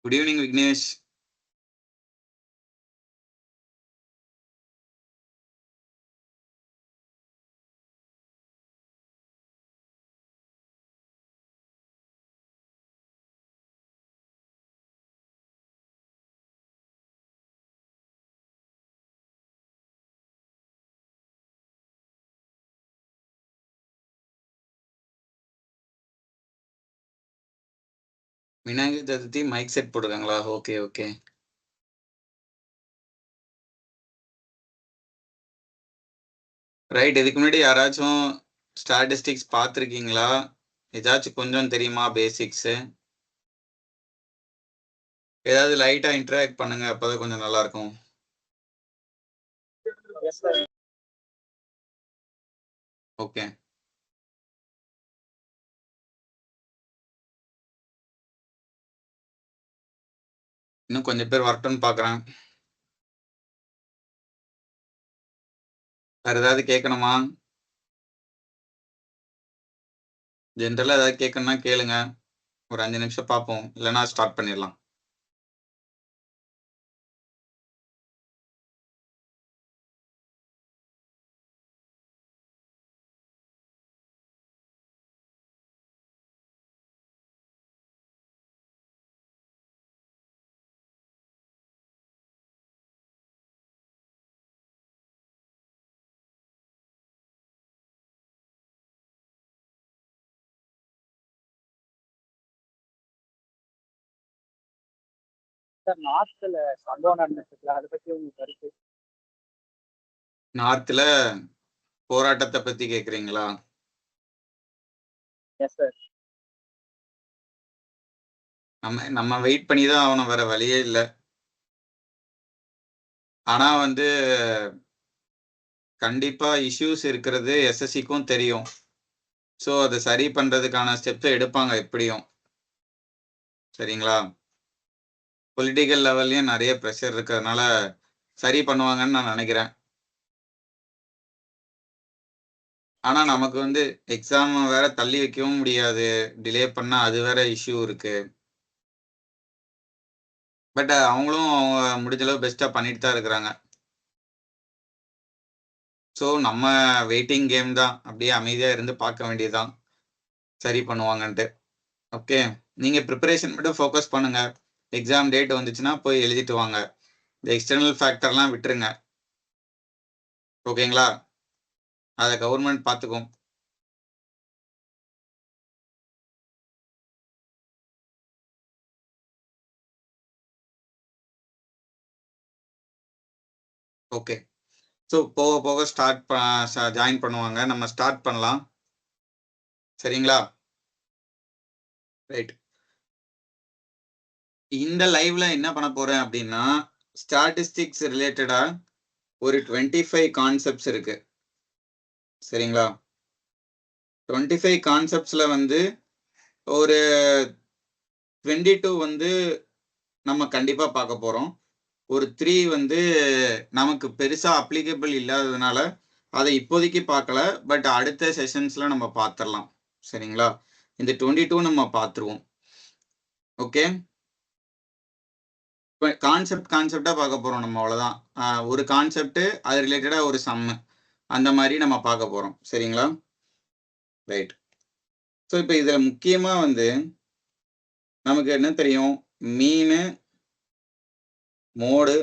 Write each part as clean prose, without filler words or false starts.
Good evening, Vignesh. Vinayagar Chaturthi mike set போட்டுருக்காங்களா? Okay, okay. Right. இதுக்கு முன்னாடி யாராச்சும் ஸ்டாட்டிஸ்டிக்ஸ் பார்த்துருக்கீங்களா? ஏதாச்சும் கொஞ்சம் தெரியுமா பேசிக்ஸு? ஏதாவது லைட்டா இன்டராக்ட் பண்ணுங்க. அப்பதான் கொஞ்சம் நல்லா இருக்கும். ஓகே. இன்னும் கொஞ்சம் பேர் வரட்டும்னு பார்க்குறேன். வேற ஏதாவது கேட்கணுமா? ஜென்ரலா ஏதாவது கேட்கணும்னா கேளுங்க. ஒரு 5 நிமிஷம் பார்ப்போம். இல்லைன்னா ஸ்டார்ட் பண்ணிடலாம். சார் நார்த்ல சம்பவம் நடந்துச்சுல அதை பத்தி உங்களுக்கு கருத்து? நார்த்ல போராட்டத்தை பத்தி கேக்குறீங்களா? Yes sir. நம்ம வெயிட் பண்ணி தான் ஆகணும், வேற வழியே இல்லை. ஆனா வந்து கண்டிப்பா இஷ்யூஸ் இருக்கிறது எஸ்எஸ்சிக்கும் தெரியும். ஸோ அதை சரி பண்றதுக்கான ஸ்டெப்ஸை எடுப்பாங்க எப்படியும். சரிங்களா? பொலிட்டிக்கல் லெவல்லையும் நிறைய ப்ரெஷர் இருக்கிறதுனால சரி பண்ணுவாங்கன்னு நான் நினைக்கிறேன். ஆனா நமக்கு வந்து எக்ஸாம் வேற தள்ளி வைக்கவும் முடியாது. டிலே பண்ணா அது வேற இஷ்யூ இருக்கு. பட் அவங்களும் அவங்க முடிஞ்ச அளவு பெஸ்டா பண்ணிட்டு தான் இருக்கிறாங்க. ஸோ நம்ம வெயிட்டிங் கேம் தான். அப்படியே அமைதியா இருந்து பார்க்க வேண்டியதுதான் சரி பண்ணுவாங்கன்ட்டு. ஓகே, நீங்க ப்ரிப்பரேஷன் மட்டும் ஃபோக்கஸ் பண்ணுங்க. எக்ஸாம் டேட் வந்துச்சுன்னா போய் எழுதிட்டு வாங்க. இந்த எக்ஸ்டர்னல் ஃபேக்டர்லாம் விட்டுருங்க. ஓகேங்களா? அதை கவர்மெண்ட் பார்த்துக்கும். ஓகே. ஸோ போக போக ஜாயின் பண்ணுவாங்க. நம்ம ஸ்டார்ட் பண்ணலாம். சரிங்களா? ரைட். இந்த லைவ்ல என்ன பண்ண போறேன் அப்படின்னா, ஸ்டாட்டிஸ்டிக்ஸ் ரிலேட்டடா ஒரு 25 கான்செப்ட்ஸ் இருக்கு. சரிங்களா? 25 கான்செப்ட்ஸ்ல வந்து ஒரு 22 வந்து நம்ம கண்டிப்பா பார்க்க போறோம். ஒரு 3 வந்து நமக்கு பெருசா அப்ளிகபிள் இல்லாததுனால அதை இப்போதைக்கு பார்க்கல. பட் அடுத்த செஷன்ஸ்ல நம்ம பார்த்துடலாம். சரிங்களா? இந்த 22 நம்ம பார்த்துருவோம். ஓகே, இப்போ கான்செப்டா பார்க்க போறோம் நம்ம, அவ்வளவுதான். ஒரு கான்செப்ட், அது ரிலேட்டடா ஒரு சம்மு, அந்த மாதிரி நம்ம பார்க்க போறோம். சரிங்களா? ரைட். ஸோ இப்போ இதுல முக்கியமா வந்து நமக்கு என்ன தெரியும்? மீனு, மோடு,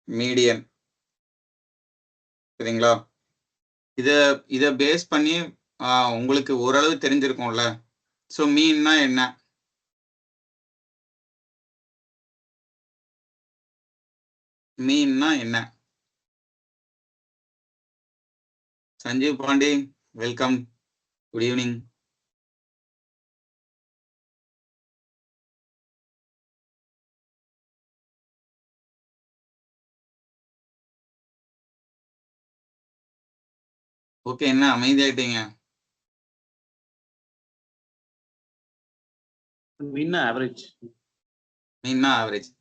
மீடியன். சரிங்களா? இத பேஸ் பண்ணி உங்களுக்கு ஓரளவு தெரிஞ்சிருக்கும்ல. ஸோ மீன்னா என்ன? மீன்னா என்ன? Sanjeev Pandi, welcome. Good evening. Okay, என்ன அமைதியாயிட்டீங்க? மீன்னா ஆவரேஜ். மீன்னா ஆவரேஜ்.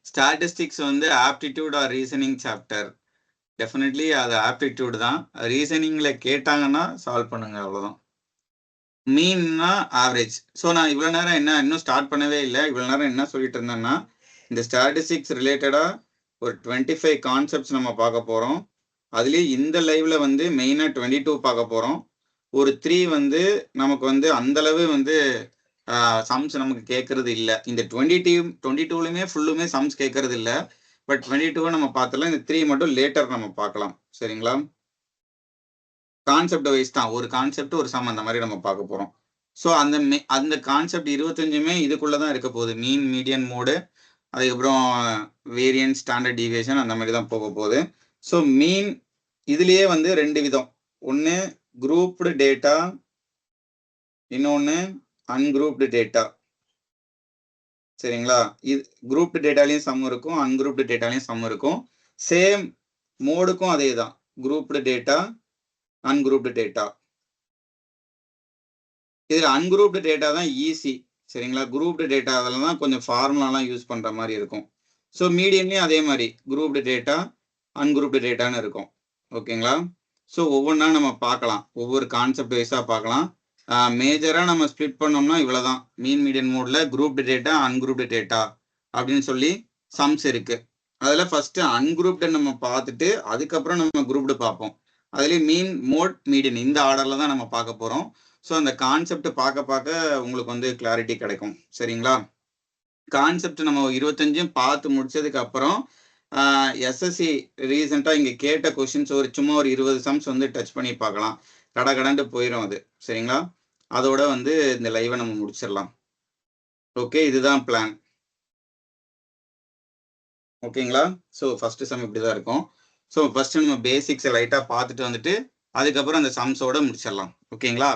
ஸ்டாட்டிஸ்டிக்ஸ் வந்து aptitude or reasoning chapter. Definitely அது ஆப்டிடியூட் தான். ரீசனிங்ல கேட்டாங்கன்னா சால்வ் பண்ணுங்க, அவ்வளோதான். மீன்னா ஆவரேஜ். ஸோ நான் இவ்வளோ நேரம் இன்னும் ஸ்டார்ட் பண்ணவே இல்லை. இவ்வளோ நேரம் என்ன சொல்லிட்டு இருந்தேன்னா, இந்த ஸ்டாட்டிஸ்டிக்ஸ் ரிலேட்டடாக ஒரு 25 கான்செப்ட்ஸ் நம்ம பார்க்க போகிறோம். அதுலேயே இந்த லைவ்ல வந்து மெயினாக 22 பார்க்க போகிறோம். ஒரு 3 வந்து நமக்கு வந்து அந்தளவு வந்து சம்ஸ் நமக்கு கேட்கறது இல்லை. இந்த 22லையுமே ஃபுல்லுமே சம்ஸ் கேட்கறது இல்லை. பட் 22 நம்ம பார்த்துலாம். இந்த 3 மட்டும் லேட்டர் நம்ம பார்க்கலாம். சரிங்களா? கான்செப்ட் வைஸ் தான். ஒரு கான்செப்ட் ஒரு சம் அந்த மாதிரி நம்ம பார்க்க போகிறோம். ஸோ அந்த கான்செப்ட் 25மே இதுக்குள்ளே தான் இருக்க போகுது. மீன், மீடியன், மோடு, அதுக்கப்புறம் வேரியன்ஸ், ஸ்டாண்டர்ட் டீவியேஷன் அந்த மாதிரி தான் போக போகுது. ஸோ மீன் இதுலேயே வந்து 2 விதம். ஒன்று குரூப்டு டேட்டா, இன்னொன்று அன்குரூப்டு டேட்டா. சரிங்களா? இது குரூப்டு டேட்டாலையும் சம் இருக்கும், அன்குரூப்டு டேட்டாலையும் சம் இருக்கும். சேம் மோடுக்கும் அதே தான். Grouped data, ungrouped data. இதில் அன்குரூப்டு டேட்டா தான் ஈஸி. சரிங்களா? குரூப்டு டேட்டா அதில் தான் கொஞ்சம் ஃபார்முலாலாம் யூஸ் பண்ணுற மாதிரி இருக்கும். ஸோ மீடியன்லேயும் அதே மாதிரி குரூப்டு டேட்டா, அன்குரூப்டு டேட்டான்னு இருக்கும். ஓகேங்களா? ஸோ ஒவ்வொன்றா நம்ம பார்க்கலாம். ஒவ்வொரு கான்செப்ட் வைஸாக பார்க்கலாம். மேஜராக நம்ம ஸ்ப்ளிட் பண்ணோம்னா இவ்வளோதான். மீன், மீடியன் மோடில் குரூப்டு டேட்டா, அன்குரூப்டு டேட்டா அப்படின்னு சொல்லி சம்ஸ் இருக்குது. அதில் ஃபஸ்ட்டு அன்குரூப்டு நம்ம பார்த்துட்டு அதுக்கப்புறம் நம்ம குரூப்டு பார்ப்போம். அதுலேயே மீன், மோட், மீடியன் இந்த ஆர்டரில் தான் நம்ம பார்க்க போகிறோம். ஸோ அந்த கான்செப்ட் பார்க்க உங்களுக்கு வந்து கிளாரிட்டி கிடைக்கும். சரிங்களா? கான்செப்ட் நம்ம 25 பார்த்து முடிச்சதுக்கு அப்புறம் எஸ்எஸ்சி ரீசெண்டாக இங்கே கேட்ட கொஷின்ஸ் சும்மா ஒரு 20 சம்ஸ் வந்து டச் பண்ணி பார்க்கலாம். கடன்ட்டு போயிடும் அது. சரிங்களா? அதோட வந்து இந்த லைவை நம்ம முடிச்சிடலாம். ஓகே, இதுதான் பிளான். ஓகேங்களா? ஸோ ஃபர்ஸ்ட் சம் இப்படி தான் இருக்கும். ஸோ ஃபர்ஸ்ட் நம்ம பேசிக்ஸை லைட்டாக பார்த்துட்டு வந்துட்டு அதுக்கப்புறம் அந்த சம்ஸோட முடிச்சிடலாம். ஓகேங்களா?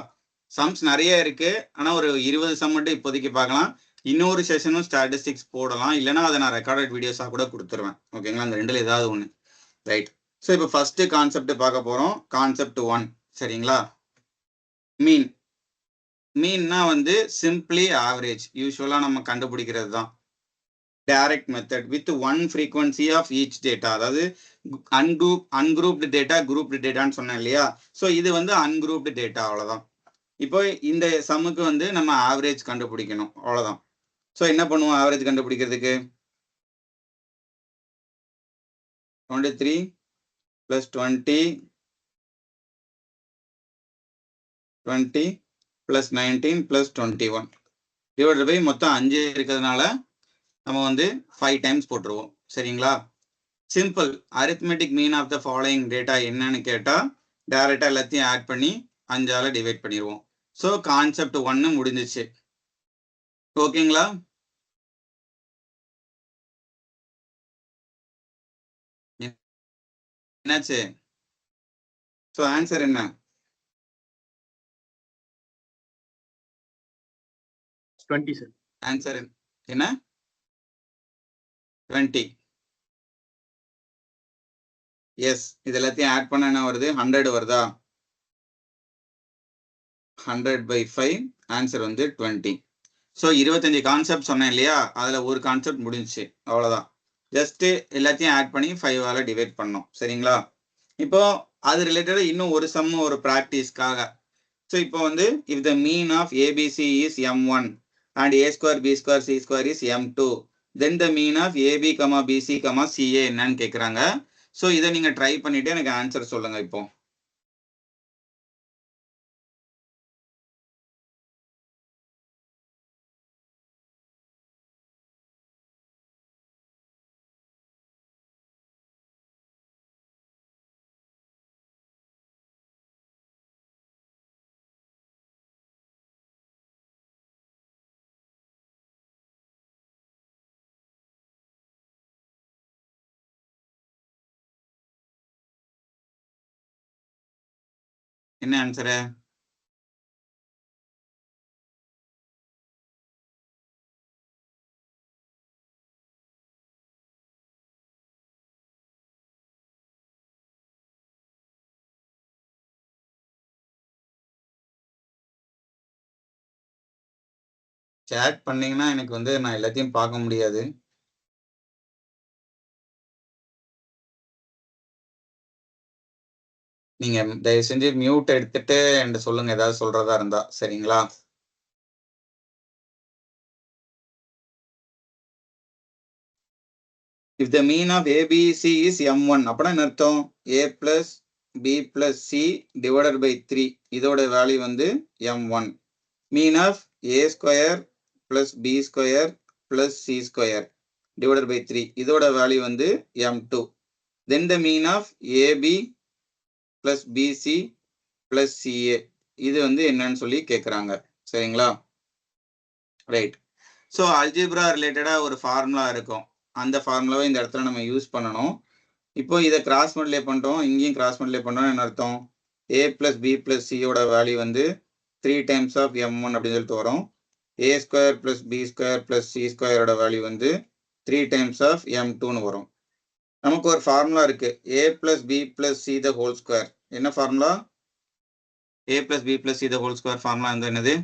சம்ஸ் நிறைய இருக்கு. ஆனால் ஒரு 20 சம் மட்டும் இப்போதைக்கு பார்க்கலாம். இன்னொரு செஷனும் ஸ்டாட்டிஸ்டிக்ஸ் போடலாம். இல்லைன்னா அதை நான் ரெக்கார்டட் வீடியோஸாக கூட கொடுத்துருவேன். ஓகேங்களா? அந்த ரெண்டில் ஏதாவது ஒன்று. ரைட். ஸோ இப்போ ஃபர்ஸ்ட் கான்செப்ட் பார்க்க போகிறோம். கான்செப்ட் 1. சரிங்களா? மீன். மீன்னா வந்து சிம்பிளி ஆவரேஜ். யூஸ்வலாக நம்ம கண்டுபிடிக்கிறது தான். Direct method with one frequency of each data. அதாவது அன்குரூப்டு டேட்டா, குரூப்டு டேட்டான்னு சொன்னேன் இல்லையா? ஸோ இது வந்து அன்குரூப்டு டேட்டா. அவ்வளோதான். இப்போ இந்த சம்முக்கு வந்து நம்ம ஆவரேஜ் கண்டுபிடிக்கணும். அவ்வளோதான். ஸோ என்ன பண்ணுவோம் ஆவரேஜ் கண்டுபிடிக்கிறதுக்கு? 23 + 20 + 19 + 21 டிவைடட் பை மொத்தம் 5 இருக்கிறதுனால நம்ம வந்து 5 டைம்ஸ் போட்டுருவோம். சரிங்களா? Simple. Arithmetic mean of the following data என்னன்னு கேட்டால் டைரெக்டாக எல்லாத்தையும் ஆட் பண்ணி 5ஆல் டிவைட் பண்ணிடுவோம். ஸோ கான்செப்ட் 1 முடிஞ்சிச்சு. ஓகேங்களா? என்னாச்சு? ஸோ ஆன்சர் என்ன? 20 சார். ஆன்சர் என்ன? 20. எஸ். இது எல்லாத்தையும் ஆட் பண்ண என்ன வருது? 100 வருதா? 100/5. ஆன்சர் வந்து 20. ஸோ 25 கான்செப்ட் சொன்னேன் இல்லையா? அதில் ஒரு கான்செப்ட் முடிஞ்சிச்சு. அவ்வளோதான். ஜஸ்ட்டு எல்லாத்தையும் ஆட் பண்ணி 5ஆல் டிவைட் பண்ணோம். சரிங்களா? இப்போ அது ரிலேட்டடாக இன்னும் ஒரு சம் ஒரு ப்ராக்டிஸ்க்காக. ஸோ இப்போ வந்து if the mean of ABC is m1 and a² b² c² is m2, then the mean of ab, bc, ca என்னன்னு கேட்குறாங்க. ஸோ இதை நீங்கள் ட்ரை பண்ணிவிட்டு எனக்கு ஆன்சர் சொல்லுங்கள். இப்போ என்ன ஆன்சரு? சேட் பண்ணீங்கன்னா எனக்கு வந்து நான் எல்லாத்தையும் பார்க்க முடியாது. நீங்க தயவு செஞ்சு மியூட் எடுத்துட்டு என்கிட்ட சொல்லுங்க ஏதாவது சொல்றதா இருந்தா. சரிங்களா? If the mean of A, B, C is M1, அப்படின்னா என்ன அர்த்தம்? A plus B plus C divided by 3. இதோட வேல்யூ வந்து M1. Mean of A square plus B square plus C square divided by 3. இதோட வேல்யூ வந்து M2. Then the mean of AB plus BC plus CA. இது வந்து என்னன்னு சொல்லி கேட்குறாங்க. சரிங்களா? ரைட். ஸோ அல்ஜிப்ரா ரிலேட்டடா ஒரு ஃபார்முலா இருக்கும். அந்த ஃபார்முலாவை இந்த இடத்துல நம்ம யூஸ் பண்ணணும். இப்போ இதை கிராஸ் மல்டிப்ளை பண்றோம், இங்கேயும் கிராஸ் மல்டிப்ளை பண்றோம். என்ன அர்த்தம்? A plus B plus C யோட வேல்யூ வந்து 3 times of M1 அப்படின்னு சொல்லிட்டு வரும். A square plus B square plus C square ஓட வேல்யூ வந்து 3 times of M2ன்னு வரும். நமக்கு ஒரு ஃபார்முலா இருக்கு, A plus B plus C the whole square. என்ன formula? A plus B plus C the whole square formula வந்து என்னது?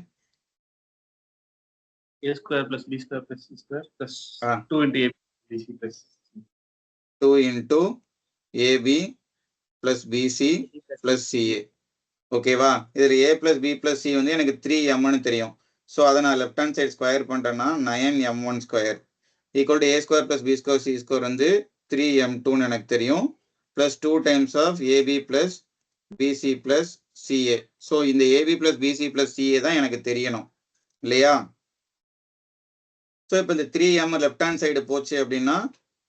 A square plus B square plus C square plus 2 into A BC plus 2 into AB plus BC plus CA. ஓகேவா? இதில் A plus B plus C வந்து எனக்கு 3M தெரியும். So அதை நான் left hand side square பண்ணிட்டேன்னா 9M1 square equal to A square plus B square C square வந்து 3M2ன்னு எனக்கு தெரியும். Plus 2 times of AB plus BC plus CA. So இந்த AB plus BC plus CA தான் எனக்கு தெரியணும் இல்லையா? ஸோ இப்போ இந்த 3M லெஃப்ட் ஹேண்ட் சைடு போச்சு அப்படின்னா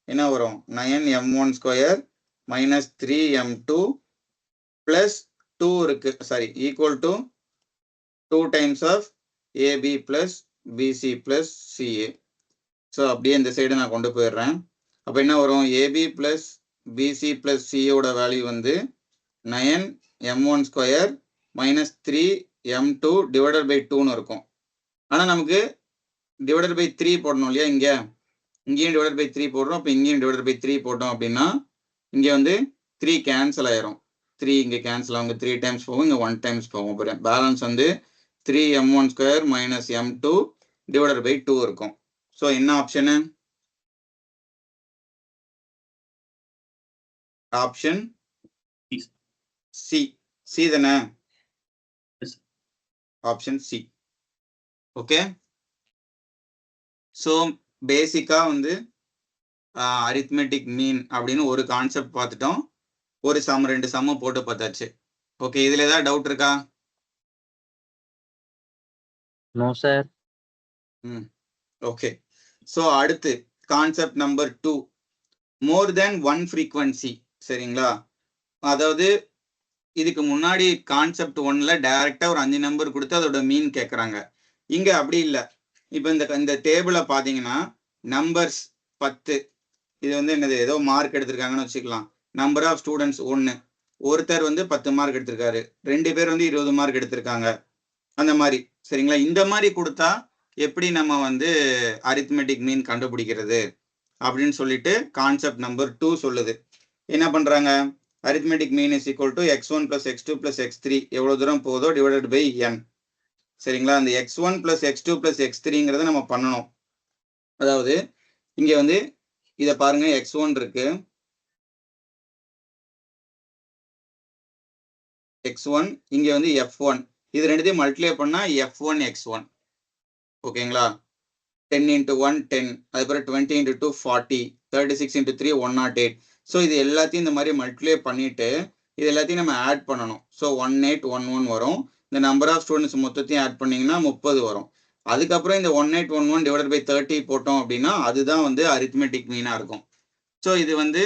என்ன வரும்? 9M1 square minus 3M2 plus 2 இருக்கு, sorry, equal to 2 times of AB plus BC plus CA. So அப்படியே இந்த சைடு நான் கொண்டு போயிடுறேன். அப்போ என்ன வரும்? AB பிளஸ் BC பிளஸ் CAவோட வேல்யூ வந்து 9M1 square minus 3M2 divided by 2ன்னு இருக்கும். ஆனால் நமக்கு டிவைடட் பை 3 போடணும் இல்லையா? இங்கேயும் டிவைடட் பை 3 போடுறோம். அப்போ இங்கேயும் டிவைடட் பை 3 போட்டோம் அப்படின்னா இங்கே வந்து 3 கேன்சல் ஆயிரும். 3 இங்கே கேன்சல் ஆகும், 3 டைம்ஸ் போகும், இங்கே 1 டைம்ஸ் போகும். பேலன்ஸ் வந்து 3M1 square minus M2 divided by 2 இருக்கும். ஸோ என்ன ஆப்ஷனு? Option C. சி தானே? Option C. ஓகே. ஸோ பேசிக்கா வந்து அரித்மெட்டிக் மீன் அப்படின்னு ஒரு கான்செப்ட் பார்த்துட்டோம். ஒரு சம் 2 சம்ம போட்டு பார்த்தாச்சு. ஓகே, இதுல ஏதாவது டவுட் இருக்கா? No sir. ஓகே. ஸோ அடுத்து concept number 2, more than 1 frequency. சரிங்களா? அதாவது இதுக்கு முன்னாடி கான்செப்ட் 1ல டைரக்டா ஒரு 5 நம்பர் கொடுத்து அதோட மீன் கேட்குறாங்க. இங்க அப்படி இல்லை. இப்போ இந்த டேபிளை பார்த்தீங்கன்னா நம்பர்ஸ் 10, இது வந்து என்னது, ஏதோ மார்க் எடுத்திருக்காங்கன்னு வச்சுக்கலாம். நம்பர் ஆஃப் ஸ்டூடெண்ட்ஸ் 1, ஒருத்தர் வந்து 10 மார்க் எடுத்திருக்காரு, 2 பேர் வந்து 20 மார்க் எடுத்திருக்காங்க, அந்த மாதிரி. சரிங்களா? இந்த மாதிரி கொடுத்தா எப்படி நம்ம வந்து அரித்மெட்டிக் மீன் கண்டுபிடிக்கிறது அப்படின்னு சொல்லிட்டு கான்செப்ட் நம்பர் 2 சொல்லுது. என்ன பண்றாங்க? Arithmetic mean is equal to x1 plus x2 plus x3 எவ்வளவு தூரம் போதோ டிவைடட் பை n. சரிங்களா? அந்த x1 plus x2 plus x3ங்கிறத நம்ம பண்ணணும். அதாவது இங்க வந்து இத பாருங்க, x1 இருக்கு, x1, இங்க வந்து f1. இது ரெண்டுத்தையும் மல்டிப்ளை பண்ணா f1 x1. ஓகேங்களா? 10 into 1 10, அதுக்கப்புறம் 20 into 2 40, 36 into 3 108. ஸோ இது எல்லாத்தையும் இந்த மாதிரி மல்டிப்ளை பண்ணிட்டு இது எல்லாத்தையும் நம்ம ஆட் பண்ணணும். ஸோ 1811 வரும். இந்த நம்பர் ஆஃப் ஸ்டூடெண்ட்ஸ் மொத்தத்தையும் ஆட் பண்ணீங்கன்னா 30 வரும். அதுக்கப்புறம் இந்த 1811 டிவைடட் பை 30 போட்டோம் அப்படின்னா அதுதான் வந்து அரித்மெட்டிக் மீனா இருக்கும். ஸோ இது வந்து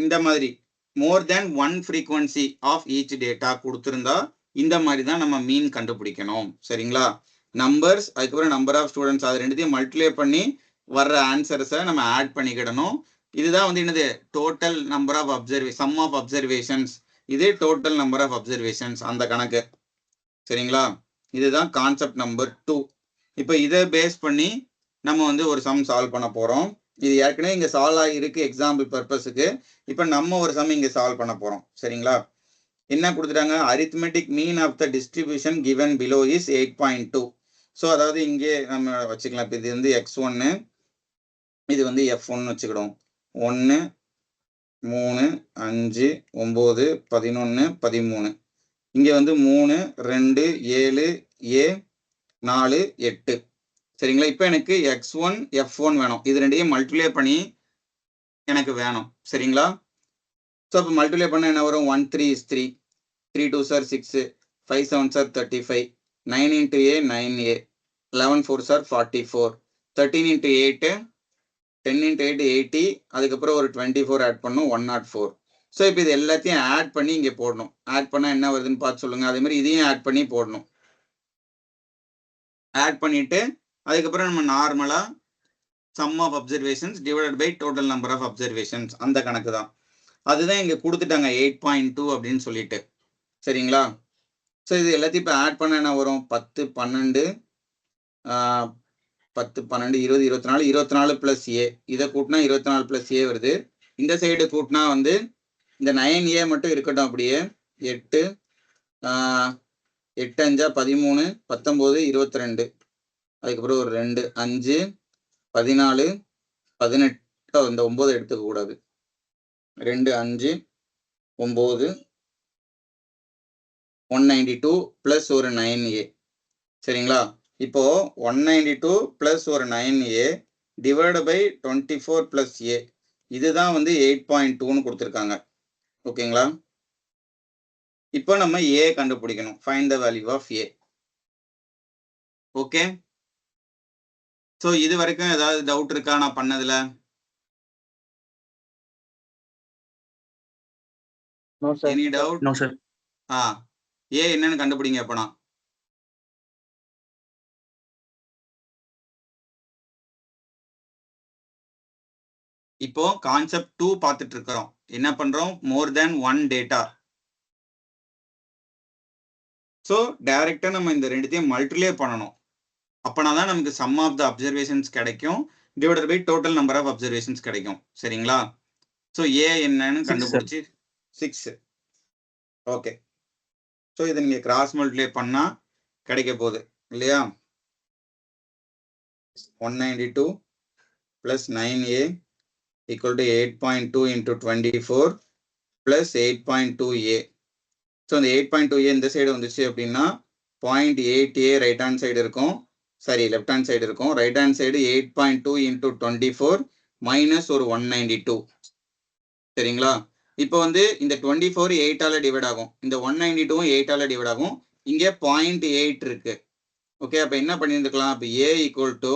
இந்த மாதிரி மோர் than 1 frequency of each data கொடுத்துருந்தா இந்த மாதிரி தான் நம்ம மீன் கண்டுபிடிக்கணும். சரிங்களா? நம்பர்ஸ், அதுக்கப்புறம் நம்பர் ஆஃப் ஸ்டூடெண்ட்ஸ், அது ரெண்டுத்தையும் மல்டிப்ளை பண்ணி வர்ற ஆன்சர்ஸை நம்ம ஆட் பண்ணிக்கிடணும். இதுதான் வந்து என்னது, total number of sum of observations. இது டோட்டல் நம்பர் ஆஃப் அப்சர்வேஷன்ஸ் அந்த கணக்கு. சரிங்களா? இதுதான் கான்செப்ட் நம்பர் 2. இப்போ இதை பேஸ் பண்ணி நம்ம வந்து ஒரு சம் சால்வ் பண்ண போறோம். இது ஏற்கனவே இங்க சால்வ் ஆகிருக்கு எக்ஸாம்பிள் பர்பஸுக்கு. இப்போ நம்ம ஒரு சம் இங்க சால்வ் பண்ண போறோம். சரிங்களா? என்ன கொடுத்துட்டாங்க? Arithmetic mean of the distribution given below is 8.2. So அதாவது இங்கே நம்ம வச்சுக்கலாம். இப்போ இது வந்து x1, இது வந்து f1 வச்சுக்கிடும். 1 3 5 9 11 13. இங்க வந்து 3 2 7 A 4 8. சரிங்களா? இப்போ எனக்கு x1 f1 வேணும். இது ரெண்டையும் மல்டிப்ளை பண்ணி எனக்கு வேணும். சரிங்களா? ஸோ அப்போ மல்டிப்ளை பண்ண என்ன வரும்? 1 3 is 3, 3 2s are 6, 5 7s are 35, 9 into A 9A, 11 4s are 44, 13 into 8 10 into 8 80, அதுக்கப்புறம் ஒரு 24 ஆட் பண்ணும் 104. ஸோ இப்போ இது எல்லாத்தையும் ஆட் பண்ணி இங்கே போடணும். ஆட் பண்ணால் என்ன வருதுன்னு பார்த்து சொல்லுங்க. அதே மாதிரி இதையும் ஆட் பண்ணி போடணும். ஆட் பண்ணிட்டு அதுக்கப்புறம் நம்ம நார்மலா sum of observations divided by total number of observations அந்த கணக்கு தான். அதுதான் இங்க கொடுத்துட்டாங்க 8.2 அப்படின்னு சொல்லிட்டு. சரிங்களா? ஸோ இது எல்லாத்தையும் இப்போ ஆட் பண்ண என்ன வரும்? 10 12 10 12 20 24 24 பிளஸ் ஏ. இதை கூட்டினா 24 பிளஸ் ஏ வருது. இந்த சைடு கூட்டினா வந்து இந்த 9A மட்டும் இருக்கட்டும் அப்படியே. 8 8 5 13 19 22, அதுக்கப்புறம் ஒரு 2 5 14 18. இந்த 9 எடுத்துக்க கூடாது. 2 5 9 192 பிளஸ் ஒரு 9A. சரிங்களா? இப்போ 192 பிளஸ் ஒரு 9A divide by 24 plus A. இதுதான் வந்து 8.2ன்னு கொடுத்துருக்காங்க. ஓகேங்களா? இப்போ நம்ம ஏ கண்டுபிடிக்கணும். Find the value of A. Okay. So இது வரைக்கும் ஏதாவது டவுட் இருக்கா நான் பண்ணதுல? No, sir. Any doubt? No, sir. A என்னன்னு கண்டுபிடிங்க அப்பனா. இப்போ கான்செப்ட் 2 பார்த்துட்டு இருக்கிறோம். என்ன பண்றோம்? மோர் தேன் 1 டேட்டா. ஸோ டைரக்டா நம்ம இந்த ரெண்டுத்தையும் மல்டிப்ளை பண்ணணும். அப்பனா தான் நமக்கு சம் ஆஃப் த அப்சர்வேஷன்ஸ் கிடைக்கும் divided by total number of observations கிடைக்கும். சரிங்களா? ஸோ ஏ என்னன்னு கண்டுபிடிச்சு 6. ஓகே. ஸோ இதை நீங்க கிராஸ் மல்டிப்ளை பண்ணா கிடைக்க போகுது இல்லையா? 192 plus 9A equal to 8.2 into 24 plus 8.2A. So இந்த 8.2A இந்த சைடு வந்துச்சு அப்படின்னா 0.8A ரைட் ஹேண்ட் சைடு இருக்கும். சாரி லெஃப்ட் ஹேண்ட் சைடு இருக்கும். Right hand side 8.2 into 24 minus ஒரு 192. சரிங்களா? இப்போ வந்து இந்த 24 8ஆல டிவைட் ஆகும். இந்த 192 8ஆல டிவைட் ஆகும். இங்கே 0.8 இருக்கு. ஓகே. அப்போ என்ன பண்ணியிருந்துக்கலாம்? அப்போ A ஈக்குவல் டு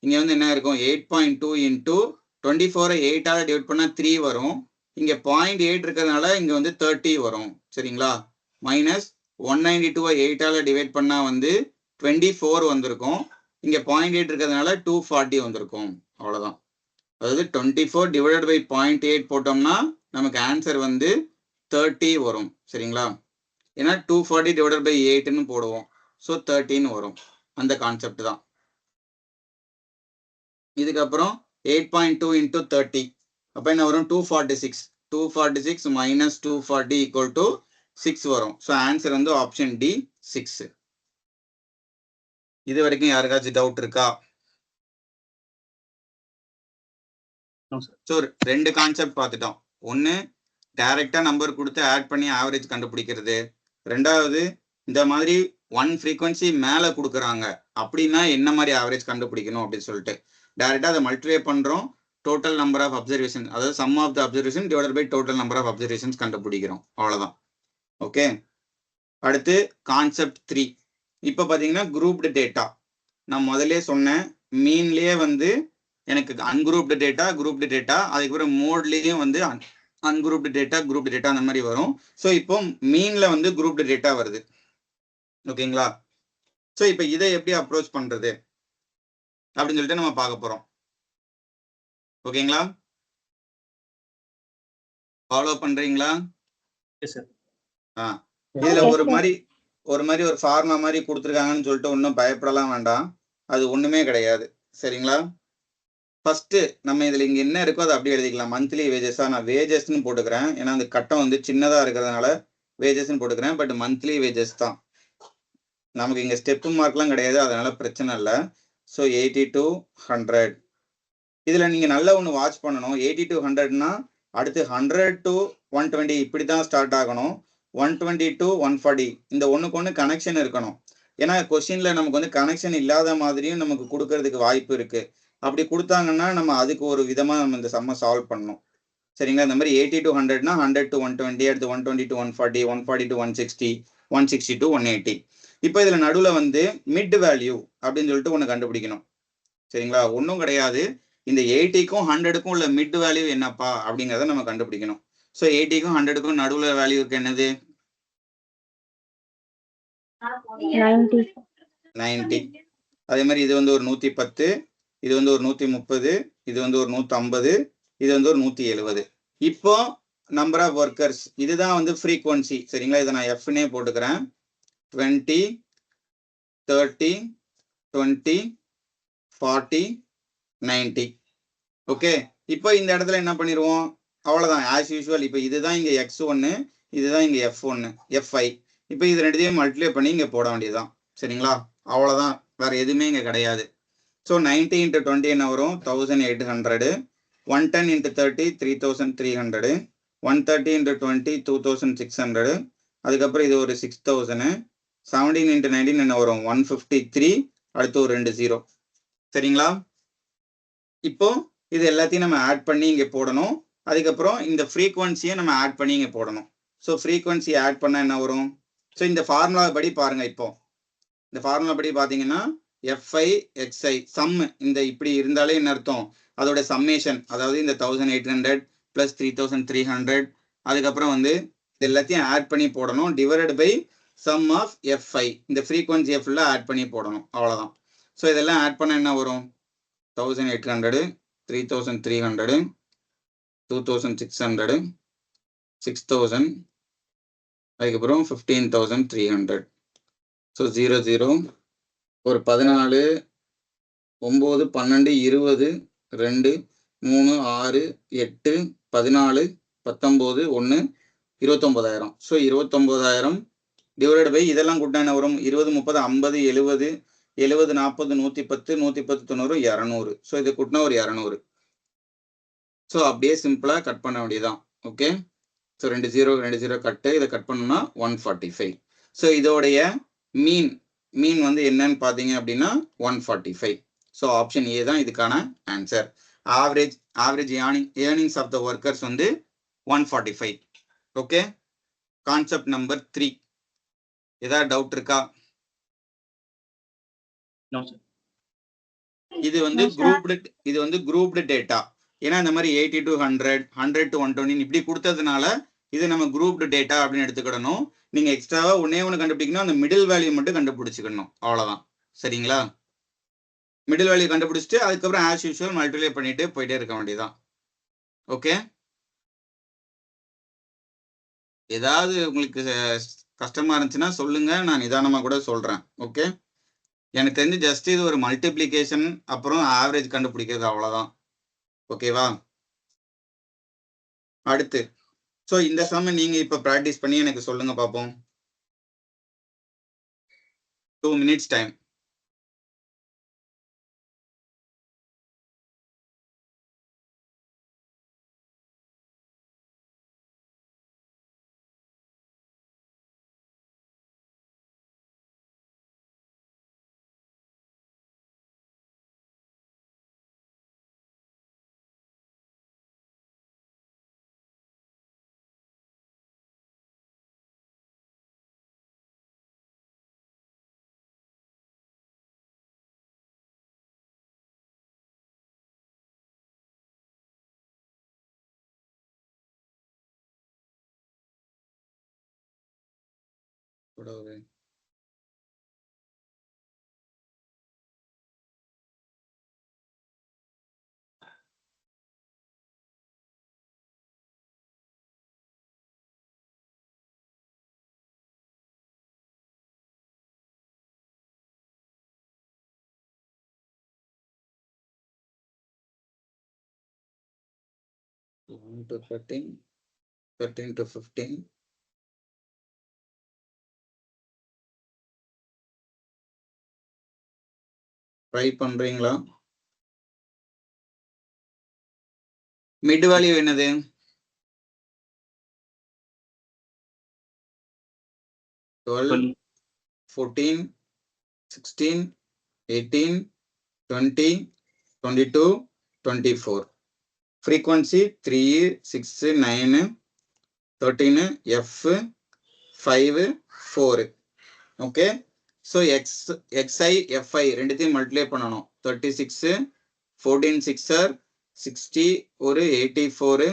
இங்கே வந்து என்ன இருக்கும்? 8.2 into 24 8ஆல டிவைட் பண்ணால் 3 வரும். இங்கே 0.8 இருக்கிறதுனால இங்கே வந்து 30 வரும். சரிங்களா? மைனஸ் 192 8ஆல டிவைட் பண்ணால் வந்து 24 வந்திருக்கும். இங்கே 0.8 இருக்கிறதுனால 240 வந்திருக்கும். அவ்வளோதான். அதாவது 24 டிவைடட் பை 0.8 போட்டோம்னா நமக்கு ஆன்சர் வந்து 30 வரும். சரிங்களா? ஏன்னா 240 டிவைடட் பை 8ன்னு போடுவோம். ஸோ 13 வரும். அந்த கான்செப்ட் தான். இதுக்கப்புறம் 8.2 into 30 அப்போ என்ன வரும்? 246. 246 மைனஸ் 240 ஈக்குவல் டு 6 வரும். ஸோ ஆன்சர் வந்து ஆப்ஷன் டி 6. இது வரைக்கும் யாருக்காச்சும் டவுட் இருக்கா? ஸோ 2 கான்செப்ட் பார்த்துட்டோம். ஒன்று டைரக்டா நம்பர் கொடுத்து ஆட் பண்ணி ஆவரேஜ் கண்டுபிடிக்கிறது. ரெண்டாவது இந்த மாதிரி 1 ஃப்ரீக்வன்சி மேலே கொடுக்குறாங்க அப்படின்னா என்ன மாதிரி ஆவரேஜ் கண்டுபிடிக்கணும் அப்படின்னு சொல்லிட்டு டைரக்டா அதை மல்டிப்ளை பண்றோம். டோட்டல் நம்பர் ஆஃப் அப்சர்வேஷன், அதாவது sum of the observation divided by total number of observations கண்டுபிடிக்கிறோம். அவ்வளோதான். ஓகே. அடுத்து கான்செப்ட் 3. இப்போ பார்த்தீங்கன்னா குரூப்டு டேட்டா. நான் முதல்ல சொன்னேன் மீன்லேயே வந்து எனக்கு அன்குரூப்டு டேட்டா, குரூப்டு டேட்டா, அதுக்கப்புறம் மோட்லேயும் வந்து அன்குரூப்டு டேட்டா, குரூப்டு டேட்டா அந்த மாதிரி வரும். ஸோ இப்போ மீன்ல வந்து குரூப்டு டேட்டா வருது. ஓகேங்களா? ஸோ இப்போ இதை எப்படி அப்ரோச் பண்றது அப்படின்னு சொல்லிட்டு நம்ம பார்க்க போறோம். ஓகேங்களா? ஃபாலோ பண்றீங்களா? இதுல ஒரு மாதிரி ஒரு ஃபார்மா மாதிரி கொடுத்துருக்காங்கன்னு சொல்லிட்டு ஒன்றும் பயப்படலாம் வேண்டாம். அது ஒண்ணுமே கிடையாது. சரிங்களா? ஃபர்ஸ்ட் நம்ம இதுல இங்க என்ன இருக்கோ அதை அப்படியே எழுதிக்கலாம். மந்த்லி வேஜஸா நான் வேஜஸ்ன்னு போட்டுக்கிறேன். ஏன்னா அந்த கட்டம் வந்து சின்னதா இருக்கிறதுனால வேஜஸ்ன்னு போட்டுக்கிறேன். பட் மந்த்லி வேஜஸ் தான். நமக்கு இங்க ஸ்டெப் மார்க்லாம் கிடையாது, அதனால பிரச்சனை இல்லை. So 80 to 100. இதுல நீங்க நல்லா ஒன்று வாட்ச் பண்ணணும். 80 to 100னா அடுத்து 100 to 120 இப்படி தான் ஸ்டார்ட் ஆகணும். 120 to 140 இந்த ஒண்ணுக்கு ஒண்ணு கனெக்ஷன் இருக்கணும். ஏன்னா கொஸ்டின்ல நமக்கு வந்து கனெக்ஷன் இல்லாத மாதிரியும் நமக்கு கொடுக்கறதுக்கு வாய்ப்பு இருக்கு. அப்படி கொடுத்தாங்கன்னா நம்ம அதுக்கு ஒரு விதமா நம்ம இந்த சம்ம சால்வ் பண்ணணும். சரிங்களா? இந்த மாதிரி 80 to 100னா 100 to 120, அடுத்து 120 to 140, 140 to 160, 160 to 180. இப்போ இதுல நடுவுல வந்து மிட் வேல்யூ அப்படின்னு சொல்லிட்டு ஒண்ணு கண்டுபிடிக்கணும். சரிங்களா? ஒன்றும் கிடையாது. இந்த 80க்கும் 100க்கும் உள்ள மிட் வேல்யூ என்னப்பா அப்படிங்கிறத நம்ம கண்டுபிடிக்கணும். ஸோ 80க்கும் 100க்கும் நடுவுல வேல்யூ இருக்கு என்னது? 90. அதே மாதிரி இது வந்து ஒரு 110, இது வந்து ஒரு 130, இது வந்து ஒரு 150, இது வந்து ஒரு 170. இப்போ நம்பர் ஆஃப் ஒர்க்கர்ஸ் இதுதான் வந்து ஃப்ரீக்வன்சி. சரிங்களா? இதை நான் எஃப்னே போட்டுக்கிறேன். 20, 30, 20, 40, 90. ஓகே, இப்போ இந்த இடத்துல என்ன பண்ணிடுவோம்? அவ்வளோதான், ஆஸ் யூஸ்வல். இப்போ இதுதான் இங்கே x1, இதுதான் இங்கே f1, f5. இப்போ இது ரெண்டுத்தையும் மல்டிப்ளை பண்ணி இங்கே போட வேண்டியதுதான். சரிங்களா? அவ்வளோதான், வேற எதுவுமே இங்கே கிடையாது. ஸோ 90 × 20 என்ன வரும்? 1800. 110 × 30 3300. 130 × 20 2600. அதுக்கப்புறம் இது ஒரு 6000. 17 × 19 என்ன வரும்? 153. அடுத்து ஒரு 2 0. சரிங்களா? இப்போ இது எல்லாத்தையும் நம்ம ஆட் பண்ணி இங்கே போடணும். அதுக்கப்புறம் இந்த ஃப்ரீக்வன்சியை நம்ம ஆட் பண்ணி இங்கே போடணும். ஸோ ஃப்ரீக்வன்சி ஆட் பண்ணால் என்ன வரும்? ஸோ இந்த ஃபார்முலா படி பாருங்க. இப்போ இந்த ஃபார்முலா படி பார்த்தீங்கன்னா FI XI சம் இந்த இப்படி இருந்தாலே என்ன அர்த்தம்? அதோட சம்மேஷன், அதாவது இந்த 1800 + 3300, அதுக்கப்புறம் வந்து இது எல்லாத்தையும் ஆட் பண்ணி போடணும். Divided by sum of FI, இந்த ஃப்ரீக்வன்சியை ஃபுல்லாக ஆட் பண்ணி போடணும். அவ்வளோதான். ஸோ இதெல்லாம் ஆட் பண்ண என்ன வரும்? 1800, 3300, 2600, 6000, அதுக்கப்புறம் 15300. ஸோ 0 0 ஒரு 14, 9, 12, 20, 2, 3, 6, 8, 14, 19, 1, 29000. ஸோ 29000 டிவைடட் பை இதெல்லாம் கூட்டினா என்ன வரும்? 20, 30, 50, 70, 70, 40, 110, 110, 90, 200. ஸோ இது கூட்டினா ஒரு 200. ஸோ அப்படியே சிம்பிளாக கட் பண்ண வேண்டியதான். ஓகே, ஸோ 2 0 கட்டு, இதை கட் பண்ணோம்னா 145. ஸோ இதோடைய மீன் வந்து என்னன்னு பார்த்தீங்க அப்படின்னா 145. ஸோ ஆப்ஷன் ஏ தான் இதுக்கான answer. Average earnings of the workers வந்து 145. Okay, concept number 3. ஏதாவது டவுட் இருக்கா? இது வந்து குரூப்டு டேட்டா. ஏன்னா இந்த மாதிரி 80 to 100, 100 to 120 இப்படி கொடுத்ததுனால இது நம்ம குரூப்டு டேட்டா அப்படின்னு எடுத்துக்கிடணும். நீங்க எக்ஸ்ட்ராவா ஒன்னே ஒன்று கண்டுபிடிக்கணும், அந்த மிடில் வேல்யூ மட்டும் கண்டுபிடிச்சிக்கணும். அவ்வளவுதான். சரிங்களா? மிடில் வேல்யூ கண்டுபிடிச்சிட்டு அதுக்கப்புறம் ஆஸ் யூஸ்வல் மல்டிப்ளை பண்ணிட்டு போயிட்டே இருக்க வேண்டியதான். ஓகே, ஏதாவது உங்களுக்கு கஷ்டமா இருந்துச்சுன்னா சொல்லுங்க, நான் நிதானமா கூட சொல்றேன். ஓகே, எனக்கு தெரிஞ்சு ஜஸ்ட் இது ஒரு மல்டிப்ளிகேஷன், அப்புறம் ஆவரேஜ் கண்டுபிடிக்கிறது, அவ்வளவுதான். ஓகேவா? அடுத்து ஸோ இந்த சம் நீங்க இப்ப ப்ராக்டிஸ் பண்ணி எனக்கு சொல்லுங்க பார்ப்போம். 2 minutes time. to 13, 13 to 15. Try பண்றீங்களா? மிட் வேல்யூ என்னது? 12, 14, 16, 18, 20, 22, 24. Frequency 3, 6, 9, 13, F, 5, 4. Okay. So xi, fi ரெண்டுத்தையும் multiply பண்ணணும். 36, 14 6 are 60 ஒரு 84,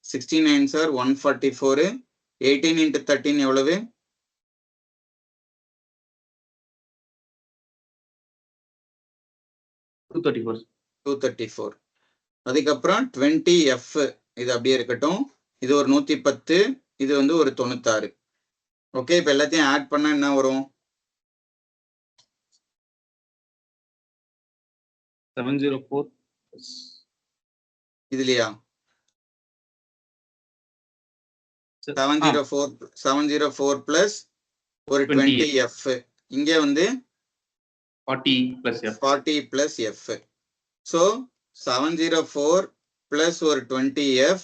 69 are 144, 18 into 13 எவ்வளவு? 234. அதுக்கப்புறம் 20f இது அப்படியே இருக்கட்டும். இது ஒரு 110, இது வந்து ஒரு 96. ஓகே, இப்போ எல்லாத்தையும் ஆட் பண்ணா என்ன வரும்? 704 இதுலயா 704 பிளஸ் ஒரு 20f, இங்க வந்து 40 plus f. 40 plus f. So 704 plus ஒரு 20f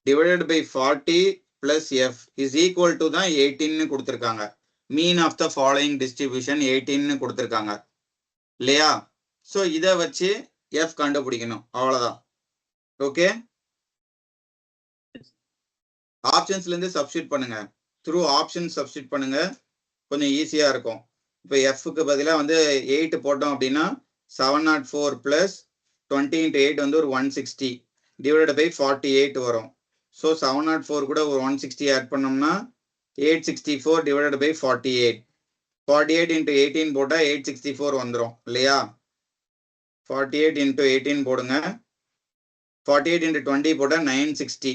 divided by 40 plus f is equal to தான் 18 கொடுத்திருக்காங்க. Mean of the following distribution 18 கொடுத்திருக்காங்க இல்லையா? So இதை வச்சு f கண்டுபிடிக்கணும், அவ்வளவுதான். ஓகே, ஆப்ஷன்ஸ்ல இருந்து சப்ஸ்டிட் பண்ணுங்க. த்ரூ ஆப்ஷன் சப்ஸ்டிட் பண்ணுங்க, கொஞ்சம் ஈஸியா இருக்கும். இப்போ எஃப்க்கு பதிலாக வந்து 8 போட்டோம் அப்படின்னா 704 பிளஸ் 20 into 8 வந்து ஒரு 160 டிவைடட் பை 48 வரும். ஸோ 704 கூட ஒரு 160 ஆட் பண்ணோம்னா 864 டிவைடட் பை 48. 48 into 18 போட்டால் 864 வந்துடும் இல்லையா? 48 into 18 போடுங்க. 48 into 20 போட்டால் 960.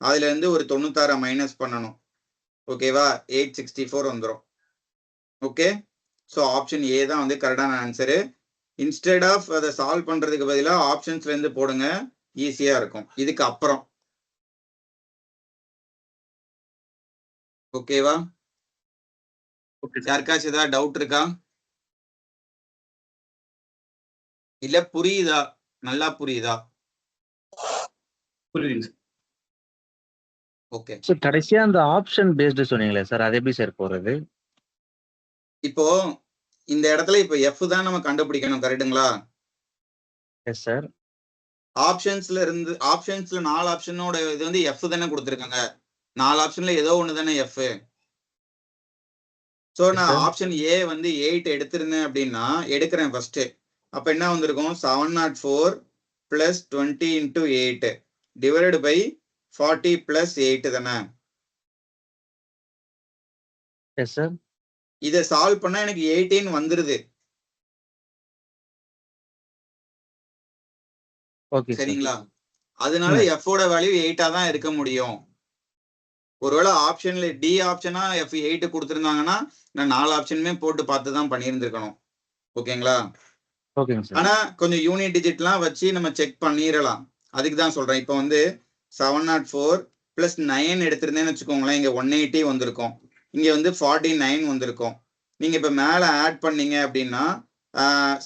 அதுல இருந்து ஒரு 96 மைனஸ் பண்ணணும். ஓகேவா? 864 வந்துடும். ஓகே, ஸோ ஆப்ஷன் ஏ தான் வந்து கரெக்டான ஆன்சரு. இன்ஸ்டெட் ஆஃப் அதை சால்வ் பண்றதுக்கு பதிலாக ஆப்ஷன்ஸ்ல இருந்து போடுங்க, ஈஸியா இருக்கும். இதுக்கு அப்புறம் ஓகேவா? யாருக்காச்சும் ஏதாவது டவுட் இருக்கா? இல்ல புரியுதா? நல்லா புரியுதா? புரியுது. ஓகே, ஸோ கடைசியா அந்த ஆப்ஷன் பேஸ்டு சொன்னீங்களே சார், அது எப்படி சார் போறது? இப்போ இந்த இடத்துல இப்போ எஃப் தான் நம்ம கண்டுபிடிக்கணும், கரெக்டுங்களா? Yes sir. ஆப்ஷன்ஸ்ல 4 ஆப்ஷனோட இது வந்து எஃப் தானே கொடுத்துருக்காங்க. 4 ஆப்ஷன்ல ஏதோ ஒன்று தானே எஃப். ஸோ நான் ஆப்ஷன் ஏ வந்து 8 எடுத்திருந்தேன் அப்படின்னா எடுக்கிறேன் ஃபர்ஸ்ட். அப்ப என்ன வந்திருக்கும்? 704 plus 20 into 8 divided by 40 plus 8 தானே? Yes sir. இதை சால்வ் பண்ணா எனக்கு 18 வந்துருது. ஓகே சரிங்களா? அதனால எஃப் ஓட வேல்யூ 8 தான் இருக்க முடியும். ஒருவேளை ஆப்ஷன்ல டி ஆப்ஷனா எஃப் 8 கொடுத்துருந்தாங்கன்னா நான் 4 ஆப்ஷனுமே போட்டு பார்த்து தான் பண்ணியிருந்திருக்கணும். ஓகேங்களா? ஓகேங்க சார். ஆனா கொஞ்சம் யூனிட் டிஜிட்லாம் வச்சு நம்ம செக் பண்ணிடலாம். அதுக்கு தான் சொல்றேன். இப்போ வந்து 704 பிளஸ் 9 எடுத்திருந்தேன்னு வச்சுக்கோங்களேன், இங்க 180 வந்திருக்கும், இங்க வந்து 49 வந்திருக்கும். நீங்க இப்ப மேல ஆட் பண்ணீங்க அப்படின்னா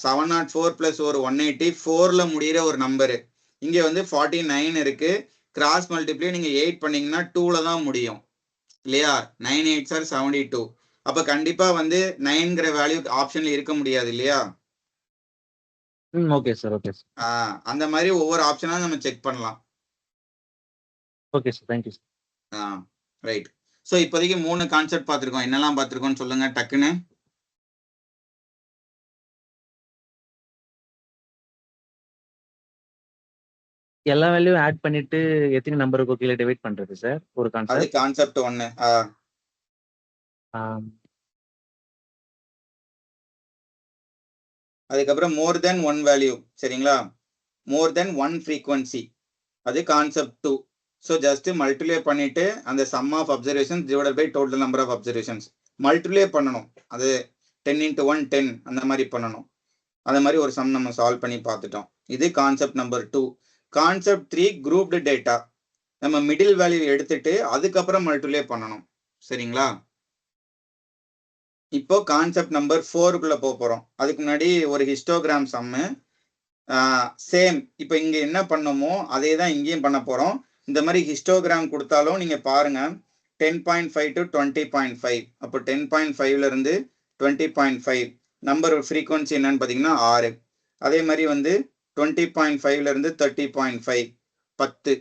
704 பிளஸ் ஒரு 180 4ல முடிகிற ஒரு நம்பரு, இங்க வந்து 49 இருக்கு. கிராஸ் மல்டிப்ளை நீங்க 8 பண்ணீங்கன்னா 2ல தான் முடியும் இல்லையா? 9 8s are 72. அப்ப கண்டிப்பா வந்து 9ங்கிற வேல்யூ ஆப்ஷன்ல இருக்க முடியாது இல்லையா? Okay sir. Okay sir. அந்த மாதிரி ஒவ்வொரு ஆப்ஷனா நம்ம செக் பண்ணலாம். Okay sir, thank you sir. Right. So இப்போதைக்கு 3 கான்செப்ட் பார்த்துருக்கோம். என்னெல்லாம் பார்த்துருக்கோம்னு சொல்லுங்க டக்குன்னு. எல்லா வேல்யூ ஆட் பண்ணிட்டு எத்தனை நம்பருக்கு கீழே டிவைட் பண்றது சார்? ஒரு அது கான்செப்ட். கான்செப்ட் 1. அதுக்கப்புறம் மோர் தென் 1 வேல்யூ, சரிங்களா? மோர் தென் 1 ஃப்ரீக்வன்சி, அது கான்செப்ட் 2. ஸோ ஜஸ்ட் மல்டிப்ளை பண்ணிட்டு அந்த sum of observations divided by total number of observations multiply பண்ணணும். அது 10 into 1 10 அந்த மாதிரி பண்ணணும். அந்த மாதிரி ஒரு சம் நம்ம சால்வ் பண்ணி பார்த்துட்டோம். இது concept number 2. Concept 3 grouped data. நம்ம மிடில் வேல்யூ எடுத்துட்டு அதுக்கப்புறம் மல்டிப்ளை பண்ணணும். சரிங்களா? இப்போ கான்செப்ட் நம்பர் 4க்குள்ள போறோம். அதுக்கு முன்னாடி ஒரு ஹிஸ்டோகிராம் சம்மு. சேம் இப்போ இங்க என்ன பண்ணோமோ அதே தான் இங்கேயும் பண்ண போறோம். இந்த மாதிரி ஹிஸ்டோகிராம் கொடுத்தாலும் நீங்க பாருங்க, 10.5 to 20.5. அப்போ 10.5ல இருந்து 20.5 நம்பர் ஃப்ரீக்வன்சி என்னன்னு பார்த்தீங்கன்னா 6. அதே மாதிரி வந்து 20.5ல இருந்து 30.5 10.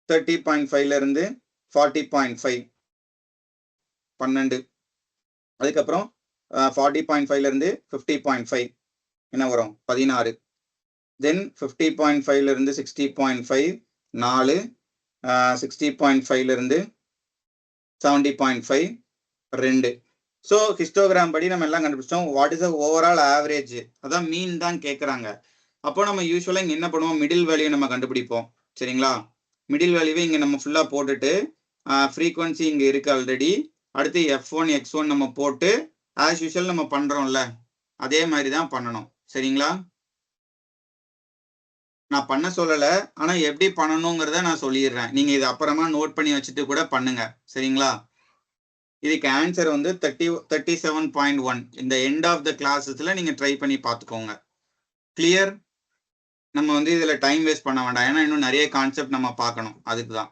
30.5ல இருந்து 40.5 12. அதுக்கப்புறம் 40.5ல இருந்து 50.5 என்ன வரும் 16. தென் 50.5ல இருந்து 60.5 4. 60.5ல இருந்து 70.5 2. ஸோ ஹிஸ்டோகிராம் படி நம்ம எல்லாம் கண்டுபிடிச்சோம். What is the overall average, அதான் மீன் தான் கேட்குறாங்க. அப்போ நம்ம யூஸ்வலாக இங்கே என்ன பண்ணுவோம், மிடில் வேல்யூ நம்ம கண்டுபிடிப்போம். சரிங்களா, மிடில் வேல்யூவை இங்கே நம்ம ஃபுல்லாக போட்டுட்டு ஃப்ரீக்வன்சி இங்கே இருக்கு ஆல்ரெடி. அடுத்து F1 X1 நம்ம போட்டு ஆஸ் யூஷுவல் நம்ம பண்ணுறோம்ல அதே மாதிரி தான் பண்ணணும். சரிங்களா, நான் பண்ண சொல்லலை, ஆனால் எப்படி பண்ணணுங்கிறத நான் சொல்லிடுறேன். நீங்கள் இது அப்புறமா நோட் பண்ணி வச்சுட்டு கூட பண்ணுங்க. சரிங்களா, இதுக்கு ஆன்சர் வந்து 37.1. இந்த எண்ட் ஆஃப் த கிளாஸஸ்ல நீங்கள் ட்ரை பண்ணி பார்த்துக்கோங்க. கிளியர், நம்ம வந்து இதில் டைம் வேஸ்ட் பண்ண வேண்டாம், ஏன்னா இன்னும் நிறைய கான்செப்ட் நம்ம பார்க்கணும், அதுக்கு தான்.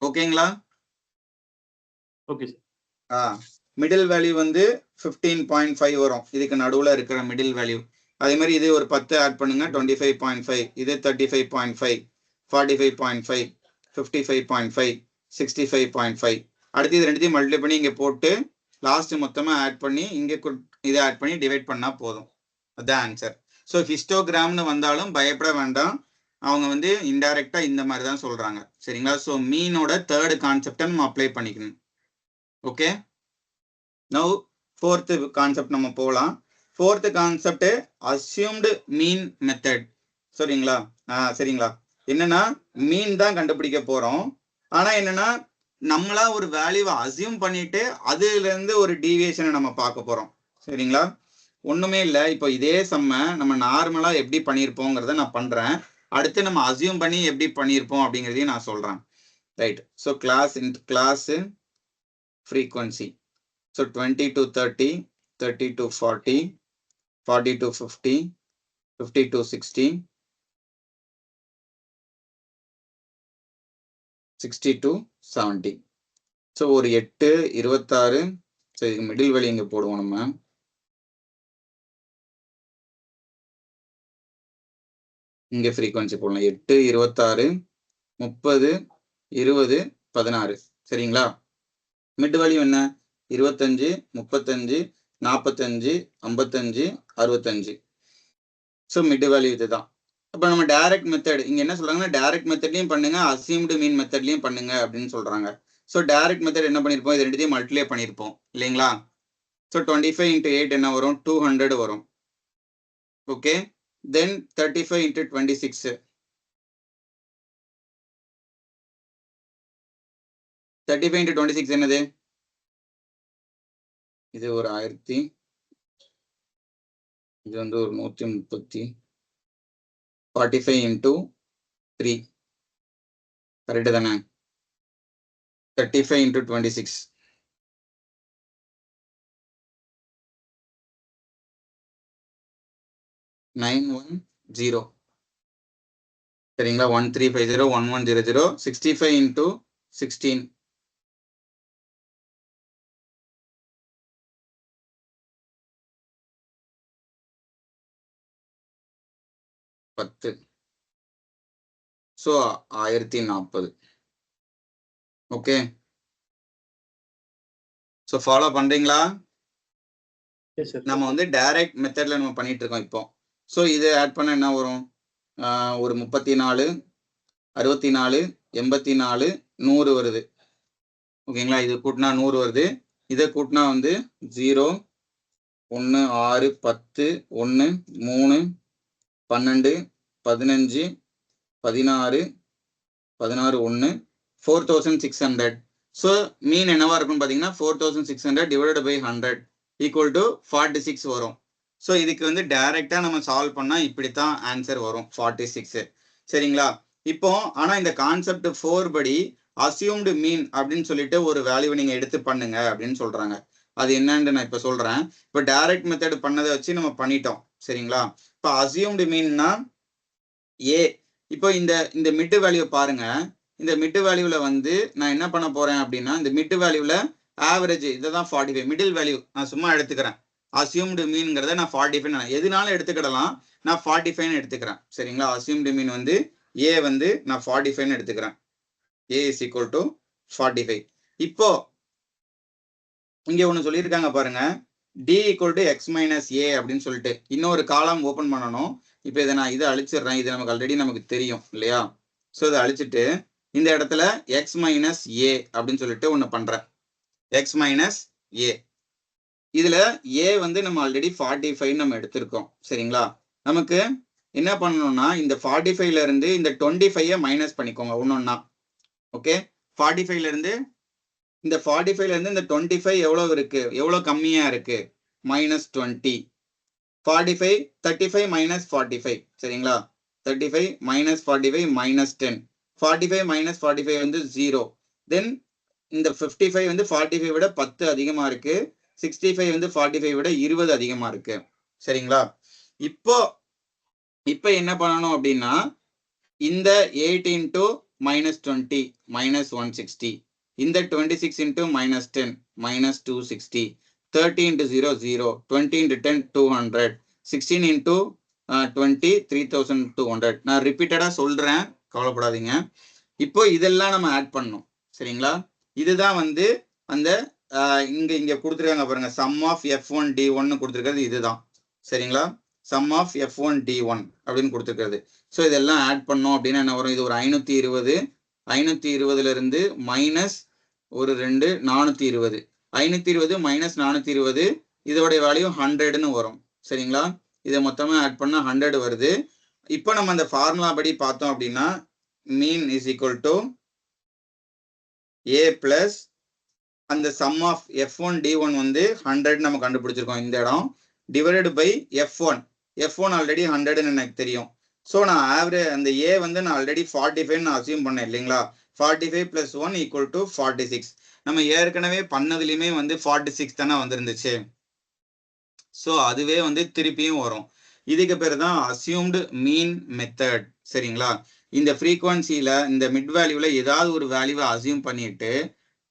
ஓகேங்களா? Okay sir. மிடில் வேல்யூ வந்து 15.5 வரும், இதுக்கு நடுவில் இருக்கிற மிடில் வேல்யூ. அதே மாதிரி இது ஒரு 10 ஆட் பண்ணுங்க, 25.5. இது 35.5, 45.5, 55.5, 65.5. அடுத்து இது ரெண்டுத்தையும் மல்டிப்ளை பண்ணி இங்கே போட்டு லாஸ்ட் மொத்தமாக ஆட் பண்ணி இங்கே இதை ஆட் பண்ணி டிவைட் பண்ணால் போதும். அதுதான் ஆன்சர். ஸோ ஹிஸ்டோகிராம்னு வந்தாலும் பயப்பட வேண்டாம், அவங்க வந்து இன்டைரக்டாக இந்த மாதிரி தான் சொல்கிறாங்க. சரிங்களா, ஸோ மீனோட தேர்டு கான்செப்டை நம்ம அப்ளை பண்ணிக்கணும். ஓகே, நவ் ஃபோர்த்து கான்செப்ட் நம்ம போகலாம். ஃபோர்த்து கான்செப்ட் அஸ்யூம்டு மீன் மெத்தட். சரிங்களா, சரிங்களா, என்னன்னா மீன் தான் கண்டுபிடிக்க போகிறோம். ஆனால் என்னன்னா நம்மளா ஒரு வேல்யூவை அசியூம் பண்ணிட்டு அதுல இருந்து ஒரு டீவியேஷனை நம்ம பார்க்க போறோம். சரிங்களா, ஒண்ணுமே இல்லை. இப்போ இதே சம்ம நம்ம நார்மலா எப்படி பண்ணியிருப்போங்கிறத நான் பண்றேன். அடுத்து நம்ம அசியூம் பண்ணி எப்படி பண்ணியிருப்போம் அப்படிங்கிறதையும் நான் சொல்றேன். Right, so class frequency. So 20 to 30, 30 to 40, 40 to 50, 50 to 60, 60 to 70. So ஒரு 8, 26. ஸோ இதுக்கு மிடில் வேல்யூ இங்கே போடுவோம் நம்ம. இங்கே ஃப்ரீக்வன்சி போடலாம். 8, 26, 30, 20, 16. சரிங்களா, மிட் வேல்யூ என்ன 25, 35, 45, 55, 65. ஸோ மிட் வேல்யூ இதுதான். அப்போ நம்ம டைரக்ட் மெத்தட் இங்கே என்ன சொல்றாங்கன்னா, டைரக்ட் மெத்தட்லையும் பண்ணுங்க, அசியூம்டு மீன் மெத்தட்லையும் பண்ணுங்க அப்படின்னு சொல்றாங்க. ஸோ டைரக்ட் மெத்தட் என்ன பண்ணியிருப்போம், இது ரெண்டுத்தையும் மல்டிப்ளை பண்ணியிருப்போம் இல்லைங்களா. ஸோ 25 into 8 என்ன வரும், 200 வரும். ஓகே, தென் 35 into 26, 35 into 26 என்னது, இது ஒரு 1000, இது வந்து ஒரு 130, 45 into 3 கரெக்டு தானே. 35 into 26, 910. சரிங்களா, 1350, 1100, 65 into 16, 10. So 1040. Okay, so follow பண்றீங்களா? நம்ம வந்து டைரக்ட் மெத்தட்ல நம்ம பண்ணிட்டு இருக்கோம் இப்போ. ஸோ இதை ஆட் பண்ண என்ன வரும், ஒரு 34, 64, 84, 100 வருது. ஓகேங்களா, இது கூட்டினா 100 வருது. இதை கூட்டினா வந்து 0, 1, 6, 10, 1, 3, 12, 15, 16, 16, 1, 4600. ஸோ மீன் என்னவா இருக்குன்னு பார்த்தீங்கன்னா 4600 டிவைடட் பை 100 ஈக்குவல் டு 46 வரும். ஸோ இதுக்கு வந்து டைரக்டா நம்ம சால்வ் பண்ணா இப்படித்தான் ஆன்சர் வரும், 46. சரிங்களா, இப்போ ஆனா இந்த கான்செப்ட் 4 படி அசியூம்டு மீன் அப்படின்னு சொல்லிட்டு ஒரு வேல்யூ நீங்க எடுத்து பண்ணுங்க அப்படின்னு சொல்றாங்க. அது என்னன்னு நான் இப்ப சொல்றேன். இப்போ டைரக்ட் மெத்தட் பண்ணதை வச்சு நம்ம பண்ணிட்டோம். சரிங்களா, இப்போ அசியூம்டு மீன்னா ஏ. இப்போ இந்த மிட் வேல்யூ பாருங்க, இந்த மிட் வேல்யூல வந்து நான் என்ன பண்ண போறேன் அப்படின்னா இந்த மிட் வேல்யூல ஆவரேஜ் இதுதான் 45 மிடில் வேல்யூ நான் சும்மா எடுத்துக்கிறேன். அசியூம்டு மீன்ங்கிறத நான் 45 எதுனாலும் எடுத்துக்கிடலாம். நான் 45 எடுத்துக்கிறேன். சரிங்களா? அசியூம்டு மீன் வந்து ஏ வந்து நான் 45 எடுத்துக்கிறேன். A is equal to 45. இப்போ இங்க ஒண்ணு சொல்லியிருக்காங்க பாருங்க, d equal to x minus a அப்படின்னு சொல்லிட்டு இன்னொரு காலம் ஓபன் பண்ணணும். இப்போ இதை நான் இதை அழிச்சிடுறேன். இது நமக்கு ஆல்ரெடி நமக்கு தெரியும் இல்லையா? ஸோ இதை அழிச்சிட்டு இந்த இடத்துல எக்ஸ் மைனஸ் ஏ அப்படின்னு சொல்லிட்டு ஒன்று பண்றேன். எக்ஸ் மைனஸ் ஏ இதுல ஏ வந்து நம்ம ஆல்ரெடி 45 நம்ம எடுத்திருக்கோம். சரிங்களா? நமக்கு என்ன பண்ணணும்னா இந்த 45ல இருந்து இந்த 25 மைனஸ் பண்ணிக்கோங்க ஒன்னொன்னா. ஓகே, 45ல இருந்து இந்த 45ல இருந்து இந்த 25 எவ்வளவு இருக்கு, எவ்வளவு கம்மியா இருக்கு, -20. 45 35 மைனஸ் 45. சரிங்களா? 35 மைனஸ் 45 மைனஸ் 10. 45 மைனஸ் 45 வந்து 0. தென் இந்த 55 வந்து 45 விட 10 அதிகமா இருக்கு. 65 வந்து 45 விட 20 அதிகமா இருக்கு. சரிங்களா? இப்போ என்ன பண்ணணும் அப்படின்னா இந்த 8 into -20 -160, இந்த 26 into -10 -260, 30 into 0 0, 20 into 10 200, 16 into 20 3200. நான் ரிப்பீட்டடா சொல்றேன், கவலைப்படாதீங்க. இப்போ இதெல்லாம் நம்ம ஆட் பண்ணணும். சரிங்களா? இதுதான் வந்து அந்த இங்க கொடுத்துருக்காங்க பாருங்க, சம் ஆஃப் F1 D1 கொடுத்துருக்கிறது இதுதான். சரிங்களா? சம் ஆஃப் F1 D1 அப்படின்னு கொடுத்துருக்கிறது. ஸோ இதெல்லாம் ஆட் பண்ணோம் அப்படின்னா என்ன வரும், இது ஒரு 520, 520ல இருந்து மைனஸ் ஒரு 2 420, 520 மைனஸ் 420 இதோடைய வேல்யூ 100ன்னு வரும். சரிங்களா? இதை மொத்தமா ஆட் பண்ணா 100 வருது. இப்போ நம்ம அந்த ஃபார்முலா படி பார்த்தோம் அப்படின்னா மீன் is equal to A plus அந்த சம் ஆஃப் F1 D1 வந்து 100 நம்ம கண்டுபிடிச்சிருக்கோம் இந்த இடம், டிவைடட் பை F1 ஆல்ரெடி 100ன்னு எனக்கு தெரியும். ஸோ நான் ஆவரேஜ் அந்த ஏ வந்து நான் ஆல்ரெடி 45 நான் அசியூம் பண்ணேன் இல்லைங்களா? 45 + 1 = 46. நம்ம ஏற்கனவே பண்ணதுலையுமே வந்து 46 தானே வந்திருந்துச்சு. ஸோ அதுவே வந்து திருப்பியும் வரும். இதுக்கு பேர் தான் அசியூம்டு மீன் மெத்தட். சரிங்களா? இந்த ஃப்ரீக்வன்சியில இந்த மிட் வேல்யூல ஏதாவது ஒரு வேல்யூவை அசியூம் பண்ணிட்டு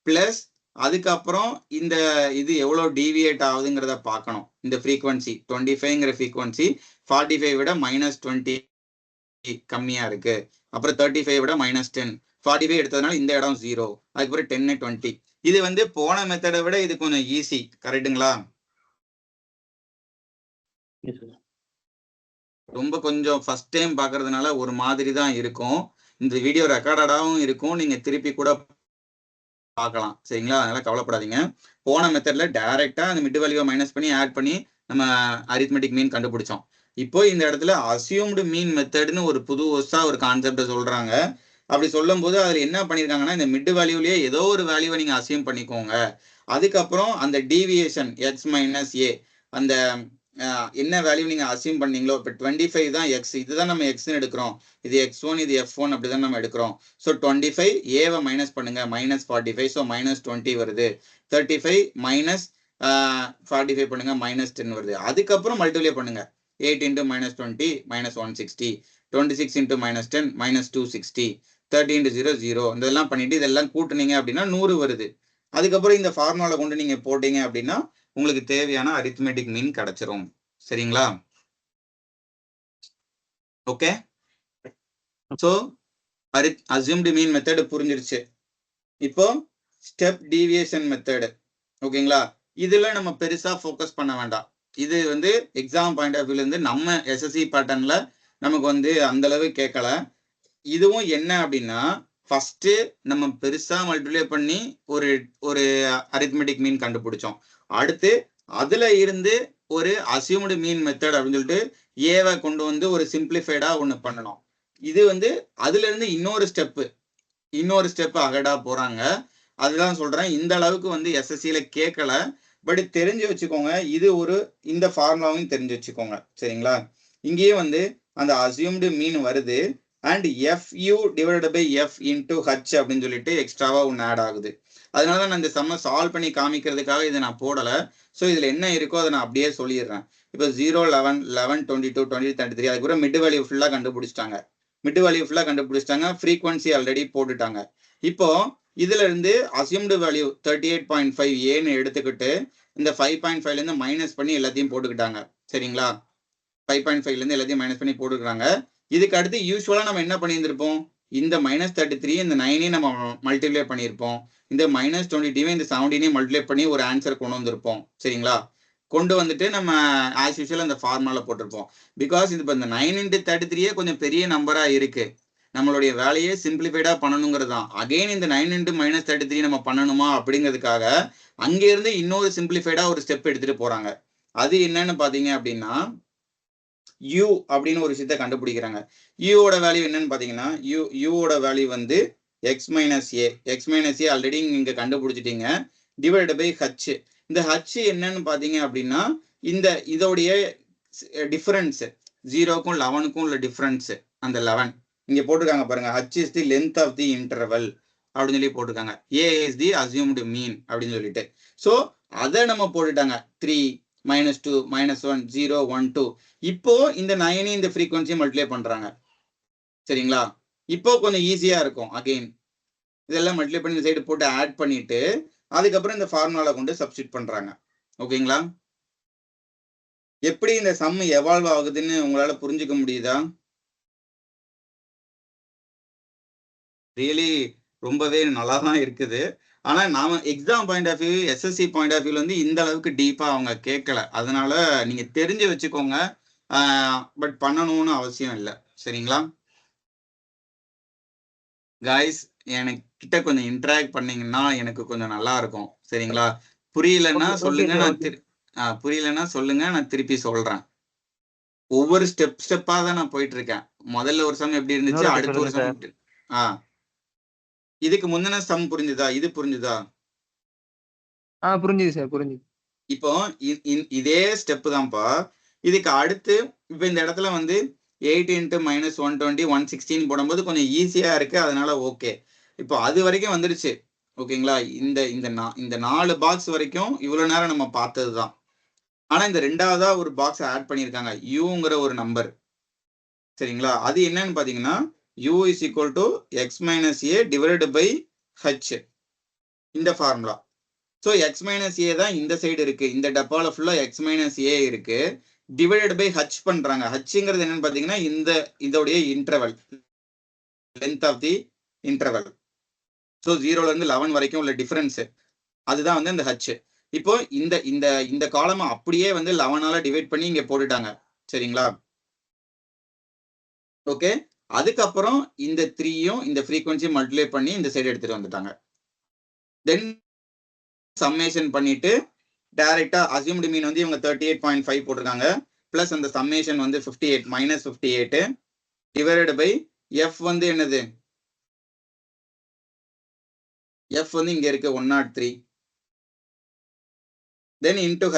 பிளஸ் அதுக்கப்புறம் இந்த இது எவ்வளோ டீவியேட் ஆகுதுங்கிறத பார்க்கணும். இந்த ஃப்ரீக்வன்சி 25ங்கிற ஃப்ரீக்வன்சி 45 விட -20 கம்மியா இருக்கு. அப்புறம் 35 விட -10. 45 எடுத்ததுனால இந்த இடம் 0. அதுக்கப்புறம் 10 20. இது வந்து போன மெத்தடை விட இது கொஞ்சம் ஈஸி. கரெக்டுங்களா? ரொம்ப கொஞ்சம் ஃபர்ஸ்ட் டைம் பார்க்கறதுனால ஒரு மாதிரி தான் இருக்கும். இந்த வீடியோ ரெக்கார்டடாகவும் இருக்கும், நீங்க திருப்பி கூட பார்க்கலாம். சரிங்களா? அதனால கவலைப்படாதீங்க. போன மெத்தட்ல டைரக்டா அந்த மிட் வேல்யூவை மைனஸ் பண்ணி ஆட் பண்ணி நம்ம அரித்மெட்டிக் மீன் கண்டுபிடிச்சோம். இப்போ இந்த இடத்துல அசியூம்டு மீன் மெத்தட்னு ஒரு புதுசா ஒரு கான்செப்டை சொல்றாங்க. அப்படி சொல்லும் போது அதுல என்ன பண்ணிருக்காங்கன்னா இந்த மிட் வேல்யூலயே ஏதோ ஒரு வேல்யூவை நீங்க அசியூம் பண்ணிக்கோங்க. அதுக்கப்புறம் அந்த டீவியேஷன் எக்ஸ் மைனஸ் ஏ அந்த என்ன வேல்யூ நீங்க அசியூம் பண்ணீங்களோ, இப்போ 25 தான் எக்ஸ், இதுதான் நம்ம எக்ஸ்ன்னு எடுக்கிறோம், இது x1 இது f1 அப்படிதான் நம்ம எடுக்கிறோம். ஸோ 25 ஏவை மைனஸ் பண்ணுங்க, -45, ஸோ -20 வருது. 35 மைனஸ் 45 பண்ணுங்க, -10 வருது. அதுக்கப்புறம் மல்டிப்ளை பண்ணுங்க, 8 into -20 -160, 26 into -10 -260, 30 into 0 0. இதெல்லாம் பண்ணிட்டு இதெல்லாம் கூட்டுனீங்க அப்படின்னா 100 வருது. அதுக்கப்புறம் இந்த ஃபார்முலால கொண்டு நீங்க போட்டீங்க அப்படின்னா உங்களுக்கு தேவையான அரித்மெட்டிக் மீன் கிடைச்சிரும். சரிங்களா? ஓகே, சோ அசியூம்டு மீன் மெத்தட் புரிஞ்சிருச்சு. இப்போ ஸ்டெப் டீவியேஷன் மெத்தட். ஓகேங்களா? இதுல நம்ம பெருசா ஃபோக்கஸ் பண்ண வேண்டாம். இது வந்து எக்ஸாம் பாயிண்ட் ஆஃப் வியூல இருந்து நம்ம எஸ்எஸ்சி பேட்டர்ன்ல நமக்கு வந்து அந்த அளவு கேட்கல. இதுவும் என்ன அப்படின்னா ஃபர்ஸ்ட் நம்ம பெருசா மல்டிப்ளை பண்ணி ஒரு அரித்மெட்டிக் மீன் கண்டுபிடிச்சோம். அடுத்து அதுல இருந்து ஒரு அசியூம்டு மீன் மெத்தட் அப்படின்னு சொல்லிட்டு ஏவை கொண்டு வந்து ஒரு சிம்பிளிஃபைடா ஒண்ணு பண்ணணும். இது வந்து அதுல இருந்து இன்னொரு ஸ்டெப் அகடா போறாங்க. அதுதான் சொல்றேன், இந்த அளவுக்கு வந்து எஸ்எஸ்சியில கேட்கல. பட் தெரிஞ்சு வச்சுக்கோங்க, இது இந்த ஃபார்முலாவையும் தெரிஞ்சு வச்சுக்கோங்க. சரிங்களா? இங்கேயும் வந்து அந்த அசியூம்டு மீன் வருது and FU divided by F into H அப்படின்னு சொல்லிட்டு எக்ஸ்ட்ராவா ஒன்று ஆட் ஆகுது. அதனால நான் இந்த சம்ம சால்வ் பண்ணி காமிக்கிறதுக்காக இதை நான் போடல. ஸோ இதுல என்ன இருக்கோ அதை நான் அப்படியே சொல்லிடுறேன். இப்போ 0 11 11 22 20 33 அதுக்கப்புறம் மிட் வேல்யூ ஃபுல்லா கண்டுபிடிச்சிட்டாங்க. மிட் வேல்யூ ஃபுல்லா கண்டுபிடிச்சிட்டாங்க, ஃப்ரீக்வன்சி ஆல்ரெடி போட்டுட்டாங்க. இப்போ இதுல இருந்து அசியூம்டு வேல்யூ 38.5 ஏன்னு எடுத்துக்கிட்டு இந்த 5.5ல இருந்து மைனஸ் பண்ணி எல்லாத்தையும் போட்டுக்கிட்டாங்க. சரிங்களா? 5.5ல இருந்து எல்லாத்தையும் மைனஸ் பண்ணி போட்டுக்கிறாங்க. இதுக்கு அடுத்து யூஸ்வலா நம்ம என்ன பண்ணியிருந்திருப்போம், இந்த -33 இந்த 9 நம்ம மல்டிப்ளை பண்ணியிருப்போம், இந்த -22 இந்த 17 மல்டிப்ளை பண்ணி ஒரு ஆன்சர் கொண்டு வந்திருப்போம். சரிங்களா? கொண்டு வந்துட்டு நம்ம ஆஸ் யூஷுவல் அந்த ஃபார்முலா போட்டிருப்போம். பிகாஸ் இது இப்போ இந்த 9 into 33 கொஞ்சம் பெரிய நம்பரா இருக்கு, நம்மளுடைய வேலையை சிம்பிளிஃபைடா பண்ணணுங்கிறது தான். அகைன் இந்த 9 into -33 நம்ம பண்ணணுமா அப்படிங்கிறதுக்காக அங்க இருந்து இன்னொரு சிம்பிளிஃபைடா ஒரு ஸ்டெப் எடுத்துட்டு போறாங்க. அது என்னன்னு பாத்தீங்க அப்படின்னா u அப்படின்னு ஒரு விஷயத்தை கண்டுபிடிக்கிறாங்க. யூவோட வேல்யூ என்னன்னு பாத்தீங்கன்னா யூவோட வேல்யூ வந்து x minus a ஆல்ரெடி நீங்க கண்டுபிடிச்சிட்டீங்க, டிவைட் பை h. இந்த h என்னன்னு பாத்தீங்க அப்படின்னா இந்த இதோடைய டிஃபரன்ஸ் 0க்கும் 11க்கும் உள்ள டிஃபரன்ஸ், அந்த 11 இங்க போட்டிருக்காங்க பாருங்க. h is the length of the interval அப்படின்னு சொல்லி போட்டிருக்காங்க. a is the assumed mean அப்படின்னு சொல்லிட்டு. ஸோ அதை நம்ம போட்டுட்டாங்க 3 -2 -1 0 1 2. இப்போ இந்த 9 இந்த ஃப்ரீக்வன்சி மல்டிப்ளை பண்றாங்க. சரிங்களா? இப்போ கொஞ்சம் ஈஸியா இருக்கும். அகைன் இதெல்லாம் மல்டிப்ளை பண்ணி இந்த சைடு போட்டு ஆட் பண்ணிட்டு அதுக்கப்புறம் இந்த ஃபார்முலால கொண்டு சப்ஸ்டிட் பண்றாங்க. ஓகேங்களா? எப்படி இந்த சம் எவால்வ் ஆகுதுன்னு உங்களால புரிஞ்சுக்க முடியுதா? ரியலி ரொம்பவே நல்லா தான் இருக்குது. ஆனா நாம exam point of view, SSC point of வியூல வந்து இந்த அளவுக்கு டீப்பா அவங்க கேட்கல. அதனால நீங்க தெரிஞ்சு வச்சுக்கோங்க, பட் பண்ணணும்னு அவசியம் இல்லை. சரிங்களா காய்ஸ்? எனக்கு கிட்ட கொஞ்சம் இன்டராக்ட் பண்ணீங்கன்னா எனக்கு கொஞ்சம் நல்லா இருக்கும். சரிங்களா? புரியலன்னா சொல்லுங்க, நான் புரியலன்னா சொல்லுங்க, நான் திருப்பி சொல்றேன். ஒவ்வொரு ஸ்டெப்பா தான் நான் போயிட்டு இருக்கேன். முதல்ல ஒரு சம் எப்படி இருந்துச்சு, அடுத்த ஒரு சம் இதுக்கு முந்தின சம் புரிஞ்சுதா, இது புரிஞ்சுதா? புரிஞ்சுது சார், புரிஞ்சுது. இப்போ இதே ஸ்டெப் தான்ப்பா. இதுக்கு அடுத்து இப்போ இந்த இடத்துல வந்து 8 into -120 116 போடும்போது கொஞ்சம் ஈஸியா இருக்கு, அதனால ஓகே. இப்போ அது வரைக்கும் வந்துருச்சு. ஓகேங்களா? இந்த 4 பாக்ஸ் வரைக்கும் இவ்வளவு நேரம் நம்ம பார்த்தது தான். ஆனா இந்த ரெண்டாவதா ஒரு பாக்ஸ் ஆட் பண்ணியிருக்காங்க, யூங்கிற ஒரு நம்பர். சரிங்களா? அது என்னன்னு பாத்தீங்கன்னா u is equal to x minus a divided by h, இந்த formula. So x minus a தான் இந்த சைடு இருக்கு, இந்த டப்பால ஃபுல்லா x minus a இருக்கு, டிவைடட் பை h பண்றாங்க. ஹச்ங்கிறது என்னன்னு பாத்தீங்கன்னா இதோடைய interval, length of the interval. So 0ல இருந்து 11 வரைக்கும் உள்ள டிஃபரன்ஸ், அதுதான் வந்து இந்த h. இப்போ இந்த காலமை அப்படியே வந்து 11ஆல டிவைட் பண்ணி இங்க போட்டுட்டாங்க. சரிங்களா? ஓகே. அதுக்கப்புறம் இந்த 3யும் இந்த ஃப்ரீக்வன்சி மல்டிப்ளை பண்ணி இந்த சைடு எடுத்துட்டு வந்துட்டாங்க. தென் சம்மேஷன் பண்ணிட்டு டைரக்டா அசியூம்டு மீன் வந்து இவங்க 38.5 போட்டிருக்காங்க, பிளஸ் அந்த சம்மேஷன் வந்து 58 -58 டிவைடட் பை f வந்து என்னது, f வந்து இங்க இருக்கு 103, தென் இன்டு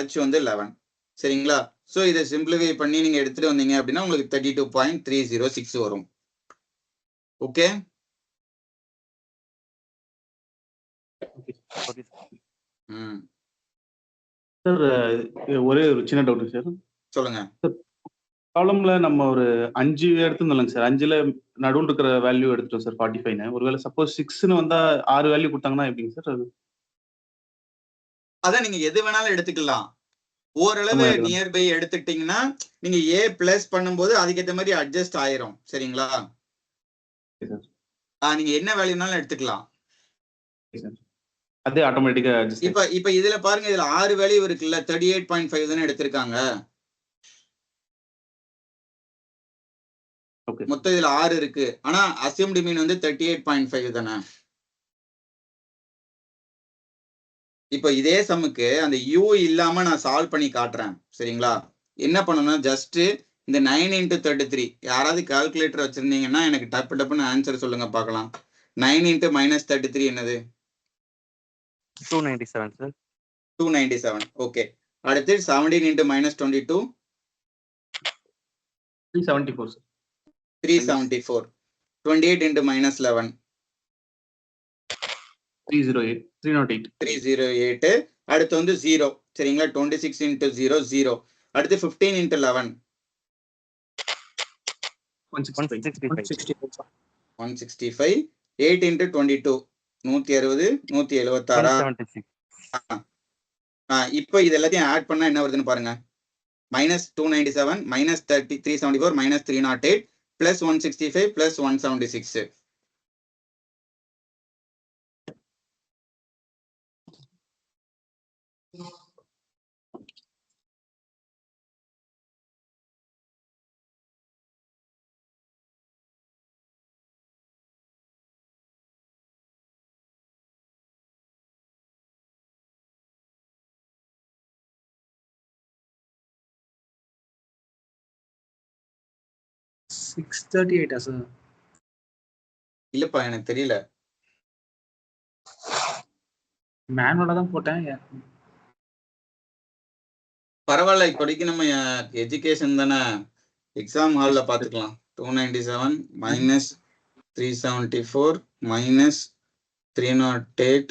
h வந்து 11. சரிங்களா? ஸோ இதை சிம்பிளிஃபை பண்ணி நீங்க எடுத்துட்டு வந்தீங்க அப்படின்னா உங்களுக்கு 32.306 வரும். ஓகே. சார் ஒரே ஒரு சின்ன டவுட் சார். சொல்லுங்க. ப்ராப்ளம்ல நம்ம ஒரு 5 எடுத்துருந்தோம்லங்க சார், 5ல நடுவில் இருக்கிற வேல்யூ எடுத்துட்டோம் சார் 45. ஒருவேளை சப்போஸ் 6ன்னு வந்தா 6 வேல்யூ கொடுத்தாங்கன்னா எப்படிங்க சார் அது? அதான் நீங்க எது வேணாலும் எடுத்துக்கலாம். ஓரளவு நியர்பை எடுத்துக்கிட்டீங்கன்னா நீங்க ஏ பிளஸ் பண்ணும்போது அதுக்கேற்ற மாதிரி அட்ஜஸ்ட் ஆயிரும். சரிங்களா? நீங்க என்ன வேல்யூனாலும் எடுத்துக்கலாம். அதே ஆட்டோமேட்டிக்கா இப்ப இதுல பாருங்க, இதுல 6 வேல்யூ இருக்குல்ல, 38.5 தானே எடுத்திருக்காங்க. மொத்தம் இதுல 6 இருக்கு, ஆனா அசியூம்டு மீன் வந்து 38.5 தானே. இப்போ இதே சம்முக்கு அந்த u இல்லாம நான் சால்வ் பண்ணி காட்டுறேன். சரிங்களா? என்ன பண்ணணும்னா ஜஸ்ட் இந்த 9 into 33, யாராவது கால்குலேட்டர் வச்சிருந்தீங்கன்னா எனக்கு டப்புன்னு ஆன்சர் சொல்லுங்க பார்க்கலாம். 9 into -33 என்னது? 297 சார். 297. ஓகே. அடுத்து 17 into -22 374 சார். 374. 28 into -11 308. அடுத்து வந்து 0. சரிங்களா? 26 into 0 0. அடுத்து 15 into 11 165. 165. 8 into 22 160 176. 176. இப்போ இது எல்லாத்தையும் ஆட் பண்ணா என்ன வருதுன்னு பாருங்க. -297 -374 -308 +165 +176. இல்லப்பா எனக்கு தெரியல. மேனுவலா தான் போட்டேன். பரவாயில்ல, இப்போதைக்கு நம்ம எஜுகேஷன் தானே, எக்ஸாம் ஹால்ல பாத்துக்கலாம். 297 -374 -308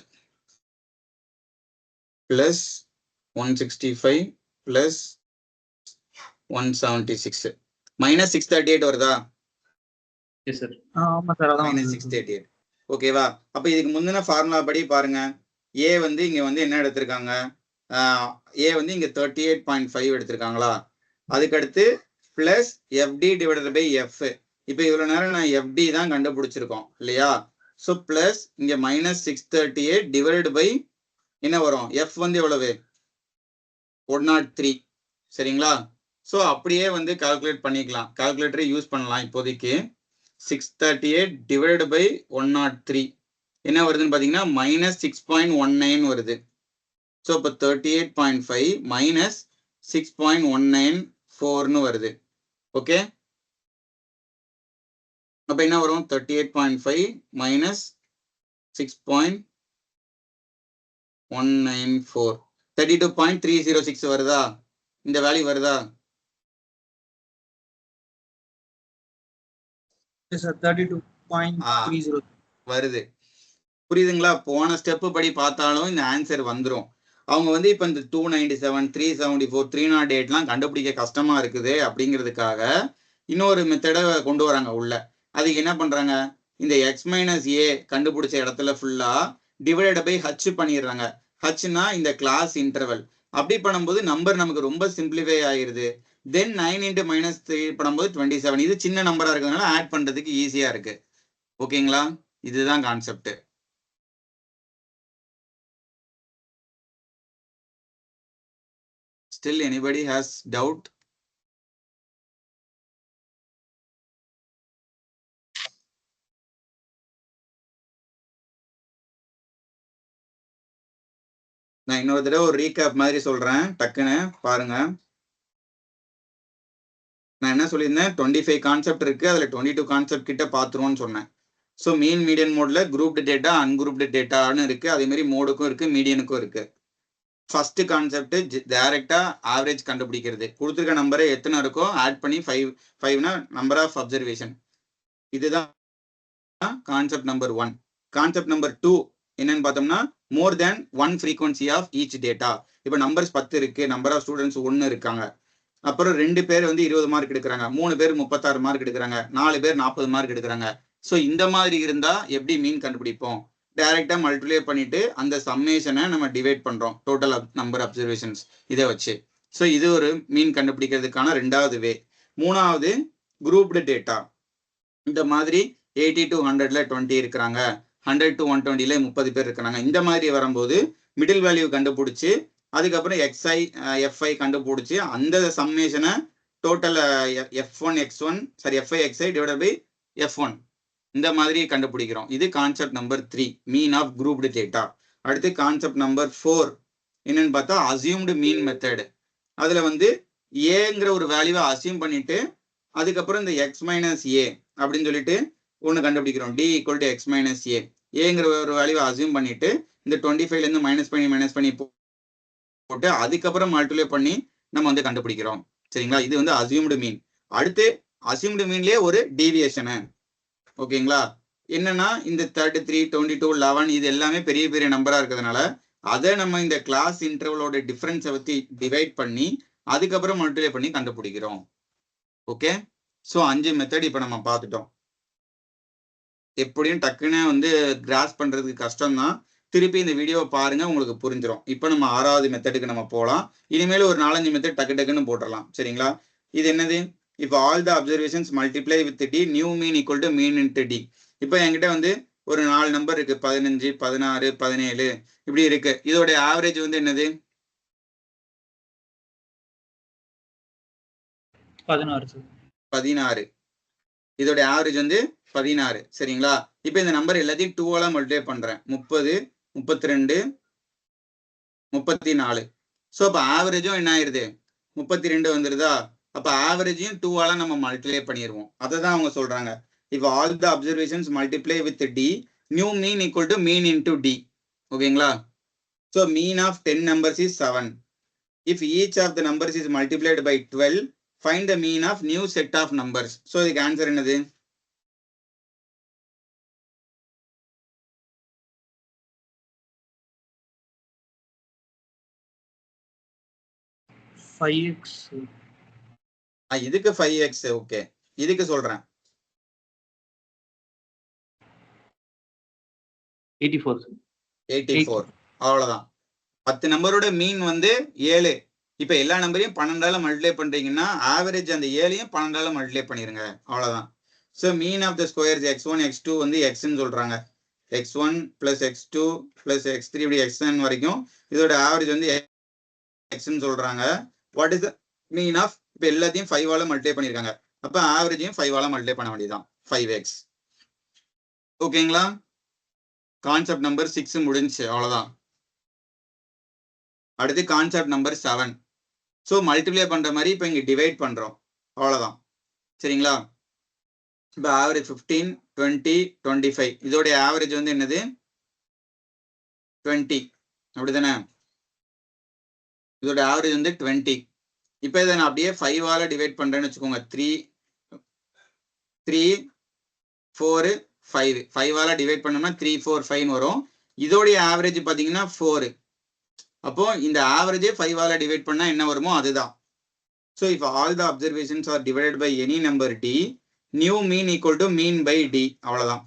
+165 +176 -638 வருதா? Yes sir. ஆமா சார், அதான் -638. ஓகேவா? அப்ப இதுக்கு முந்தின ஃபார்முலா படி பாருங்க. ஏ வந்து இங்க வந்து என்ன எடுத்திருக்காங்க? ஏ வந்து இங்க 38.5 எடுத்திருக்காங்களா? அதுக்கடுத்து plus FD divided by F. இப்போ இவ்வளவு நேரம் நான் FD தான் கண்டுபிடிச்சிருக்கோம் இல்லையா? ஸோ பிளஸ் இங்க -638 டிவைடட் பை என்ன வரும்? எஃப் வந்து எவ்வளவு? 103. சரிங்களா? ஸோ அப்படியே வந்து கால்குலேட் பண்ணிக்கலாம். கால்குலேட்டரை யூஸ் பண்ணலாம். இப்போதைக்கு 638 டிவைடட் பை 103 என்ன வருதுன்னு பாத்தீங்கன்னா -6.19 வருது. ஸோ இப்போ 38.5 -6.194 வருது. ஓகே, அப்ப என்ன வரும்? 38.5 -6.194 32.306 வருதா? இந்த வேல்யூ வருதா? சார் 32.30 வருது. புரியுதுங்களா? போன ஸ்டெப் படி பார்த்தாலும் இந்த ஆன்சர் வந்துடும். அவங்க வந்து இப்ப இந்த 297 374 308 கண்டுபிடிக்க கஷ்டமா இருக்குது அப்படிங்கிறதுக்காக இன்னொரு மெத்தடை கொண்டு வராங்க உள்ள. அதுக்கு என்ன பண்றாங்க? இந்த x-a கண்டுபிடிச்ச இடத்துல ஃபுல்லா டிவைடட் பை h பண்ணிடுறாங்க. ஹச்னா இந்த கிளாஸ் இன்டர்வல். அப்படி பண்ணும்போது நம்பர் நமக்கு ரொம்ப சிம்பிளிஃபை ஆயிருது. தென் 9 into -3 பண்ணும்போது 27. இது சின்ன நம்பரா இருக்கிறதுனால ஆட் பண்றதுக்கு ஈஸியா இருக்கு. ஓகேங்களா? இதுதான் concept. Still anybody has doubt? நான் இன்னொரு தடவை ஒரு ரீகேப் மாதிரி சொல்றேன், டக்குன்னு பாருங்க. நான் என்ன சொல்லியிருந்தேன்? 25 கான்செப்ட் இருக்கு, அதுல 22 கான்செப்ட் கிட்ட பாத்துருவோம்னு சொன்னேன். ஸோ மீன் மீடியன் மோட்ல குரூப்டு டேட்டா அன்குரூப்டு டேட்டான்னு இருக்கு. அதே மாதிரி மோடுக்கும் இருக்கு, மீடியனுக்கும் இருக்கு. ஃபர்ஸ்ட் கான்செப்ட் டைரக்டா ஆவரேஜ் கண்டுபிடிக்கிறது. கொடுத்துருக்க நம்பரை எத்தனை இருக்கோ ஆட் பண்ணி 5னா நம்பர் ஆஃப் அப்சர்வேஷன். இதுதான் கான்செப்ட் நம்பர் 1. கான்செப்ட் நம்பர் 2 என்னன்னு பார்த்தோம்னா மோர் than 1 frequency of each data. இப்போ நம்பர்ஸ் 10 இருக்கு, நம்பர் ஆஃப் ஸ்டூடெண்ட்ஸ் 1 இருக்காங்க. அப்புறம் 2 பேர் வந்து 20 மார்க் எடுக்கிறாங்க, 3 பேர் 36 மார்க் எடுக்கிறாங்க, 4 பேர் 40 மார்க் எடுக்கிறாங்க. ஸோ இந்த மாதிரி இருந்தா எப்படி மீன் கண்டுபிடிப்போம்? டைரக்டா மல்டிப்ளை பண்ணிட்டு அந்த சம்மேஷனை நம்ம டிவைட் பண்றோம், டோட்டல் நம்பர் அப்சர்வேஷன்ஸ் இதை வச்சு. ஸோ இது ஒரு மீன் கண்டுபிடிக்கிறதுக்கான 2வது வே. 3வது குரூப்டு டேட்டா. இந்த மாதிரி 80 to 100ல 20 இருக்கிறாங்க, 100 to 120ல 30 பேர் இருக்கிறாங்க. இந்த மாதிரி வரும்போது மிடில் வேல்யூ கண்டுபிடிச்சு அதுக்கப்புறம் FI கண்டுபிடிச்சு அந்த சம்மேஷனை total FI divided by F1 இந்த மாதிரி கண்டுபிடிக்கிறோம். இது concept number 3, mean of grouped data. அடுத்து கான்செப்ட் நம்பர் 4 என்னன்னு பார்த்தா அசியூம்டு மீன் மெத்தட். அதுல வந்து ஏங்கிற ஒரு வேல்யூவை அசியூம் பண்ணிட்டு அதுக்கப்புறம் இந்த x - a அப்படின்னு சொல்லிட்டு ஒன்று கண்டுபிடிக்கிறோம். D = x - a. ஏங்கிற ஒரு வேல்யூவை அசியூம் பண்ணிட்டு இந்த 25ல இருந்து மைனஸ் பண்ணி போட்டு அதுக்கப்புறம் மல்டிப்ளை பண்ணி நம்ம வந்து கண்டுபிடிக்கிறோம். சரிங்களா? இது வந்து அசியூம்டு மீன். அடுத்து அசியூம்டு மீன்லயே ஒரு டீவியேஷனு. ஓகேங்களா? என்னன்னா இந்த 33 22 11 இது எல்லாமே பெரிய பெரிய நம்பரா இருக்கிறதுனால அதை நம்ம இந்த கிளாஸ் இன்டர்வலோட டிஃபரன்ஸை பத்தி டிவைட் பண்ணி அதுக்கப்புறம் மல்டிப்ளை பண்ணி கண்டுபிடிக்கிறோம். ஓகே, ஸோ 5 மெத்தட் இப்போ நம்ம பார்த்துட்டோம். எப்படியும் டக்குன்னு வந்து கிராஸ் பண்றதுக்கு கஷ்டம் தான். திருப்பி இந்த வீடியோவை பாருங்க, உங்களுக்கு புரிஞ்சிடும். இப்போ நம்ம 6வது மெத்தடுக்கு நம்ம போகலாம். இனிமேல் ஒரு 4-5 மெத்தட் டக்கு டக்குன்னு போட்டுடலாம். சரிங்களா? இது என்னது? இப்போ all the observations multiply with D, new mean equal to mean into D. இப்போ என்கிட்ட வந்து ஒரு 4 நம்பர் இருக்கு, 15, 16, 17 இப்படி இருக்கு. இதோட ஆவரேஜ் வந்து என்னது? 16. இதோட ஆவரேஜ் வந்து 16. சரிங்களா? இப்போ இந்த நம்பர் எல்லாத்தையும் 2ஆல மல்டிப்ளை பண்றேன். 30, 32, 34. ஸோ அப்போ ஆவரேஜும் என்ன ஆயிருது? 32 வந்துருதா? அப்போ ஆவரேஜையும் 2ஆல நம்ம மல்டிப்ளை பண்ணிடுவோம். அதை தான் அவங்க சொல்றாங்க. இப்போ all the observations multiply with D, new mean equal to mean into d. ஓகேங்களா? So mean of 10 numbers is 7. If each of the numbers is multiplied by 12, find the mean of new set of numbers. So இதுக்கு answer என்னது? இதுக்கு 5x. Okay, இதுக்கு சொல்றேன் 84. அவ்வளவுதான். 10 நம்பரோட மீன் வந்து 7. இப்ப எல்லா நம்பரையும் 12ஆல மல்டிப்ளை பண்றீங்கன்னா ஆவரேஜ் அந்த 7ஐயும் 12ஆல மல்டிப்ளை பண்ணிருங்க. அவ்வளவுதான். So mean of the squares x1 x2 வந்து எக்ஸ்ன்னு சொல்றாங்க. x1 plus x2 plus x3 இப்படி xn வரைக்கும் இதோட ஆவரேஜ் வந்து எக்ஸ்ன்னு சொல்றாங்க. What is the mean of? இப்போ எல்லாத்தையும் 5ஆல மல்டிப்ளை பண்ணிருக்காங்க. அப்ப ஆவரேஜையும் 5ஆல மல்டிப்ளை பண்ண வேண்டியதுதான். 5x. ஓகேங்களா? கான்செப்ட் நம்பர் 6 முடிஞ்சு. அவ்வளவுதான். அடுத்து கான்செப்ட் நம்பர் 7. ஸோ மல்டிப்ளை பண்ற மாதிரி இப்போ இங்க டிவைட் பண்றோம். அவ்வளவுதான். சரிங்களா? இப்போ ஆவரேஜ் 15, 20, 25. இதோட ஆவரேஜ் வந்து என்னது? 20. அப்படிதானே? இதோட ஆவரேஜ் வந்து 20. இப்போ இதை நான் அப்படியே 5ஆல டிவைட் பண்றேன்னு வச்சுக்கோங்க. 3, 4, 5. 5ஆல டிவைட் பண்ணோம்னா 3, 4, 5 வரும். இதோடைய ஆவரேஜ் பாத்தீங்கன்னா 4. அப்போ இந்த ஆவரேஜே 5ஆல டிவைட் பண்ணா என்ன வருமோ அதுதான். ஸோ இப்போ all the observations are divided by any number d, new mean equal to mean by d. அவ்வளவுதான்.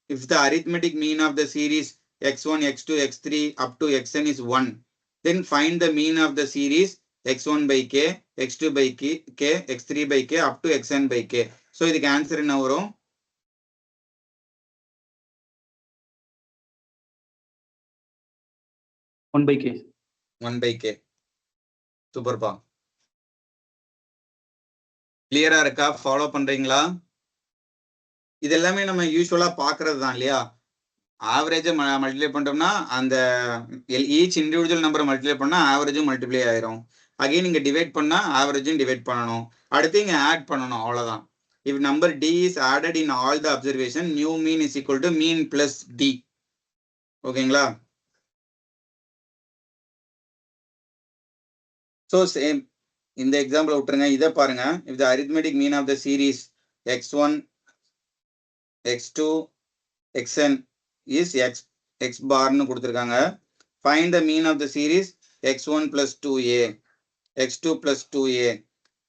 If the arithmetic mean of the series x1, x2, x3 up to xn is 1, then find the mean of the series x1 by k, x2 by k, x3 by k up to xn by k. So இதுக்கு answer என்ன வரும்? One by K. சூப்பர்ப்பா. கிளியரா இருக்கா? Follow பண்றீங்களா? இது எல்லாமே நம்ம யூஸ்வலா பாக்குறது தான் இல்லையா? ஆவரேஜை மல்டிப்ளை பண்ணிட்டோம்னா அந்த ஈச் இண்டிவிஜுவல் நம்பரை மல்டிப்ளை பண்ணா ஆவரேஜும் மல்டிப்ளை ஆயிரும். அகைன் நீங்க டிவைட் பண்ணா ஆவரேஜும் டிவைட் பண்ணணும். அடுத்து இங்க ஆட் பண்ணணும். அவ்வளவுதான். If number D is added in all the observation, new mean is equal to mean plus D. ஓகேங்களா? ஸோ சேம் இந்த எக்ஸாம்பிள் விட்டுருங்க. இதை பாருங்க. If the arithmetic mean of the series x1, x2, xn is x barன்னு கொடுத்துருக்காங்க. Find the mean of the series x1 plus 2a, x2 plus 2a,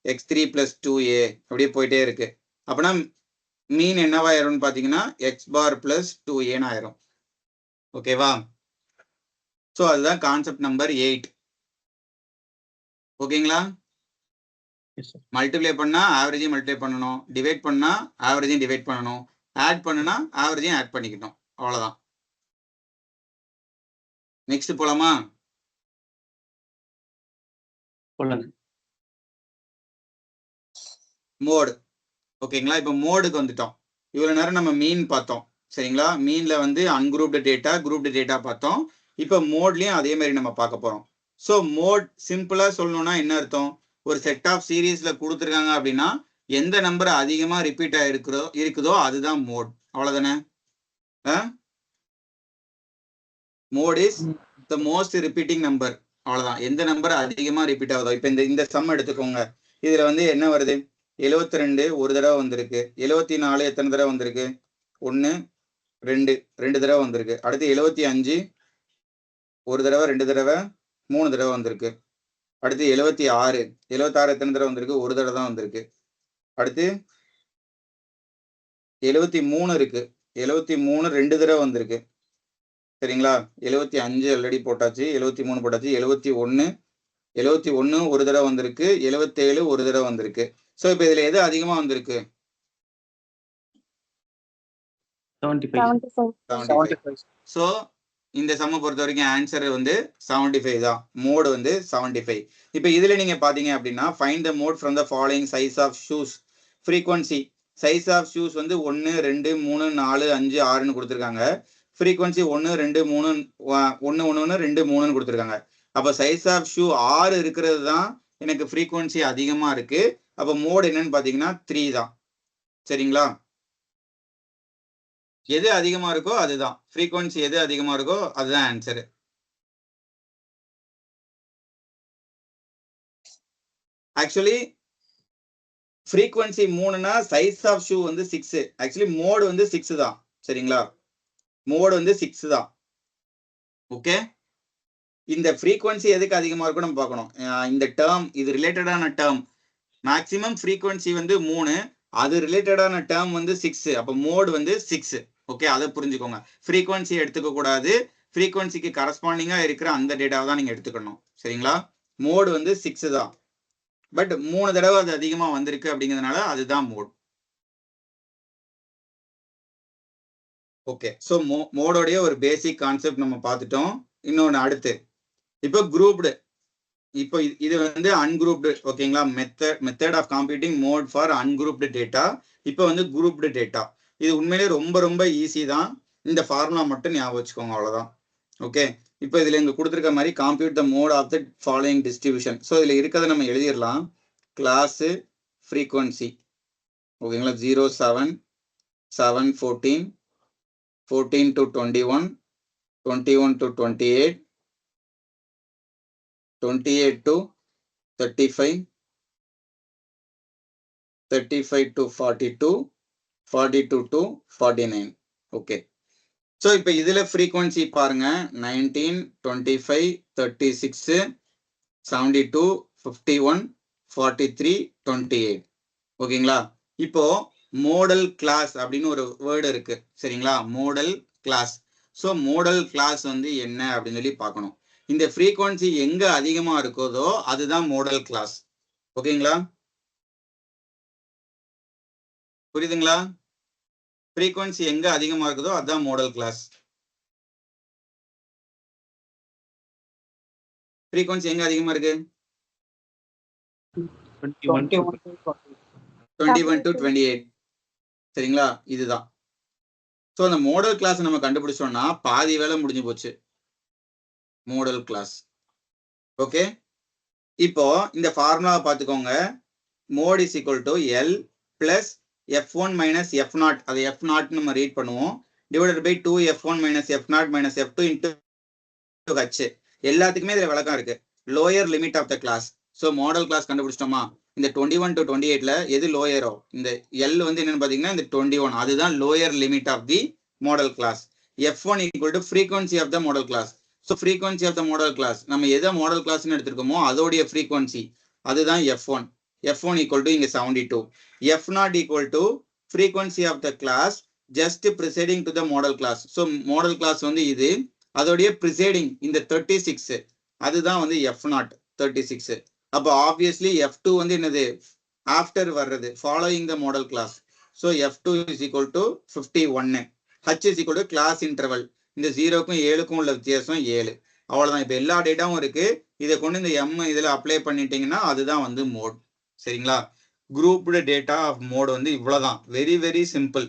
x3 plus 2a அப்படியே போயிட்டே இருக்கு. அப்படின்னா மீன் என்னவாயிரும்னு பாத்தீங்கன்னா x bar plus 2a ஆயிரும். ஓகேவா? So அதுதான் கான்செப்ட் நம்பர் 8. ஓகேங்களா? மல்டிப்ளை பண்ணா ஆவரேஜையும் மல்டிப்ளை பண்ணணும், டிவைட் பண்ணா ஆவரேஜையும் டிவைட் பண்ணணும், ஆட் பண்ணுனா ஆவரேஜையும் ஆட் பண்ணிக்கணும். அவ்வளவுதான். நெக்ஸ்ட் போலாமா? மோடு. ஓகேங்களா? இப்போ மோடுக்கு வந்துட்டோம். இவ்வளவு நேரம் நம்ம மீன் பார்த்தோம். சரிங்களா? மீன்ல வந்து அன்குரூப்டு டேட்டா, குரூப்டு டேட்டா பார்த்தோம். இப்போ மோட்லயும் அதே மாதிரி நம்ம பார்க்க போறோம். ஸோ மோட் சிம்பிளா சொல்லணும்னா என்ன அர்த்தம்? ஒரு செட் ஆஃப் சீரீஸ்ல கொடுத்துருக்காங்க அப்படின்னா எந்த நம்பர் அதிகமா ரிப்பீட் இருக்குதோ அதுதான் மோட். அவ்வளவுதானே? Mode is the most repeating number. அவ்வளவுதான். எந்த நம்பர் அதிகமா ரிப்பீட் ஆகுதோ. இப்ப இந்த சம் எடுத்துக்கோங்க. இதுல வந்து என்ன வருது? 72 ஒரு தடவை வந்திருக்கு. 74 எத்தனை தடவை வந்திருக்கு? 1, 2 தடவை வந்திருக்கு. அடுத்து 75 ஒரு தடவை, 2 தடவை, 3 தடவை வந்திருக்கு. அடுத்து 76 எத்தனை தடவை வந்திருக்கு? ஒரு தடவை தான் வந்திருக்கு. அடுத்து 73 இருக்கு. 73 2 தடவை வந்திருக்கு. சரிங்களா? 75 ஆல்ரெடி போட்டாச்சு. 73 போட்டாச்சு. 71 71 ஒரு தடவை வந்திருக்கு. 77 ஒரு தடவை வந்திருக்கு. ஸோ இப்போ இதுல எது அதிகமா வந்திருக்கு? 75. ஸோ இந்த சம்ம பொறுத்த வரைக்கும் ஆன்சர் வந்து 75 தான். மோடு வந்து 75. இப்போ இதுல நீங்க பாத்தீங்க அப்படின்னா find the mode from the following size of shoes. Frequency size of shoes வந்து 1 2 3 4 5 6ன்னு கொடுத்துருக்காங்க. ஃப்ரீக்வன்சி 1 2 3 1 1 1 2 3ன்னு கொடுத்துருக்காங்க. அப்போ சைஸ் ஆஃப் ஷூ 6 இருக்கிறது தான் எனக்கு ஃப்ரீக்வன்சி அதிகமா இருக்கு. அப்போ மோட் என்னன்னு பாத்தீங்கன்னா 3 தான். சரிங்களா? எது அதிகமா இருக்கோ அதுதான் ஃப்ரீக்வன்சி, எது அதிகமா இருக்கோ அதுதான் ஆன்சர். ஆக்சுவலி ஃப்ரீக்வன்சி 3னா சைஸ் ஆஃப் ஷூ வந்து 6. ஆக்சுவலி மோடு வந்து 6 தான். சரிங்களா? மோடு வந்து 6 தான். ஓகே, இந்த ஃப்ரீக்வன்சி எதுக்கு அதிகமா இருக்கும் நம்ம பார்க்கணும். இந்த டேர்ம் இது ரிலேட்டடான டேர்ம் மேக்ஸிமம் ஃப்ரீக்வன்சி வந்து 3, அது ரிலேட்டடான டேர்ம் வந்து 6. அப்போ மோடு வந்து 6. ஓகே, அதை புரிஞ்சுக்கோங்க. ஃப்ரீக்வன்சி எடுத்துக்க கூடாது. ஃப்ரீக்வன்சிக்கு கரஸ்பாண்டிங்கா இருக்கிற அந்த டேட்டாவை தான் நீங்க எடுத்துக்கணும். சரிங்களா? மோடு வந்து 6 தான். பட் 3 தடவை அது அதிகமா வந்திருக்கு அப்படிங்கிறதுனால அதுதான் மோட். ஓகே, ஸோ மோடோடைய ஒரு பேசிக் கான்செப்ட் நம்ம பார்த்துட்டோம். இன்னொன்று அடுத்து இப்போ குரூப்டு. இப்போ இது வந்து அன்குரூப்டு. ஓகேங்களா? Method of computing mode for ungrouped data. இப்போ வந்து குரூப்டு டேட்டா. இது உண்மையிலேயே ரொம்ப ரொம்ப ஈஸி தான். இந்த ஃபார்முலா மட்டும் ஞாபகம் வச்சுக்கோங்க, அவ்வளோதான். ஓகே, இப்போ இதில் இங்கே கொடுத்துருக்க மாதிரி compute the mode of the following distribution. So இதில் இருக்கிறத நம்ம எழுதிடலாம். Class frequency. ஓகேங்களா? 0 7 7 14 14 to 21 21 to 28 28 to 35 35 to 42 42 to 49. Okay, so இப்போ இதில் ஃப்ரீக்வன்சி பாருங்க. 19 25 36 72 51 43 28. ஓகேங்களா? இப்போ மோடல் கிளாஸ் அப்படின்னு ஒரு வேர்டு இருக்கு. சரிங்களா? Modal class. So modal class வந்து என்ன அப்படின்னு சொல்லி பார்க்கணும். இந்த ஃப்ரீக்வன்சி எங்க அதிகமா இருக்குதோ அதுதான் மோடல் கிளாஸ். ஓகேங்களா? புரியுதுங்களா? ஃப்ரீக்வன்சி எங்க அதிகமா இருக்குதோ அதுதான் மோடல் கிளாஸ். ஃப்ரீக்வன்சி எங்க அதிகமா இருக்கு? 21 to 28. சரிங்களா? இதுதான். ஸோ அந்த மோடல் கிளாஸ் நம்ம கண்டுபிடிச்சோம்னா பாதி வேலை முடிஞ்சு போச்சு. Modal class. ஓகே, இப்போ இந்த ஃபார்முலாவை பார்த்துக்கோங்க. Mode is equal to l plus f1 minus f0. அதை f0 நம்ம ரீட் பண்ணுவோம். Divided by 2f1 minus f0 minus f2 into h. எல்லாத்துக்குமே இதுல விளக்கம் இருக்கு. Lower limit of the class. So modal class கண்டுபிடிச்சிட்டோமா? இந்த 21 to 28ல எது லோயரோ இந்த எல் வந்து என்னன்னு பாத்தீங்கன்னா இந்த 21, அதுதான் lower limit of the modal class. f1 equal to frequency of the modal class. So frequency of the modal class நம்ம எதை மாடல் கிளாஸ்ன்னு எடுத்திருக்கோமோ அதோடைய ஃப்ரீக்வன்சி அதுதான் f1. f1 ஈக்குவல் டு இங்க 72. f0 equal to frequency of the class just preceding to the modal class. So modal class வந்து இது, அதோடைய presiding இந்த 36 அதுதான் வந்து f0 36. அப்போ ஆப்வியஸ்லி f2 வந்து என்னது? ஆஃப்டர் வர்றது, following the modal class. So f2 is equal to 51. h is equal to class interval. இந்த 0க்கும் 7க்கும் உள்ள வித்தியாசம் 7. அவ்வளவுதான். இப்போ எல்லா டேட்டாவும் இருக்கு. இதை கொண்டு இந்த m இதுல அப்ளை பண்ணிட்டீங்கன்னா அதுதான் வந்து மோட். சரிங்களா? குரூப்டு டேட்டா ஆஃப் மோட் வந்து இவ்வளவுதான். Very very simple.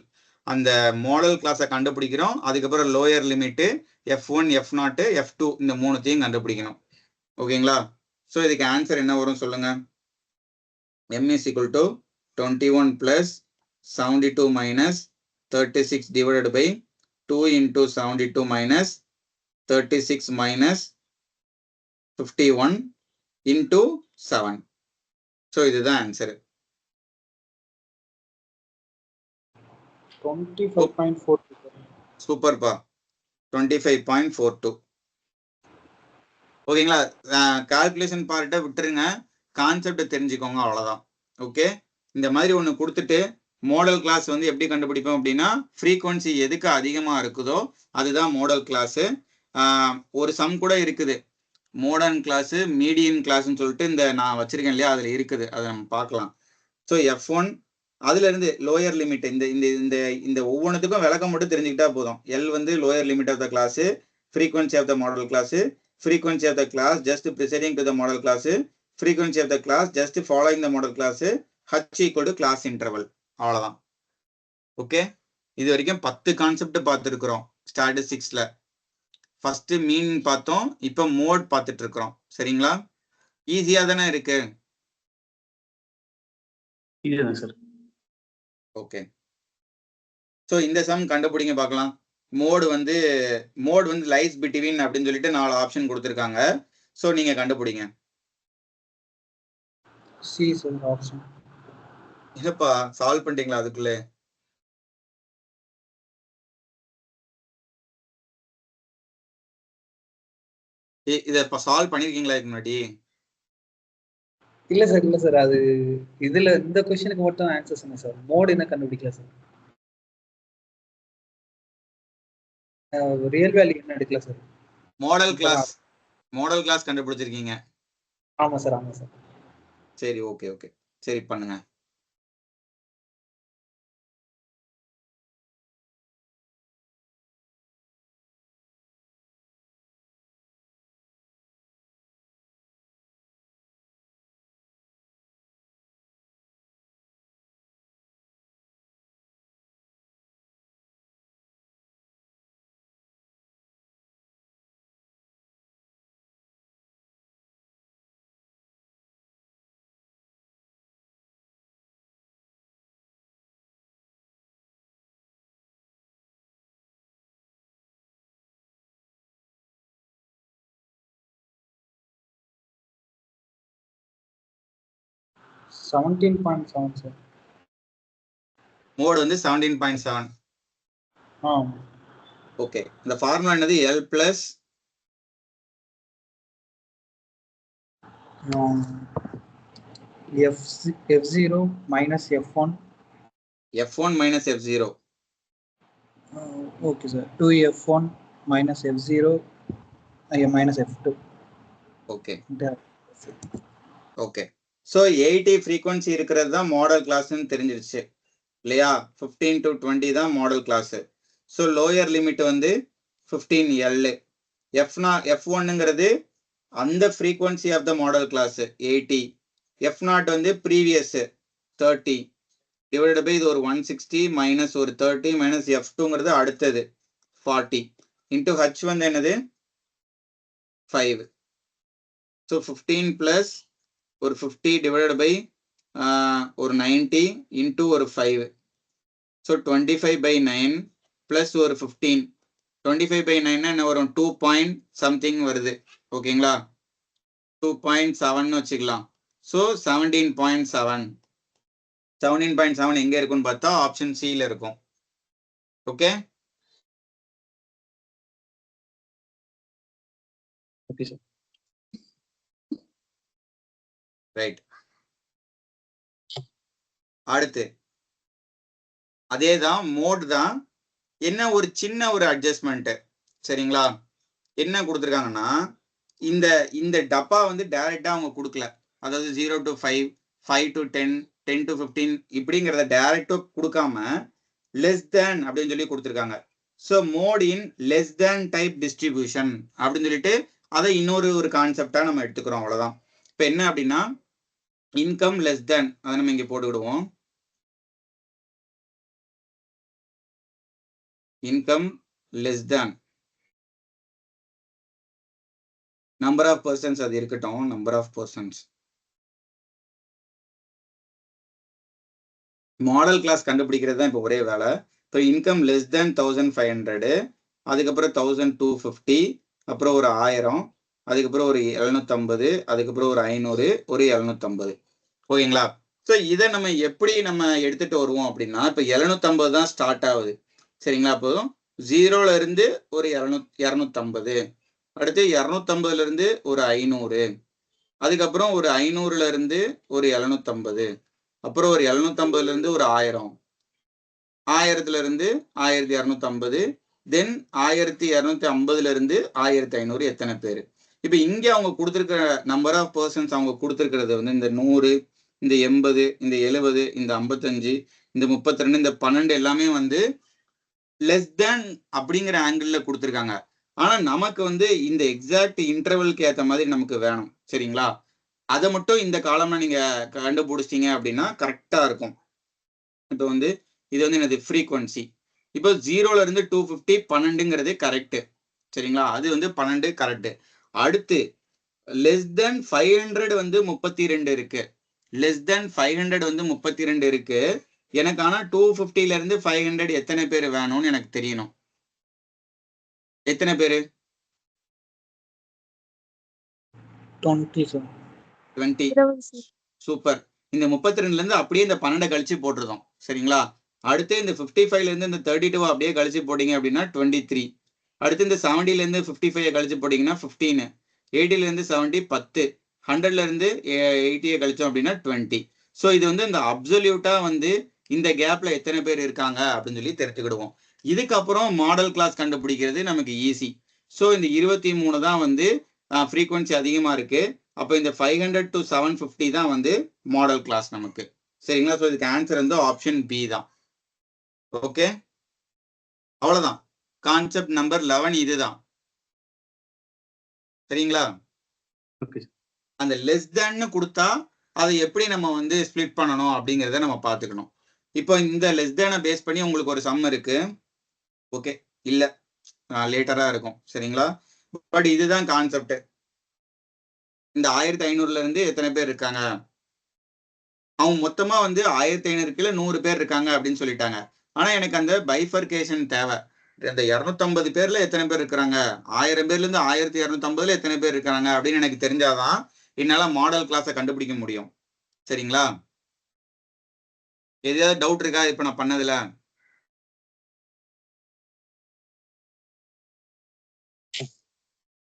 அந்த மாடல் கிளாஸை கண்டுபிடிக்கிறோம். அதுக்கப்புறம் lower limit f1 f0 f2 இந்த மூணுத்தையும் கண்டுபிடிக்கணும். ஓகேங்களா? ஸோ இதுக்கு ஆன்சர் என்ன வரும் சொல்லுங்க. m is equal to 21 plus 72 minus 36 divided by 2 into 72 minus 36 minus 51 into 7. So இதுதான் ஆன்சர். 25.42. சூப்பர்ப்பா. 25.42. ஓகேங்களா? கால்குலேஷன் பார்ட்டை விட்டுருங்க, கான்செப்டை தெரிஞ்சுக்கோங்க, அவ்வளோதான். ஓகே, இந்த மாதிரி ஒன்று கொடுத்துட்டு மாடல் கிளாஸ் வந்து எப்படி கண்டுபிடிப்போம் அப்படின்னா ஃப்ரீக்வன்சி எதுக்கு அதிகமா இருக்குதோ அதுதான் மாடல் கிளாஸ். ஒரு சம் கூட இருக்குது, மாடர்ன் கிளாஸ் மீடியன் கிளாஸ்ன்னு சொல்லிட்டு இந்த நான் வச்சிருக்கேன் இல்லையா, அதுல இருக்குது, அதை நம்ம பார்க்கலாம். ஸோ F1 அதுல இருந்து லோயர் லிமிட் இந்த இந்த இந்த இந்த ஒவ்வொன்றுத்துக்கும் விளக்கம் மட்டும் தெரிஞ்சுக்கிட்டா போதும். எல் வந்து lower limit of the class, frequency of the modal class, frequency of the class just preceding to the modal class, frequency of the class just following the modal class, h equal to class interval. அவ்வளவுதான். Okay, இது வரைக்கும் 10 concept பார்த்துருக்குறோம் ஸ்டாட்டிஸ்டிக்ஸ்ல. First mean பார்த்தோம், இப்போ mode பார்த்துட்டு இருக்கிறோம். சரிங்களா? ஈஸியா தானே இருக்கு. இதுதான் சார். ஓகே, ஸோ இந்த சம் கண்டுபிடிங்க பார்க்கலாம். மோடு வந்து லைஸ் பிட்வீன் அப்படின்னு சொல்லிட்டு 4 ஆப்ஷன் கொடுத்துருக்காங்க. ஸோ நீங்க கண்டுபிடிங்க. C sir option. இல்லப்பா, சால்வ் பண்ணிட்டீங்களா அதுக்குள்ளே? இதை இப்போ சால்வ் பண்ணிருக்கீங்களா இதுக்கு முன்னாடி? இல்ல சார் அது இதுல இந்த क्वेश्चनக்கு மட்டும் ஆன்சர் சொன்னேன் சார். மோட் என்ன கண்டுபிடிக்கல சார். ரியல் வேல்யூ என்ன எடுக்கல சார். Model class கண்டுபிடிச்சிருக்கீங்க. ஆமா சார். சரி, ஓகே ஓகே, சரி பண்ணுங்க. $17.7 சார். மோட் வந்து 17.7. ஓகே, இந்த ஃபார்முலா என்னது? L plus F0 minus F1. F1 minus F0. Okay sir. 2F1 minus F0 minus F2. Okay okay, so 80 frequency இருக்கிறது தான் மாடல் கிளாஸ்ன்னு தெரிஞ்சிருச்சு இல்லையா? 15 to 20 தான் modal class. So lower limit வந்து 15L. F1ங்கிறது அந்த frequency of the modal class 80. F0 வந்து previous 30 divided by இது ஒரு 160 மைனஸ் ஒரு 30 மைனஸ் F2ங்கிறது அடுத்தது 40 இன்டூ H வந்து என்னது 5. ஸோ 15 பிளஸ் ஒரு 50 டிவைடட் பை ஒரு 90 இன்டூ ஒரு 5. ஸோ 25/9 பிளஸ் ஒரு 15. 25/9 என்ன வரும்? 2 பாயிண்ட் சம்திங் வருது. ஓகேங்களா? 2.7 வச்சுக்கலாம். ஸோ 17.7. 17.7 எங்க இருக்குன்னு பார்த்தா ஆப்ஷன் சில இருக்கும். Okay okay sir. ரைட். அடுத்து அதே தான், மோட் தான். என்ன ஒரு சின்ன ஒரு அட்ஜஸ்ட்மெண்ட். சரிங்களா? என்ன கொடுத்துருக்காங்கன்னா இந்த இந்த டப்பா வந்து டைரக்டா அவங்க கொடுக்கல. அதாவது 0 to 5, 5 to 10, 10 to 15 இப்படிங்கிறத டைரக்டா கொடுக்காம லெஸ் தேன் அப்படின்னு சொல்லி கொடுத்துருக்காங்க. So mode in less than type distribution அப்படின்னு சொல்லிட்டு அதை இன்னொரு கான்செப்டா நம்ம எடுத்துக்கிறோம். அவ்வளவுதான். இப்போ என்ன அப்படின்னா இன்கம் லெஸ் தேன், அதை நம்ம இங்க போட்டு விடுவோம். Income less than number of persons, அது இருக்கட்டும். Number of persons modal class கண்டுபிடிக்கிறது தான் இப்போ ஒரே வேலை. இப்போ இன்கம் லெஸ் தேன் 1500, அதுக்கப்புறம் 1250, அப்புறம் ஒரு 1000, அதுக்கப்புறம் ஒரு 750, அதுக்கப்புறம் ஒரு 500, ஒரு 750. ஓகேங்களா? ஸோ இதை நம்ம எப்படி நம்ம எடுத்துட்டு வருவோம் அப்படின்னா, இப்போ 750 தான் ஸ்டார்ட் ஆகுது. சரிங்களா? அப்போ 0ல இருந்து ஒரு 250, அடுத்து 250ல இருந்து ஒரு 500, அதுக்கப்புறம் ஒரு 500ல இருந்து ஒரு 750, அப்புறம் ஒரு 750ல இருந்து ஒரு 1000, 1000ல இருந்து 1250, தென் 1250ல இருந்து 1500 எத்தனை பேர்? இப்ப இங்க அவங்க கொடுத்திருக்கிற நம்பர் ஆஃப் பர்சன்ஸ் அவங்க கொடுத்திருக்கிறது வந்து இந்த 100, இந்த 80, இந்த 70, இந்த 55, இந்த 32, இந்த 12 எல்லாமே வந்து லெஸ் தேன் அப்படிங்கிற ஆங்கிள் கொடுத்திருக்காங்க. ஆனா நமக்கு வந்து இந்த எக்ஸாக்ட் இன்டர்வல்க்கு ஏத்த மாதிரி நமக்கு வேணும். சரிங்களா? அதை மட்டும் இந்த காலம்ல நீங்க கண்டுபிடிச்சிட்டீங்க அப்படின்னா கரெக்டா இருக்கும். இப்போ வந்து இது வந்து என்னது ஃப்ரீக்வன்சி. இப்போ 0ல இருந்து 250 12ங்கிறது கரெக்ட். சரிங்களா? அது வந்து 12 கரெக்ட். அடுத்து லெஸ் தென் 500 வந்து 32 இருக்கு. லெஸ் தென் 500 வந்து 32 இருக்கு. எனக்கு ஆனா 250ல இருந்து 500 எத்தனை பேர் வேணும்னு எனக்கு தெரியணும். எத்தனை பேரு? 20 சார். 20. சூப்பர். இந்த 32ல இருந்து அப்படியே இந்த 12 கழிச்சு போட்டுருந்தோம். சரிங்களா? அடுத்து இந்த 55ல இருந்து இந்த 32 அப்படியே கழிச்சு போட்டீங்க அப்படின்னா 23. அடுத்து இந்த 70ல இருந்து 55 கழிச்சு போட்டீங்கன்னா 15. 80ல இருந்து 70 10. 100ல இருந்து 80 கழிச்சோம் அப்படின்னா 20. ஸோ இது வந்து இந்த அப்சல்யூட்டா வந்து இந்த கேப்ல எத்தனை பேர் இருக்காங்க அப்படின்னு சொல்லி தெரிஞ்சுக்கிடுவோம். இதுக்கப்புறம் மாடல் கிளாஸ் கண்டுபிடிக்கிறது நமக்கு ஈஸி. ஸோ இந்த 23 தான் வந்து ஃப்ரீக்வன்சி அதிகமா இருக்கு. அப்போ இந்த 500 to 750 தான் வந்து மாடல் கிளாஸ் நமக்கு. சரிங்களா? ஸோ இதுக்கு ஆன்சர் வந்து ஆப்ஷன் பி தான். ஓகே, அவ்வளவுதான். கான்செப்ட் நம்பர் 11 இதுதான். சரிங்களா? ஓகே. அந்த லெஸ் தேன்னு கொடுத்தா அதை எப்படி நம்ம வந்து ஸ்ப்ளிட் பண்ணணும் அப்படிங்கிறத நம்ம பார்த்துக்கணும். இப்போ இந்த லெஸ் தேனை பேஸ் பண்ணி உங்களுக்கு ஒரு சம் இருக்கு. ஓகே, இல்ல லேட்டரா இருக்கும். சரிங்களா? பட் இதுதான் கான்செப்ட். இந்த 1500ல இருந்து எத்தனை பேர் இருக்காங்க? அவங்க மொத்தமா வந்து 1500 100 பேர் இருக்காங்க அப்படின்னு சொல்லிட்டாங்க. ஆனா எனக்கு அந்த பைஃபர்கேஷன் தேவை. இந்த 250 பேர்ல எத்தனை பேர் இருக்கிறாங்க, 1000 பேர்ல இருந்து 1250ல எத்தனை பேர் இருக்காங்க அப்படின்னு எனக்கு தெரிஞ்சாதான் என்னால மாடல் கிளாஸை கண்டுபிடிக்க முடியும். சரிங்களா? எதாவது டவுட் இருக்கா இப்ப நான் பண்ணதுல?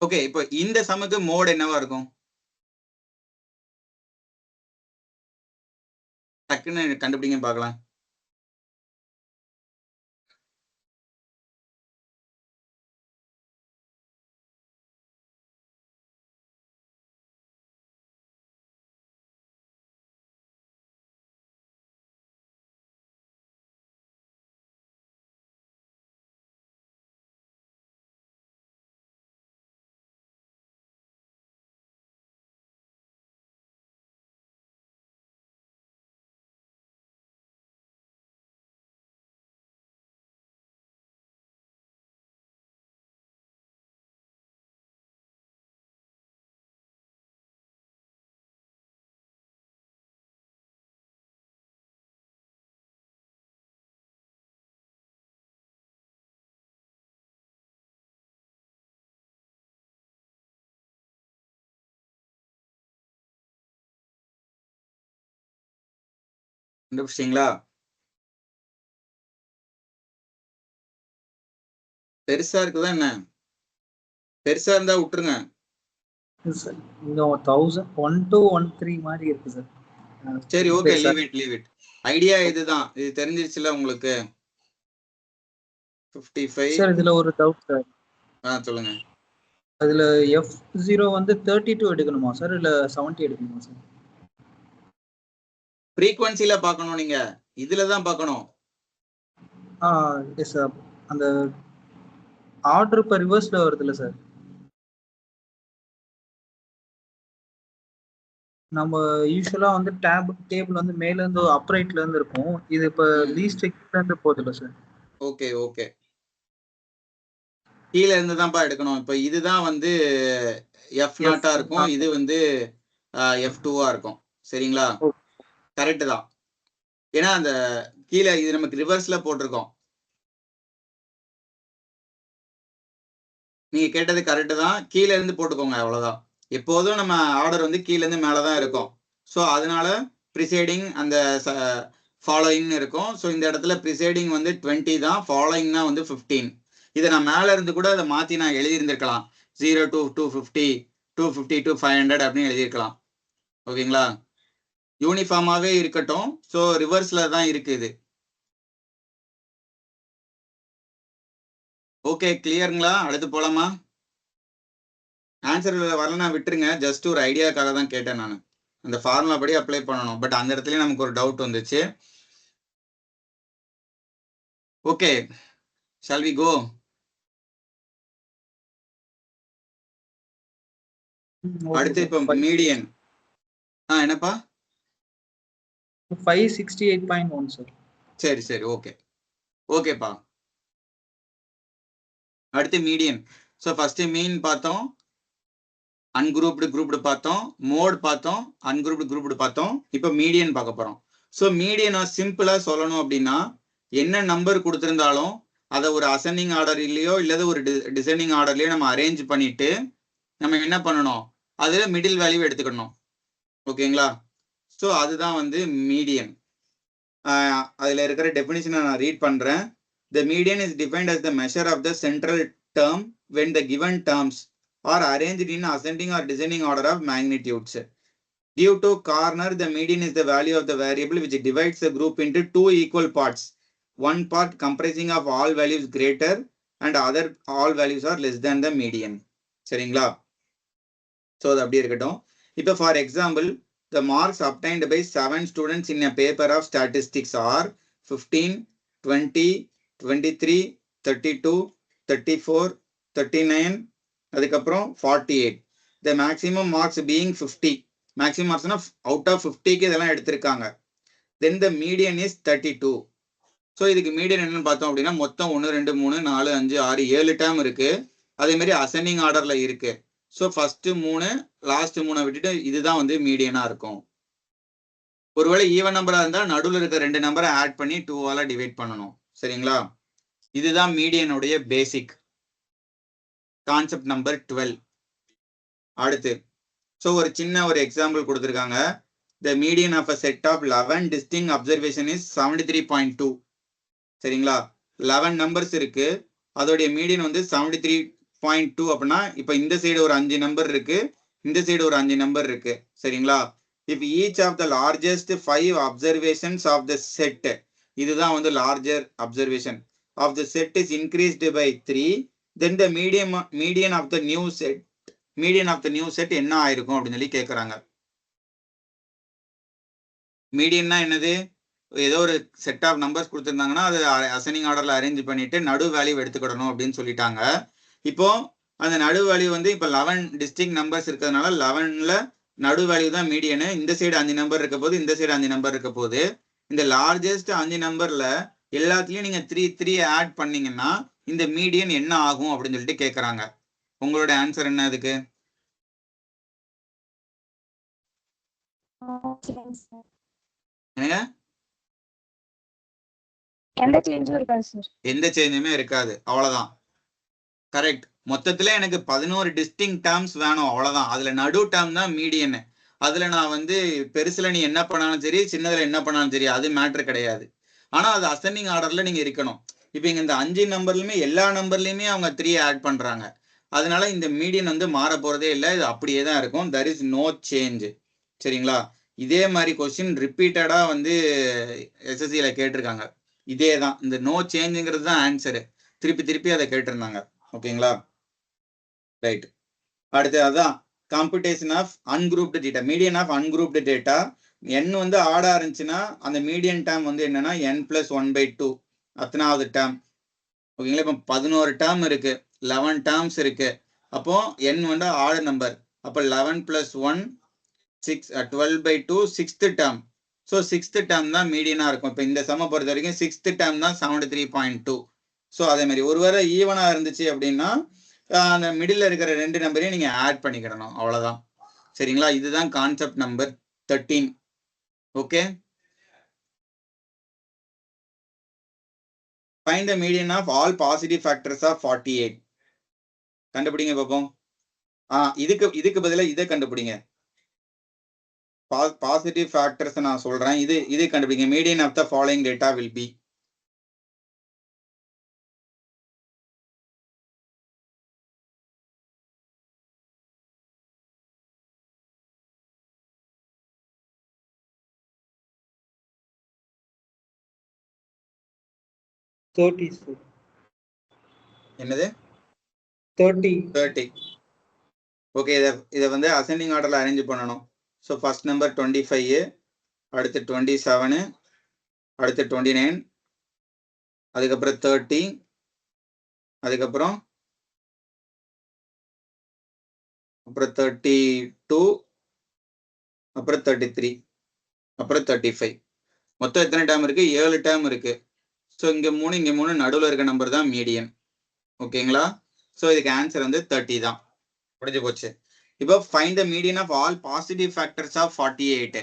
ஓகே, இப்போ இந்த சமுக்கு மோட் என்னவா இருக்கும்? டக்குன்னு கண்டுபிடிங்க பார்க்கலாம். கண்டுபிடிச்சிங்களா? பெருசா இருக்குதா என்ன? பெருசா இருந்தா விட்டுருங்க. இன்னும் 1213 மாதிரி இருக்கு சார். சரி, ஓகே, லீவ் இட். ஐடியா இதுதான். இது தெரிஞ்சிருச்சுல உங்களுக்கு? 55. சார் இதுல ஒரு டவுட் சார். சொல்லுங்க. அதுல F0 வந்து 32 எடுக்கணுமா சார், இல்ல 70 எடுக்கணுமா சார்? ஃப்ரீக்வன்சில பார்க்கணும் நீங்க. இதுல தான் பார்க்கணும். Yes sir. அந்த ஆர்டர் இப்ப ரிவர்ஸ்ல வருதுல்ல சார். நம்ம யூஸ்வலா வந்து டேபிள் வந்து மேல இருந்து அப்ரைட்ல இருந்து இருக்கும். இது இப்ப லீஸ்ட் கீழ இருந்து போகுதுல்ல சார். Okay, okay. கீழ இருந்து தான்ப்பா எடுக்கணும். இப்போ இதுதான் வந்து F0 இருக்கும். இது வந்து F2 இருக்கும். சரிங்களா? கரெக்ட் தான். ஏன்னா அந்த கீழே இது நமக்கு ரிவர்ஸ்ல போட்டிருக்கோம். நீங்க கேட்டது கரெக்ட் தான். கீழ இருந்து போட்டுக்கோங்க, அவ்வளவுதான். எப்போதும் நம்ம ஆர்டர் வந்து கீழ இருந்து மேலதான் இருக்கும். ஸோ அதனால ப்ரிசைடிங் அந்த ஃபாலோயிங் இருக்கும். ஸோ இந்த இடத்துல ப்ரிசைடிங் வந்து 20 தான், ஃபாலோயிங்னா வந்து 15. இதை நான் மேல இருந்து கூட அதை மாத்தி நான் எழுதியிருந்திருக்கலாம். 0 to 250, 250 to 500 அப்படின்னு எழுதியிருக்கலாம். ஓகேங்களா? யூனிஃபார்மாவே இருக்கட்டும். ஸோ ரிவர்ஸ்ல தான் இருக்கு இது. ஓகே கிளியருங்களா? அடுத்து போலாமா? ஆன்சர் வரலன்னா விட்டுருங்க, ஜஸ்ட் ஒரு ஐடியாக்காக தான் கேட்டேன் நான். அந்த ஃபார்முலா படி அப்ளை பண்ணணும், பட் அந்த இடத்துல நமக்கு ஒரு டவுட் வந்துச்சு. Okay, shall we go? அடுத்து இப்போ மீடியன். என்னப்பா? 568.1 சார். சரி சரி, ஓகே ஓகேப்பா. அடுத்து மீடியன். ஸோ ஃபர்ஸ்ட் மீன் பார்த்தோம், அன்குரூப்டு குரூப்டு பார்த்தோம், மோட் பார்த்தோம், அன்குரூப்டு குரூப்டு பார்த்தோம். இப்போ மீடியன் பார்க்க போறோம். ஸோ மீடியனை சிம்பிளா சொல்லணும் அப்படின்னா, என்ன நம்பர் கொடுத்துருந்தாலும் அதை ஒரு அசெண்டிங் ஆர்டர்லயோ இல்லது ஒரு டிசெண்டிங் ஆர்டர்லயோ நம்ம அரேஞ்ச் பண்ணிட்டு நம்ம என்ன பண்ணணும், அதுல மிடில் வேல்யூ எடுத்துக்கணும். ஓகேங்களா? ஸோ அதுதான் வந்து மீடியன். அதுல இருக்கிற டெஃபினிஷனை நான் ரீட் பண்றேன். The median is defined as the measure of the central term when the given terms are arranged in ascending or descending order of magnitudes. Due to corner, the median is the value of the variable which divides the group into two equal parts. One part comprising of all values greater and other all values are less than the median. சரிங்களா? So அது அப்படி இருக்கட்டும். இப்போ for example, the marks obtained by 7 students in a paper of statistics are 15, 20, 23, 32, 34, 39, அதுக்கப்புறம் 48. The maximum marks being 50. Maximum marks out of 50க்கு இதெல்லாம் எடுத்திருக்காங்க. Then the median is 32. So இதுக்கு median என்னன்னு பார்த்தோம் அப்படின்னா, மொத்தம் 1 2 3 4 5 6 7 டேர்ம் இருக்கு. அதே மாதிரி அசெண்டிங் ஆர்டர்ல இருக்கு. ஸோ ஃபர்ஸ்ட் 3 லாஸ்ட் 3 விட்டுட்டு இதுதான் வந்து மீடியனா இருக்கும். ஒருவேளை ஈவன் நம்பரா இருந்தா நடுவில் இருக்க 2 நம்பரை ஆட் பண்ணி 2ஆல டிவைட் பண்ணணும். சரிங்களா? இதுதான் மீடியனுடைய பேசிக் கான்செப்ட் நம்பர் 12. அடுத்து ஸோ ஒரு சின்ன ஒரு எக்ஸாம்பிள் கொடுத்துருக்காங்க. The median of a set of 11 distinct observation is 73.2. சரிங்களா? 11 நம்பர்ஸ் இருக்கு, அதோடைய மீடியன் வந்து 73.2. அப்படின்னா இப்போ இந்த சைடு ஒரு 5 நம்பர் இருக்கு, இந்த சைடு ஒரு 5 நம்பர் இருக்கு. சரிங்களா? If each of the largest 5 observations of the set, இதுதான் வந்து larger observation of the set is increased by 3, then the median of the new set என்ன ஆயிருக்கும் அப்படின்னு சொல்லி கேட்கறாங்க. மீடியன்னா என்னது? ஏதோ ஒரு செட் ஆஃப் நம்பர்ஸ் கொடுத்துருந்தாங்கன்னா அது அசெண்டிங் ஆர்டர்ல அரேஞ்ச் பண்ணிட்டு நடு வேல்யூ எடுத்துக்கிடணும் அப்படின்னு சொல்லிட்டாங்க. இப்போ அந்த நடு வேல்யூ வந்து இப்போ 11 டிஸ்டிங்க்ட் நம்பர்ஸ் இருக்கிறதுனால 11ல நடு வேல்யூ தான் மீடியனு. இந்த சைடு 5 நம்பர் இருக்க போது, இந்த சைடு 5 நம்பர் இருக்க போது. இந்த லார்ஜஸ்ட் 5 நம்பர்ல எல்லாத்துலயும் நீங்க 3 ஆட் பண்ணீங்கன்னா இந்த மீடியன் என்ன ஆகும் அப்படின்னு சொல்லிட்டு கேட்கறாங்க. உங்களோட ஆன்சர் என்ன அதுக்கு? எந்த சேஞ்சுமே இருக்காது, அவ்வளவுதான். கரெக்ட். மொத்தத்துல எனக்கு 11 டிஸ்டிங்க்ட் டேர்ம்ஸ் வேணும், அவ்வளவுதான். அதுல நடு டேர்ம் தான் மீடியன். அதுல நான் வந்து பெருசுல நீ என்ன பண்ணாலும் சரி, சின்னதுல என்ன பண்ணாலும் சரி, அது மேட்டர் கிடையாது. ஆனா அது அசெண்டிங் ஆர்டர்ல நீங்க இருக்கணும். இப்போ இங்க இந்த 5 நம்பர்லயுமே எல்லா நம்பர்லயுமே அவங்க 3 ஆட் பண்றாங்க. அதனால இந்த மீடியன் வந்து மாற போறதே இல்லை, இது அப்படியே தான் இருக்கும். there is no change. சரிங்களா? இதே மாதிரி கொஸ்டின் ரிப்பீட்டடா வந்து எஸ்எஸ்சியில கேட்டிருக்காங்க. இதே தான், இந்த நோ சேஞ்சுங்கிறது தான் ஆன்சரு. திருப்பி திருப்பி அதை கேட்டிருந்தாங்க. ஓகேங்களா? ரைட். அடுத்து அதான் computation of ungrouped data, median of ungrouped data. n வந்து ஆடா இருந்துச்சுன்னா அந்த மீடியன் டேர்ம் வந்து என்னன்னா n+1/2 அத்தனாவது டேர்ம். ஓகேங்களா? இப்போ 11 டேர்ம் இருக்கு, 11 டேர்ம்ஸ் இருக்கு. அப்போ n வந்து ஆடு நம்பர். அப்போ 11 + 1 6, 12/2 6th term. So 6th term தான் மீடியனா இருக்கும். இப்போ இந்த சம பொறுத்த வரைக்கும் 6th டேர்ம் தான் 73.2. ஸோ அதே மாதிரி ஒருவேளை ஈவனா இருந்துச்சு அப்படின்னா அந்த மிடில் இருக்கிற 2 நம்பரையும் நீங்க ஆட் பண்ணிக்கிடணும், அவ்வளவுதான். சரிங்களா? இதுதான் concept number 13. Okay. Find the median of all positive factors of 48. கண்டுபிடிங்க பாப்போம். இதுக்கு பதிலா இதை கண்டுபிடிங்க. பாசிட்டிவ் ஃபேக்டர்ஸ் நான் சொல்றேன், இது கண்டுபிடிங்க. Median of the following data will be. என்னது 30. ஓகே, இதை வந்து அசெண்டிங் ஆர்டர்ல அரேஞ்ச் பண்ணணும். ஸோ ஃபர்ஸ்ட் நம்பர் 25, அடுத்து 27, அடுத்து 29, அதுக்கப்புறம் 30, அதுக்கப்புறம் 32, அப்புறம் 33, அப்புறம் 35. மொத்தம் எத்தனை டேர்ம் இருக்கு? 7 டேர்ம் இருக்கு. ஸோ இங்க 3 இங்க 3 நடுவில் இருக்க நம்பர் தான் மீடியன். ஓகேங்களா? ஸோ இதுக்கு ஆன்சர் வந்து 30 தான். முடிஞ்சு போச்சு. இப்போ find the median of all positive factors of 48.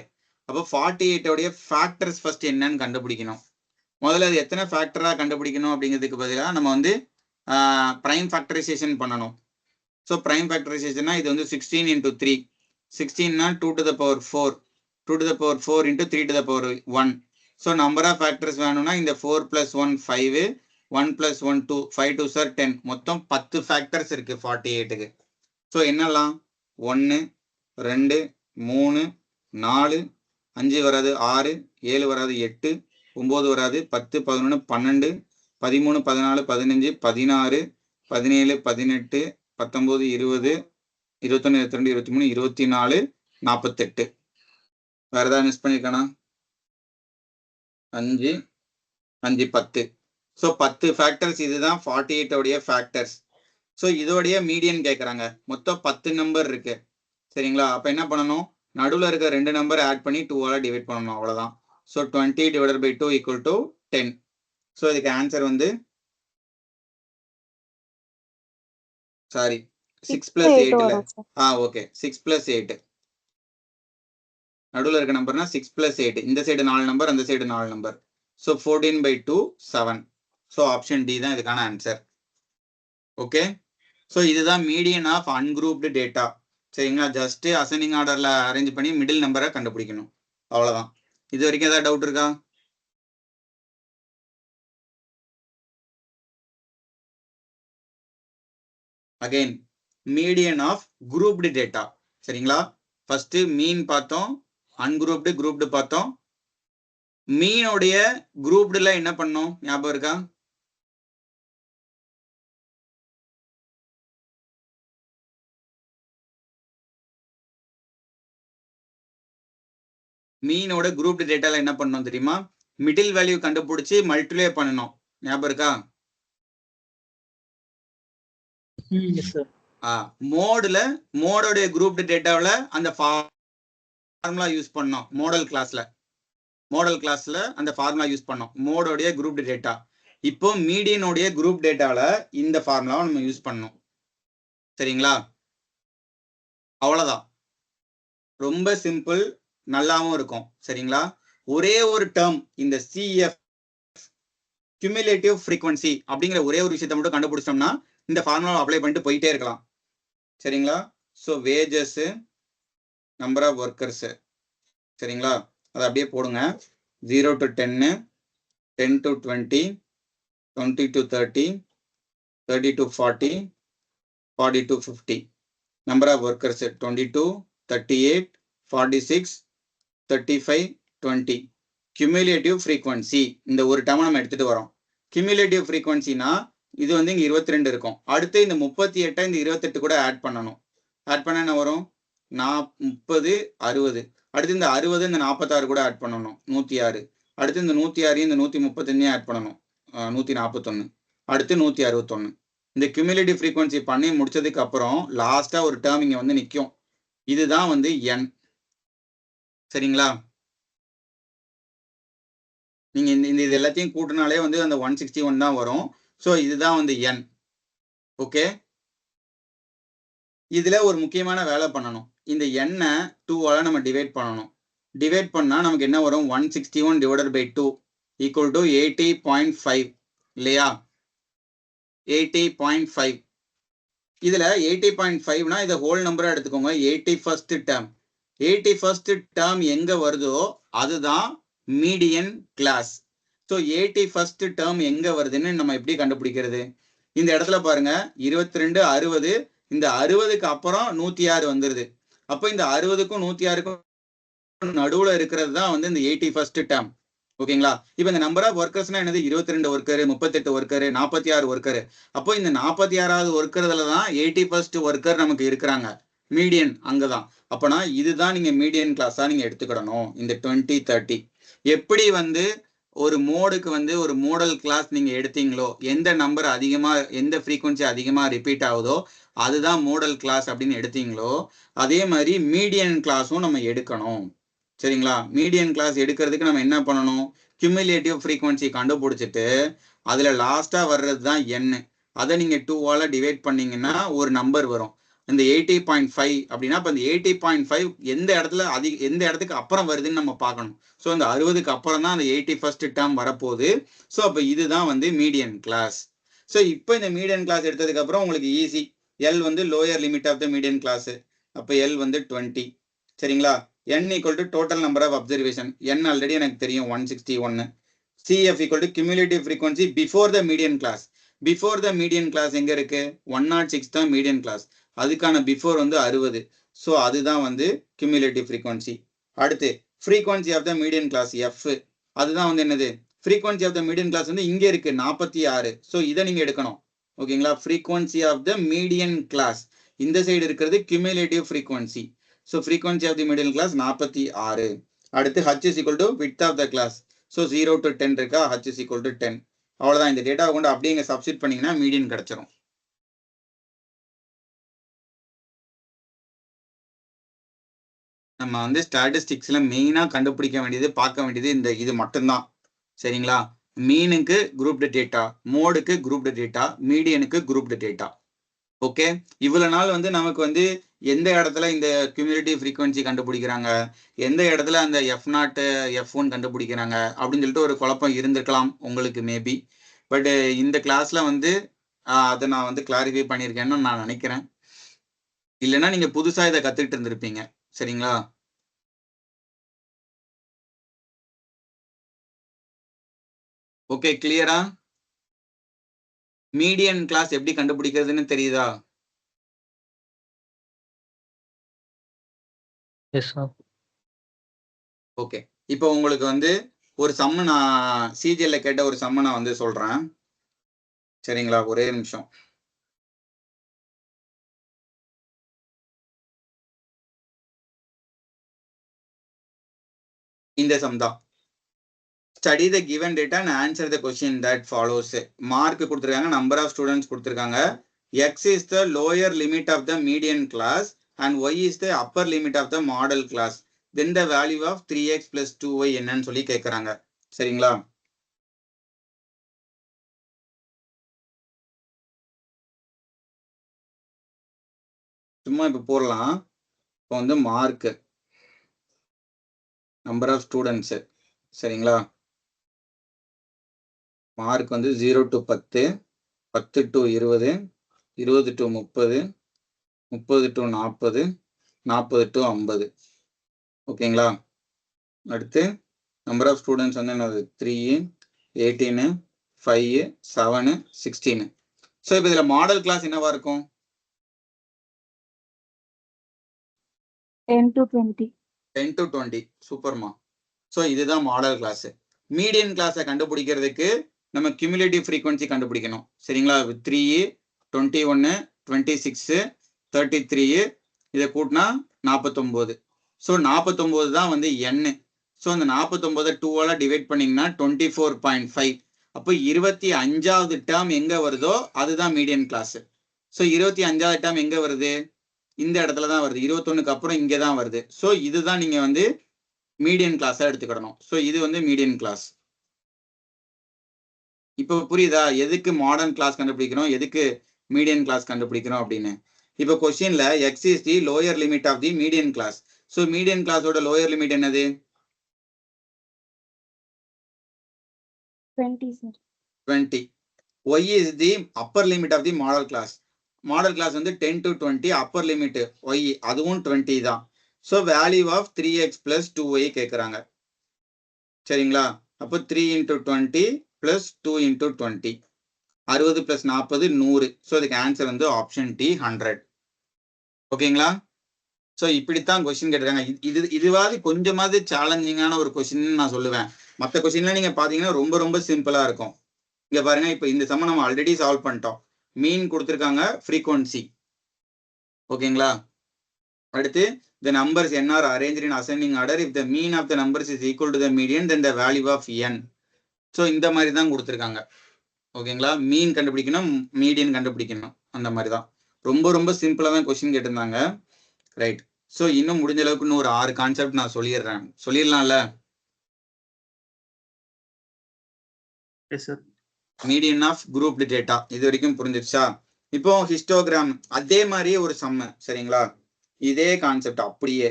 அப்போ 48 உடைய ஃபேக்டர்ஸ் ஃபர்ஸ்ட் என்னன்னு கண்டுபிடிக்கணும். முதல்ல அது எத்தனை ஃபேக்டரா கண்டுபிடிக்கணும் அப்படிங்கிறதுக்கு பதிலாக நம்ம வந்து பிரைம் ஃபேக்டரைசேஷன் பண்ணணும். ஸோ பிரைம் ஃபேக்டரைசேஷன்னா இது வந்து 16 into 3. 16னா 2 to the power 4. 2 to the power 4 into 3 to the power 1. So number of factors வேணும்னா இந்த 4 plus 1 5, 1 plus 1 2, 5 2 சார் 10. மொத்தம் 10 ஃபேக்டர்ஸ் இருக்கு 48க்கு. ஸோ என்னெல்லாம்? 1 2 3 4 5 வராது, 6 7 வராது, 8 9 வராது, 10 11 12 13 14 15 16 17 18 19 20 21 22 23 24 48. வேற ஏதாவது மிஸ் பண்ணிருக்கானா? 5 5 10. So 10 factors. இதுதான் 48 உடைய ஃபேக்டர்ஸ். ஸோ இதோடைய மீடியன் கேட்குறாங்க. மொத்தம் 10 நம்பர் இருக்கு. சரிங்களா? அப்போ என்ன பண்ணணும்? நடுவில் இருக்க 2 நம்பர் ஆட் பண்ணி 2ஆல டிவைட் பண்ணணும். அவ்வளோதான். So 20 divided by 2 equal to 10. So இதுக்கு ஆன்சர் வந்து சாரி 6 plus 8ல ஓகே 6 plus 8. நடுவில் இருக்க நம்பர்னா 6 plus 8. இந்த சைடு 4 நம்பர், அந்த side 4 number. So 14 by 2 7. So option D தான் இதுக்கான ஆன்சர். ஓகே, ஸோ இதுதான் மீடியன் ஆஃப் அன்குரூப்டு டேட்டா. சரிங்களா? ஜஸ்ட் அசெண்டிங் ஆர்டர்ல அரேஞ்ச் பண்ணி மிடில் நம்பரை கண்டுபிடிக்கணும். அவ்வளோதான். இது வரைக்கும் ஏதாவது டவுட் இருக்கா? Again median of grouped data. சரிங்களா? ஃபர்ஸ்ட் மீன் பார்த்தோம், அன்குரூப்டு குரூப்டு பார்த்தோம். மீனுடைய குரூப்டுல என்ன பண்ணோம்? ஞாபகம் இருக்கா? மீனோட குரூப் டேட்டால என்ன பண்ணணும் தெரியுமா? மிடில் வேல்யூ கண்டுபிடிச்சு மல்டிப்ளை பண்ணணும். ஞாபகம் இருக்கா? மோடோடைய குரூப் டேட்டாவில் அந்த ஃபார்முலா யூஸ் பண்ணோம். மாடல் கிளாஸ்ல அந்த ஃபார்முலா யூஸ் பண்ணோம். மோடோடைய குரூப் டேட்டா. இப்போ மீடியனுடைய குரூப் டேட்டால இந்த ஃபார்முலாவை நம்ம யூஸ் பண்ணோம். சரிங்களா? அவ்வளவுதான். ரொம்ப சிம்பிள், நல்லாவும் இருக்கும். சரிங்களா? ஒரே ஒரு டேர்ம் இந்த சிஎஃப் cumulative frequency அப்படிங்கிற ஒரே ஒரு விஷயத்தை மட்டும் கண்டுபிடிச்சோம்னா இந்த ஃபார்முலா அப்ளை பண்ணிட்டு போயிட்டே இருக்கலாம். சரிங்களா? So wages, number of workers. சரிங்களா? அதை அப்படியே போடுங்க. 0 to 10, 10 to 20, 20 to 30, 30 to 40, 40 to 50. Number of workers 22, 38, 46, 35, 20. cumulative frequency இந்த ஒரு டேர்ம் நம்ம எடுத்துட்டு வரோம். cumulative frequencyனா இது வந்து இங்க 22 இருக்கும். அடுத்து இந்த 38 இந்த 28 கூட ஆட் பண்ணணும். ஆட் பண்ண என்ன வரும்? 30 60. அடுத்து இந்த 60 இந்த 46 கூட ஆட் பண்ணணும், 106. அடுத்து இந்த 106 இந்த 135 ஆட் பண்ணணும், 141. அடுத்து 161. இந்த cumulative frequency பண்ணி முடிச்சதுக்கு அப்புறம் லாஸ்டா ஒரு டேர்ம் இங்க வந்து நிற்கும். இதுதான் வந்து n. சரிங்களா? நீங்க இந்த இது எல்லாத்தையும் கூட்டினாலே வந்து அந்த 161 தான் வரும். ஸோ இதுதான் வந்து n. ஓகே, இதுல ஒரு முக்கியமான வேலை பண்ணணும். இந்த n-ஐ 2ஆல நம்ம டிவைட் பண்ணணும். டிவைட் பண்ணா நமக்கு என்ன வரும்? 161 divided by 2 equal to 80.5 இல்லையா? 80.5. இதுல 80.5னா இதை ஹோல் நம்பரா எடுத்துக்கோங்க. 81st term. 81st டேர்ம் எங்க வருதோ அதுதான் median class. So 81st term எங்க வருதுன்னு நம்ம எப்படி கண்டுபிடிக்கிறது? இந்த இடத்துல பாருங்க, 22 60. இந்த 60க்கு அப்புறம் 106 வந்துருது. அப்போ இந்த 60க்கும் 106க்கும் நடுவுல இருக்கிறது தான் வந்து இந்த 81st டேர்ம். ஓகேங்களா? இப்போ இந்த நம்பர் ஆஃப் ஒர்க்கர்ஸ்னா என்னது? 22 ஒர்க்கர், 38 ஒர்க்கர், 46 ஒர்க்கர். அப்போ இந்த 46வது ஒர்க்கர்ல தான் 81st ஒர்க்கர் நமக்கு இருக்கிறாங்க. மீடியன் அங்கதான். அப்பனா இதுதான் நீங்க மீடியன் கிளாஸா நீங்க எடுத்துக்கிடணும். இந்த 20, 30 எப்படி வந்து ஒரு மோடுக்கு வந்து ஒரு மோடல் கிளாஸ் நீங்க எடுத்தீங்களோ, எந்த நம்பர் அதிகமா எந்த ஃப்ரீக்வன்சி அதிகமா ரிப்பீட் ஆகுதோ அதுதான் மோடல் கிளாஸ் அப்படின்னு எடுத்தீங்களோ, அதே மாதிரி மீடியன் கிளாஸும் நம்ம எடுக்கணும். சரிங்களா? மீடியன் கிளாஸ் எடுக்கிறதுக்கு நம்ம என்ன பண்ணணும்? கியூமுலேட்டிவ் ஃப்ரீக்வன்சி கண்டுபிடிச்சிட்டு அதுல லாஸ்டா வர்றது தான் n. அதை நீங்க 2ஆல டிவைட் பண்ணீங்கன்னா ஒரு நம்பர் வரும். இந்த 80.5 அப்படின்னா இப்போ இந்த 80.5 எந்த இடத்துல எந்த இடத்துக்கு அப்புறம் வருதுன்னு நம்ம பார்க்கணும். ஸோ இந்த 60க்கு அப்புறம் தான் அந்த 81st டேர்ம் வரப்போகுது. ஸோ அப்போ இதுதான் வந்து மீடியன் கிளாஸ். ஸோ இப்போ இந்த மீடியன் கிளாஸ் எடுத்ததுக்கு அப்புறம் உங்களுக்கு ஈஸி. L வந்து lower limit of the median class. அப்போ L வந்து 20. சரிங்களா? n equal to total number of observation. n already எனக்கு தெரியும் 161. CF equal to cumulative frequency before the median class. Before the median class எங்க இருக்கு? 106 தான் median class. அதுக்கான before வந்து 60. ஸோ அதுதான் வந்து cumulative frequency. அடுத்து frequency of the median class F. அதுதான் வந்து என்னது? frequency of the median class வந்து இங்க இருக்கு 46. ஸோ இதை நீங்க எடுக்கணும். ஓகேங்களா? frequency of the median class. இந்த சைடு இருக்கிறது cumulative frequency. So frequency of the median class 46. அடுத்து h is equal to width of the class. So 0 to 10 இருக்கா? h is equal to 10. அவ்வளவுதான். இந்த டேட்டா கொண்டு அப்படியே இங்க சப்ஸ்டிட் பண்ணீங்கன்னா மீடியன் கிடைச்சிரும். நம்ம வந்து ஸ்டாட்டிஸ்டிக்ஸ்ல மெயினா கண்டுபிடிக்க வேண்டியது பார்க்க வேண்டியது இந்த இது மட்டும்தான். சரிங்களா? மீனுக்கு குரூப்டு டேட்டா, மோடுக்கு குரூப்டு டேட்டா, மீடியனுக்கு குரூப்டு டேட்டா. ஓகே, இவ்வளவு நாள் வந்து நமக்கு வந்து எந்த இடத்துல இந்த கியூமுலேட்டிவ் ஃப்ரீக்வன்சி கண்டுபிடிக்கிறாங்க, எந்த இடத்துல அந்த F0 F1 கண்டுபிடிக்கிறாங்க அப்படின்னு சொல்லிட்டு ஒரு குழப்பம் இருந்திருக்கலாம் உங்களுக்கு மேபி. பட் இந்த கிளாஸ்ல வந்து அதை நான் வந்து கிளாரிஃபை பண்ணியிருக்கேன்னு நான் நினைக்கிறேன். இல்லைன்னா நீங்க புதுசா இதை கத்துக்கிட்டு இருந்திருப்பீங்க. சரிங்களா? ஓகே, கிளியரா? மீடியன் கிளாஸ் எப்படி கண்டுபிடிக்கிறதுன்னு தெரியுதா? Yes sir. ஓகே, இப்போ உங்களுக்கு வந்து ஒரு சம்மு நான் சிஜிஎல்ல கேட்ட ஒரு சம்மு நான் வந்து சொல்றேன். சரிங்களா? ஒரே நிமிஷம். இந்த சம் தான். Study the given data and answer the question that follows. Mark கொடுத்துருக்காங்க, நம்பர் ஆஃப் ஸ்டூடெண்ட்ஸ் கொடுத்துருக்காங்க. X is the lower limit of the median class and Y is the upper limit of the modal class. Then the value of 3x + 2y என்னன்னு சொல்லி கேட்குறாங்க. சரிங்களா? சும்மா இப்போ போடலாம். இப்போ வந்து மார்க், நம்பர் ஆஃப் ஸ்டூடெண்ட்ஸ். சரிங்களா? மார்க் வந்து 0 to 10, 10 to 20, 20 to 30, 30 to 40, 40 to 50. ஓகேங்களா? அடுத்து நம்பர் ஆஃப் ஸ்டூடெண்ட்ஸ் வந்து என்னது? 3, 18, 5, 7, 16. ஸோ இப்போ இதில் மாடல் கிளாஸ் என்னவா இருக்கும்? 10 to 20. 10 to 20. சூப்பர்மா. ஸோ இதுதான் மாடல் கிளாஸ். மீடியன் கிளாஸை கண்டுபிடிக்கிறதுக்கு நம்ம கியூமுலேட்டிவ் ஃப்ரீக்வன்சி கண்டுபிடிக்கணும். சரிங்களா? 3, 21, 26, 33 இதை கூட்டினா 49. ஸோ 49 தான் வந்து n. ஸோ அந்த 49 2ஆல டிவைட் பண்ணீங்கன்னா 24.5. அப்போ 25வது டேர்ம் எங்க வருதோ அதுதான் மீடியன் கிளாஸ். ஸோ 25வது டேர்ம் எங்க வருது? இந்த இடத்துல தான் வருது. 21க்கு அப்புறம் இங்கே தான் வருது. ஸோ இதுதான் நீங்க வந்து மீடியன் கிளாஸா எடுத்துக்கிடணும். ஸோ இது வந்து மீடியன் கிளாஸ். இப்போ புரியுதா எதுக்கு மாடர்ன் கிளாஸ் கண்டுபிடிக்கிறோம், எதுக்கு மீடியன் கிளாஸ் கண்டுபிடிக்கிறோம் அப்படின்னு? இப்போ கொஸ்டின்ல x is the lower limit of the median class. So median கிளாஸோட லோயர் லிமிட் என்னது? 20, sir. 20. Y is the upper limit of the model class. Modal class வந்து 10 to 20, அப்பர் லிமிட் y அதுவும் 20 தான். So value of 3x + 2y கேட்குறாங்க. சரிங்களா? அப்போ 3 × 20 + 2 × 20, 60 + 40 100. So இதுக்கு answer வந்து ஆப்ஷன் டி 100. ஓகேங்களா? ஸோ இப்படித்தான் கொஸ்டின் கேட்டிருக்காங்க. இதுவாது கொஞ்சமாவது சேலஞ்சிங்கான ஒரு கொஸ்டின் நான் சொல்லுவேன். மற்ற கொஸ்டின்லாம் நீங்க பாத்தீங்கன்னா ரொம்ப ரொம்ப சிம்பிளா இருக்கும். இங்க பாருங்க, இப்போ இந்த சம்ம நம்ம ஆல்ரெடி சால்வ் பண்ணிட்டோம். மீன் கொடுத்துருக்காங்க, ஃப்ரீக்வன்சி. ஓகேங்களா? அடுத்து the numbers n are arranged in ascending order if the mean of the numbers is equal to the median then the value of n. So இந்த மாதிரி தான் கொடுத்துருக்காங்க. ஓகேங்களா? மீன் கண்டுபிடிக்கணும், மீடியன் கண்டுபிடிக்கணும், அந்த மாதிரி தான். ரொம்ப ரொம்ப சிம்பிளா தான் கொஸ்டின் கேட்டிருந்தாங்க. ரைட். ஸோ இன்னும் முடிஞ்ச அளவுக்கு இன்னும் ஒரு 6 கான்செப்ட் நான் சொல்லிடலாம்ல. மீடியன் ஆஃப் குரூப்டு டேட்டா இது வரைக்கும் புரிஞ்சிருச்சா? இப்போ ஹிஸ்டோகிராம் அதே மாதிரி ஒரு சம்மு, சரிங்களா? இதே கான்செப்ட் அப்படியே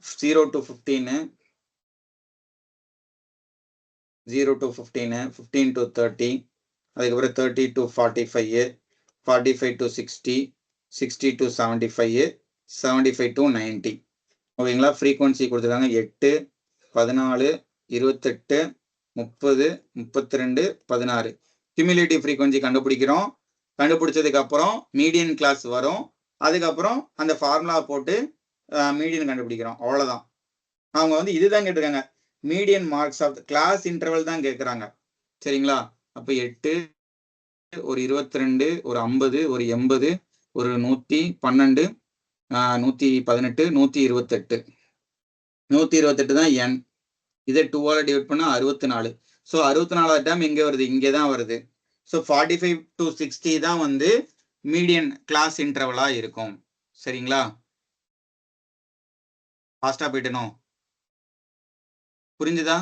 0 to 15, 0 to 15, 15 to 30, அதுக்கப்புறம் 30 to 45, 45 to 60, 60 to 75, 75 to 90. ஓகேங்களா? ஃப்ரீக்வன்சி கொடுத்துருக்காங்க 8, 14, 28, 30, 32, 16. கியூமுலேட்டிவ் ஃப்ரீக்வன்சி கண்டுபிடிக்கிறோம். கண்டுபிடிச்சதுக்கு அப்புறம் மீடியன் கிளாஸ் வரும். அதுக்கப்புறம் அந்த ஃபார்முலா போட்டு மீடியன் கண்டுபிடிக்கிறோம். அவ்வளவுதான். அவங்க வந்து இதுதான் கேட்டிருக்காங்க, median marks of class interval தான் கேட்குறாங்க. சரிங்களா? அப்போ 8, ஒரு 22, ஒரு 50, ஒரு 80, ஒரு 112, 118, 128. 128 தான் n. இதை 2ஆல டிவைட் பண்ணா 64. ஸோ 64வது டைம் எங்கே வருது? இங்கே தான் வருது. ஸோ 45 to 60 தான் வந்து மீடியன் கிளாஸ் இன்டர்வலா இருக்கும். சரிங்களா? ஃபாஸ்டா போயிட்டணும். புரிஞ்சுதா?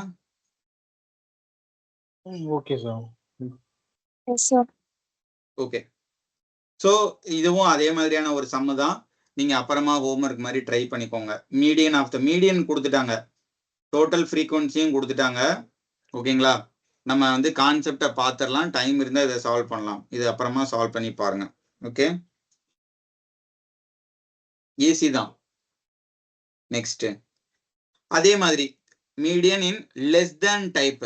Okay sir. ஓகே. ஸோ இதுவும் அதே மாதிரியான ஒரு சம்மு தான். நீங்க அப்புறமா ஹோம்ஒர்க் மாதிரி ட்ரை பண்ணிக்கோங்க. மீடியன் ஆஃப் த மீடியன் கொடுத்துட்டாங்க, டோட்டல் ஃப்ரீக்வன்சியும் கொடுத்துட்டாங்க. ஓகேங்களா? நம்ம வந்து கான்செப்டை பார்த்துடலாம். டைம் இருந்தால் இதை சால்வ் பண்ணலாம். இது அப்புறமா சால்வ் பண்ணி பாருங்க. ஓகே, ஈஸி தான். நெக்ஸ்ட் அதே மாதிரி மீடியன் இன் லெஸ் தேன் டைப்.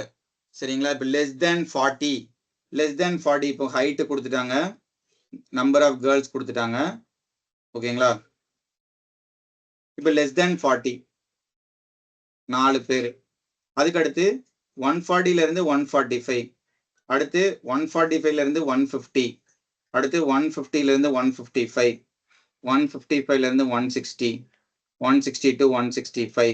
சரிங்களா? இப்போ லெஸ் தேன் 40, லெஸ் தேன் 40 இப்போ ஹைட்டு கொடுத்துட்டாங்க, நம்பர் ஆஃப் கேர்ள்ஸ் கொடுத்துட்டாங்க. ஓகேங்களா? இப்போ லெஸ் தேன் 40 4 பேர். அதுக்கடுத்து 140ல இருந்து 145, அடுத்து 145ல இருந்து 150, அடுத்து 150ல இருந்து 155, 155ல இருந்து 160, 160 to 165,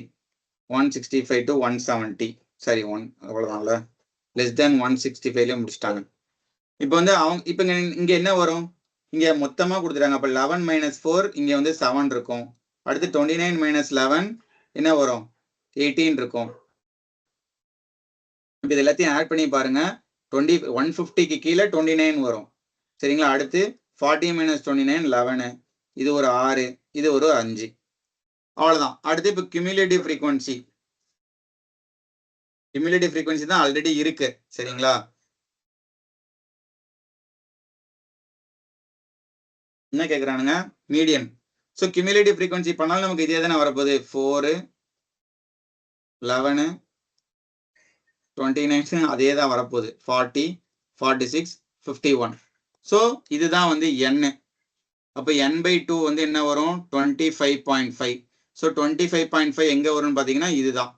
165 to 170. சரி, அவ்வளவுதான்ல. லெஸ் தேன் 165ல முடிச்சிட்டாங்க. இப்போ வந்து அவங்க இப்போ இங்க என்ன வரும்? இங்க மொத்தமா கொடுத்துட்டாங்க. அப்ப 11 - 4 இங்க வந்து 7 இருக்கும். அடுத்து 29 - 11 என்ன வரும்? 18 இருக்கும். இது எல்லாத்தையும் ஆட் பண்ணி பாருங்க. 150க்கு கீழே 29 வரும். சரிங்களா? அடுத்து 40 - 29 11, இது ஒரு 6, இது ஒரு 5. அவ்வளவுதான். அடுத்து இப்போ கியூமுலேட்டிவ் ஃப்ரீக்வன்சி. கியூமுலேட்டிவ் ஃப்ரீக்வன்சி தான் ஆல்ரெடி இருக்கு. சரிங்களா? என்ன கேட்குறானுங்க? மீடியன். ஸோ கியூமுலேட்டிவ் ஃப்ரீக்வன்சி பண்ணாலும் நமக்கு இதே தானே வரப்போகுது. 4, 11, 29 அதே தான் வரப்போகுது. 40, 46, 51. ஸோ இதுதான் வந்து n. அப்போ n/2 வந்து என்ன வரும்? 25.5. ஸோ 25.5 எங்கே வரும்னு பார்த்தீங்கன்னா இதுதான்.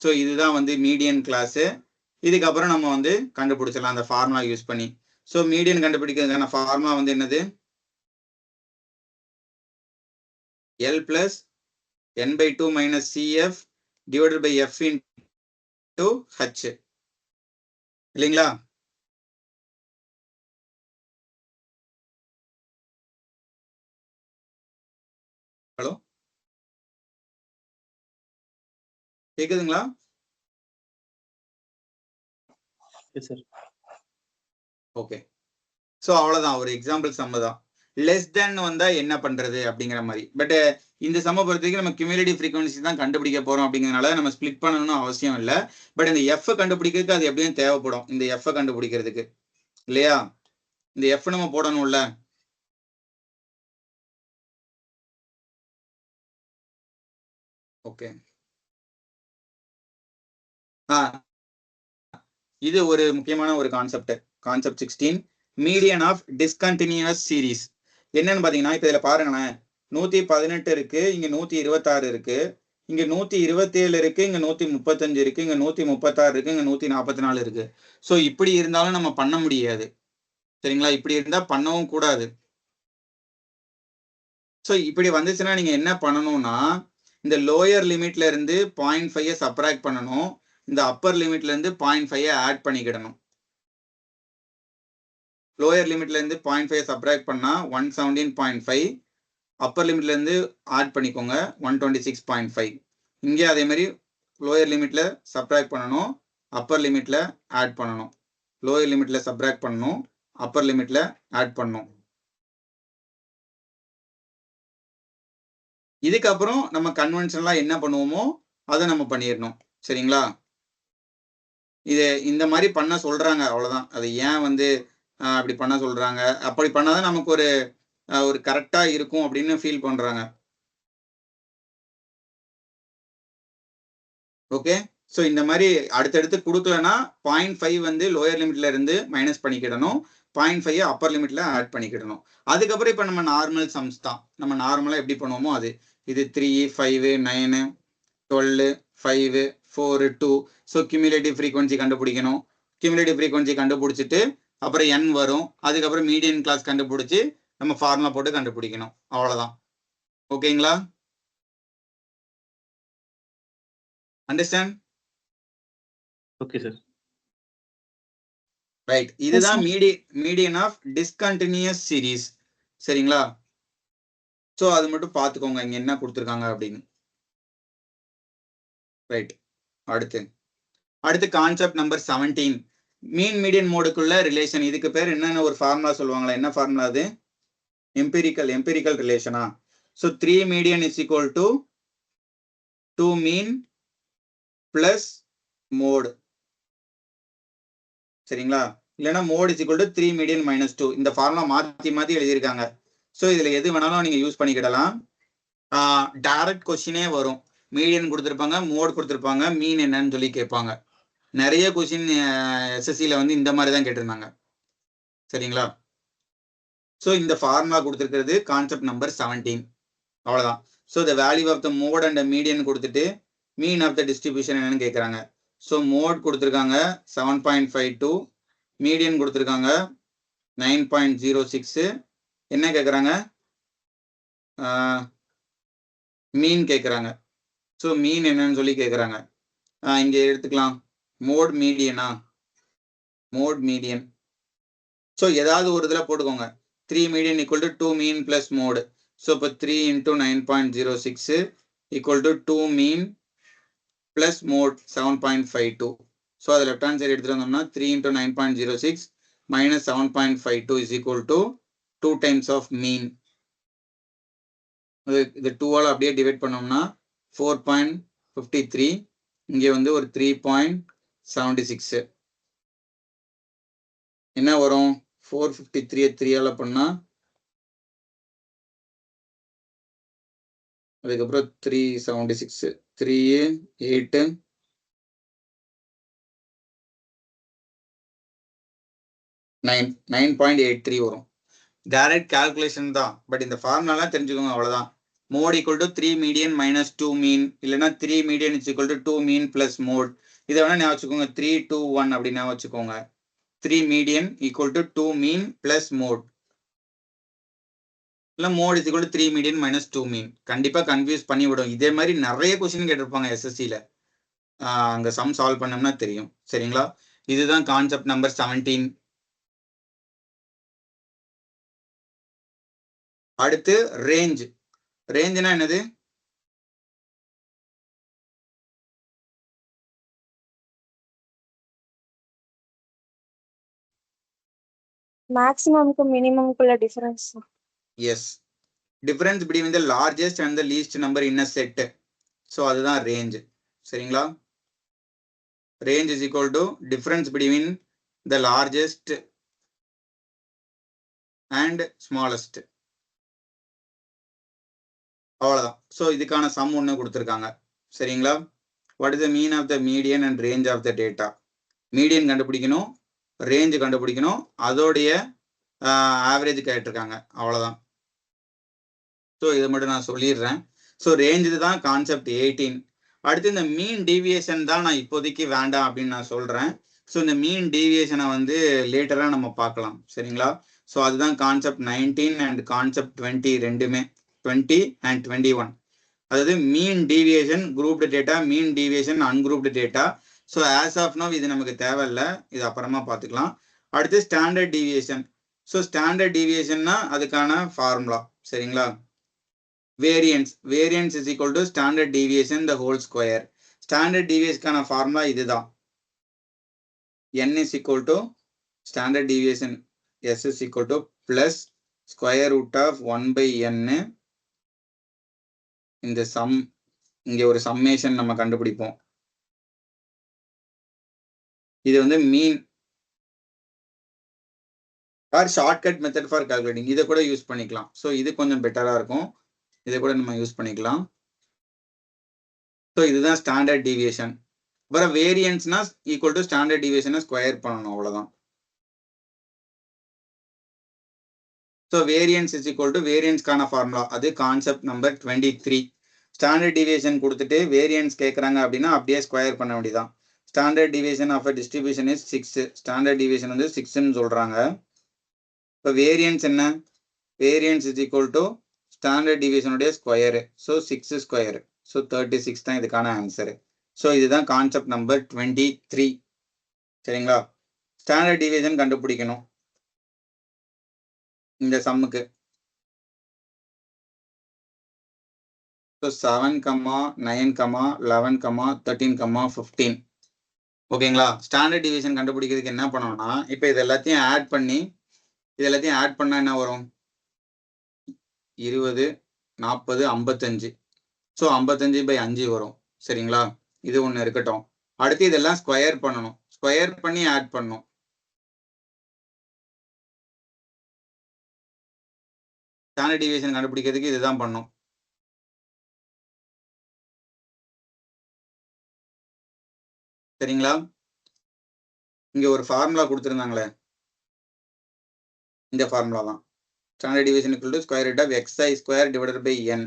ஸோ இதுதான் வந்து மீடியன் கிளாஸு. இதுக்கப்புறம் நம்ம வந்து கண்டுபிடிச்சிடலாம் அந்த ஃபார்முலா யூஸ் பண்ணி. ஸோ மீடியன் கண்டுபிடிக்கிறதுக்கான ஃபார்முலா வந்து என்னது? L plus n/2 minus CF divided by F into H. இல்லைங்களா? ஹலோ, கேக்குதுங்களா? ஓகே. ஸோ அவ்வளோதான், ஒரு எக்ஸாம்பிள் சம்மு தான். லெஸ் தேன் வந்தா என்ன பண்றது அப்படிங்கிற மாதிரி. பட் இந்த சம்ம பொறுத்த வரைக்கும் நம்ம கியூமுலேட்டிவ் ஃப்ரீக்வன்சி தான் கண்டுபிடிக்க போறோம். அப்படிங்கிறதுனால நம்ம ஸ்பிளிட் பண்ணணும்னு அவசியம் இல்லை. பட் இந்த எஃப் கண்டுபிடிக்கிறதுக்கு அது எப்படியும் தேவைப்படும். இந்த எஃப் கண்டுபிடிக்கிறதுக்கு இல்லையா? இந்த எஃப் நம்ம போடணும்ல. ஓகே, இது ஒரு முக்கியமான ஒரு concept. Concept 16, median of discontinuous series. என்னன்னு பாத்தீங்கன்னா, இப்ப இதுல பாருங்களேன், 118 இருக்கு, இங்க 126 இருக்கு. இங்க 127 இருக்கு, இங்க 135 இருக்கு, இங்க 136 இருக்கு, இங்க 144 இருக்கு. ஸோ இப்படி இருந்தாலும் நம்ம பண்ண முடியாது. சரிங்களா? இப்படி இருந்தா பண்ணவும் கூடாது. ஸோ இப்படி வந்துச்சுன்னா நீங்க என்ன பண்ணணும்னா, இந்த லோயர் லிமிட்ல இருந்து 0.5 சப்ராக்ட் பண்ணணும். இந்த அப்பர் லிமிட்ல இருந்து 0.5 ஆட் பண்ணிக்கிடணும். லோயர் லிமிட்ல இருந்து 0.5 சப்ராக்ட் பண்ணா 117.5, அப்பர் லிமிட்ல இருந்து ஆட் பண்ணிக்கோங்க 126.5. இங்கே அதே மாதிரி லோயர் லிமிட்ல சப்ராக்ட் பண்ணணும், அப்பர் லிமிட்ல ஆட் பண்ணணும். லோயர் லிமிட்ல சப்ராக்ட் பண்ணணும், அப்பர் லிமிட்ல ஆட் பண்ணணும். இதுக்கப்புறம் நம்ம கன்வென்ஷனலா என்ன பண்ணுவோமோ அதை நம்ம பண்ணிடணும். சரிங்களா? இது இந்த மாதிரி பண்ண சொல்றாங்க, அவ்வளவுதான். அது ஏன் வந்து அப்படி பண்ண சொல்றாங்க, அப்படி பண்ணாதான் நமக்கு ஒரு கரெக்டா இருக்கும் அப்படின்னு ஃபீல் பண்றாங்க. ஓகே, ஸோ இந்த மாதிரி அடுத்தடுத்து கொடுக்கலன்னா 0.5 வந்து லோயர் லிமிட்ல இருந்து மைனஸ் பண்ணிக்கிடணும், 0.5 அப்பர் லிமிட்ல ஆட் பண்ணிக்கிடணும். அதுக்கப்புறம் இப்போ நம்ம நார்மல் சம்ஸ் தான், நம்ம நார்மலா எப்படி பண்ணுவோமோ அது. இது 3, 5, 9, 12, 5, 4, 2. ஸோ கியூமுலேட்டிவ் ஃப்ரீக்வன்சி கண்டுபிடிக்கணும். கியூமுலேட்டிவ் ஃப்ரீக்வன்சி கண்டுபிடிச்சிட்டு அப்புறம் n வரும். அதுக்கப்புறம் மீடியன் கிளாஸ் கண்டுபிடிச்சி நம்ம ஃபார்முலா போட்டு கண்டுபிடிக்கணும். அவ்வளவுதான். ஓகேங்களா? அண்டர்ஸ்டாண்ட்? Okay sir. ரைட், இதுதான் மீடியன் ஆஃப் டிஸ்கண்டினியூஸ் சீரிஸ். சரிங்களா? ஸோ அது மட்டும் பார்த்துக்கோங்க இங்க என்ன கொடுத்துருக்காங்க அப்படின்னு. ரைட், அடுத்து கான்செப்ட் நம்பர் 17, மீன் மீடியன் மோடுக்குள்ள ரிலேஷன். இதுக்கு பேர் என்னென்ன ஒரு ஃபார்முலா சொல்லுவாங்களா? என்ன ஃபார்முலா அது? எம்பிரிக்கல் ரிலேஷனா? So 3 median is equal to 2 mean plus mode. சரிங்களா? இல்லைன்னா mode is equal to 3 median minus 2. இந்த ஃபார்முலா மாத்தி எழுதியிருக்காங்க. ஸோ இதுல எது வேணாலும் நீங்க யூஸ் பண்ணிக்கிடலாம். டைரக்ட் கொஸ்டினே வரும். மீடியன் கொடுத்துருப்பாங்க, மோட் கொடுத்துருப்பாங்க, மீன் என்னன்னு சொல்லி கேட்பாங்க. நிறைய கொஸ்டின் எஸ்எஸ்சியில் வந்து இந்த மாதிரி தான் கேட்டிருந்தாங்க. சரிங்களா? ஸோ இந்த ஃபார்முலா கொடுத்துருக்கிறது கான்செப்ட் நம்பர் 17. அவ்வளோதான். So the value of the mode and median கொடுத்துட்டு மீன் ஆஃப் த டிஸ்ட்ரிபியூஷன் என்னன்னு கேட்குறாங்க. ஸோ மோட் கொடுத்துருக்காங்க 7.52, மீடியன் கொடுத்துருக்காங்க 9.06. என்ன கேட்குறாங்க? மீன் கேட்குறாங்க. ஸோ மீன் என்னன்னு சொல்லி கேட்குறாங்க. இங்கே எடுத்துக்கலாம், மோட் மீடியன். ஸோ ஏதாவது ஒரு இதில் போட்டுக்கோங்க. 3 median equal to 2 mean plus mode. So இப்போ 3 × 9.06 equal to 2 mean plus mode 7.52. So அதை லெஃப்ட் ஹேண்ட் சைடு எடுத்துகிட்டு வந்தோம்னா 3 × 9.06 minus 7.52 is equal to 2 times of mean. இது 2ஆல் அப்படியே டிவைட் பண்ணோம்னா 4.53. இங்கே வந்து ஒரு 3.76. என்ன வரும்? 453 3ஆல் பண்ணா அதுக்கப்புறம் 376 3 8 9.83 வரும். டைரக்ட் கால்குலேஷன் தான், பட் இந்த ஃபார்முலாலாம் தெரிஞ்சுக்கோங்க, அவ்வளவுதான். Mode equal to 3 median minus 2 mean, இல்லைன்னா 3 median is equal to 2 mean plus mode. இதை வேணா ஞாபகம் வச்சுக்கோங்க, 3 2 1 அப்படின்னு ஞாபகம் வச்சுக்கோங்க. 3 median equal to 2 mean plus mode, இல்லை mode is equal to 3 median minus 2 mean. கண்டிப்பா கன்ஃபியூஸ் பண்ணி விடும். இதே மாதிரி நிறைய கொஸ்டின் கேட்டிருப்பாங்க எஸ்எஸ்சியில். அங்கே சம் சால்வ் பண்ணோம்னா தெரியும். சரிங்களா? இதுதான் கான்செப்ட் நம்பர் 17. அடுத்து ரேஞ்சுனா என்னது? மேக்ஸிமம்க்கு மினிமம்க்குள்ள difference. Yes, difference between the largest and the least number in a set. So அதுதான் ரேஞ்ச். சரிங்களா? Range is equal to difference between the largest and smallest. அவ்வளோதான். ஸோ இதுக்கான சம் ஒன்று கொடுத்துருக்காங்க. சரிங்களா? What is the mean of the median and range of the data? Median கண்டுபிடிக்கணும், range கண்டுபிடிக்கணும், அதோடைய ஆவரேஜ் கேட்டிருக்காங்க. அவ்வளோதான். ஸோ இதை மட்டும் நான் சொல்லிடுறேன். ஸோ ரேஞ்ச் தான் கான்செப்ட் 18. அடுத்து இந்த மீன் டீவியேஷன் தான் நான் இப்போதைக்கு வேண்டாம் அப்படின்னு நான் சொல்றேன். ஸோ இந்த மீன் டீவியேஷனை வந்து லேட்டரா நம்ம பார்க்கலாம். சரிங்களா? ஸோ அதுதான் கான்செப்ட் 19 அண்ட் கான்செப்ட் 20 ரெண்டுமே 20 அண்ட் 21. அதாவது mean deviation grouped data, mean deviation ungrouped data. So as of now இது நமக்கு தேவையில்லை, இது அப்புறமா பார்த்துக்கலாம். அடுத்து ஸ்டாண்டர்ட் டீவியேஷன். ஸோ ஸ்டாண்டர்ட் டீவியேஷன்னா அதுக்கான ஃபார்முலா. சரிங்களா? Variance is equal to standard deviation the whole square. Standard டீவியேஷனுக்கான ஃபார்முலா இதுதான். n is equal to standard deviation s is equal to plus square root of 1 by n. இந்த sum இங்க ஒரு summation நம்ம கண்டுபிடிப்போம். இது வந்து mean or shortcut method for calculating. இதை கூட யூஸ் பண்ணிக்கலாம். ஸோ இது கொஞ்சம் பெட்டரா இருக்கும், இதை கூட நம்ம யூஸ் பண்ணிக்கலாம். ஸோ இதுதான் ஸ்டாண்டர்ட் டீவியேஷன். அப்புறம் வேரியன்ஸ்னா ஈக்குவல் டு ஸ்டாண்டர்ட் டீவியேஷனை ஸ்கொயர் பண்ணணும், அவ்வளவுதான். So variance is equal to வேரியன்ஸ்க்கான ஃபார்முலா அது கான்செப்ட் நம்பர் 23. ஸ்டாண்டர்ட் டீவியேஷன் கொடுத்துட்டு வேரியன்ஸ் கேட்குறாங்க அப்படின்னா அப்படியே ஸ்கொயர் பண்ண வேண்டியதான். Standard deviation of a distribution is 6. Standard deviation வந்து 6ன்னு சொல்றாங்க. இப்போ வேரியன்ஸ் என்ன? Variance is equal to standard டீவியேஷனுடைய ஸ்கொயரு. So 6 square. ஸோ 36 தான் இதுக்கான ஆன்சரு. ஸோ இதுதான் கான்செப்ட் நம்பர் 23. சரிங்களா? ஸ்டாண்டர்ட் டீவியேஷன் கண்டுபிடிக்கணும் இந்த சம்முக்கு. ஸோ 7, 9, 11, 13, 15. ஓகேங்களா? ஸ்டாண்டர்ட் டீவியேஷன் கண்டுபிடிக்கிறதுக்கு என்ன பண்ணணும்னா, இப்போ இது எல்லாத்தையும் ஆட் பண்ணி என்ன வரும்? 20, 40, 55. ஸோ 55/5 வரும். சரிங்களா? இது ஒன்று இருக்கட்டும். அடுத்து இதெல்லாம் ஸ்கொயர் பண்ணணும். ஸ்கொயர் பண்ணி ஆட் பண்ணணும். ஸ்டாண்டர்ட் டீவியேஷன் கண்டுபிடிக்கிறதுக்கு இதுதான் பண்ணும். சரிங்களா? இங்க ஒரு ஃபார்முலா கொடுத்துருந்தாங்களே, இந்த ஃபார்முலா தான். Standard deviation equal to square root of xi square divided by n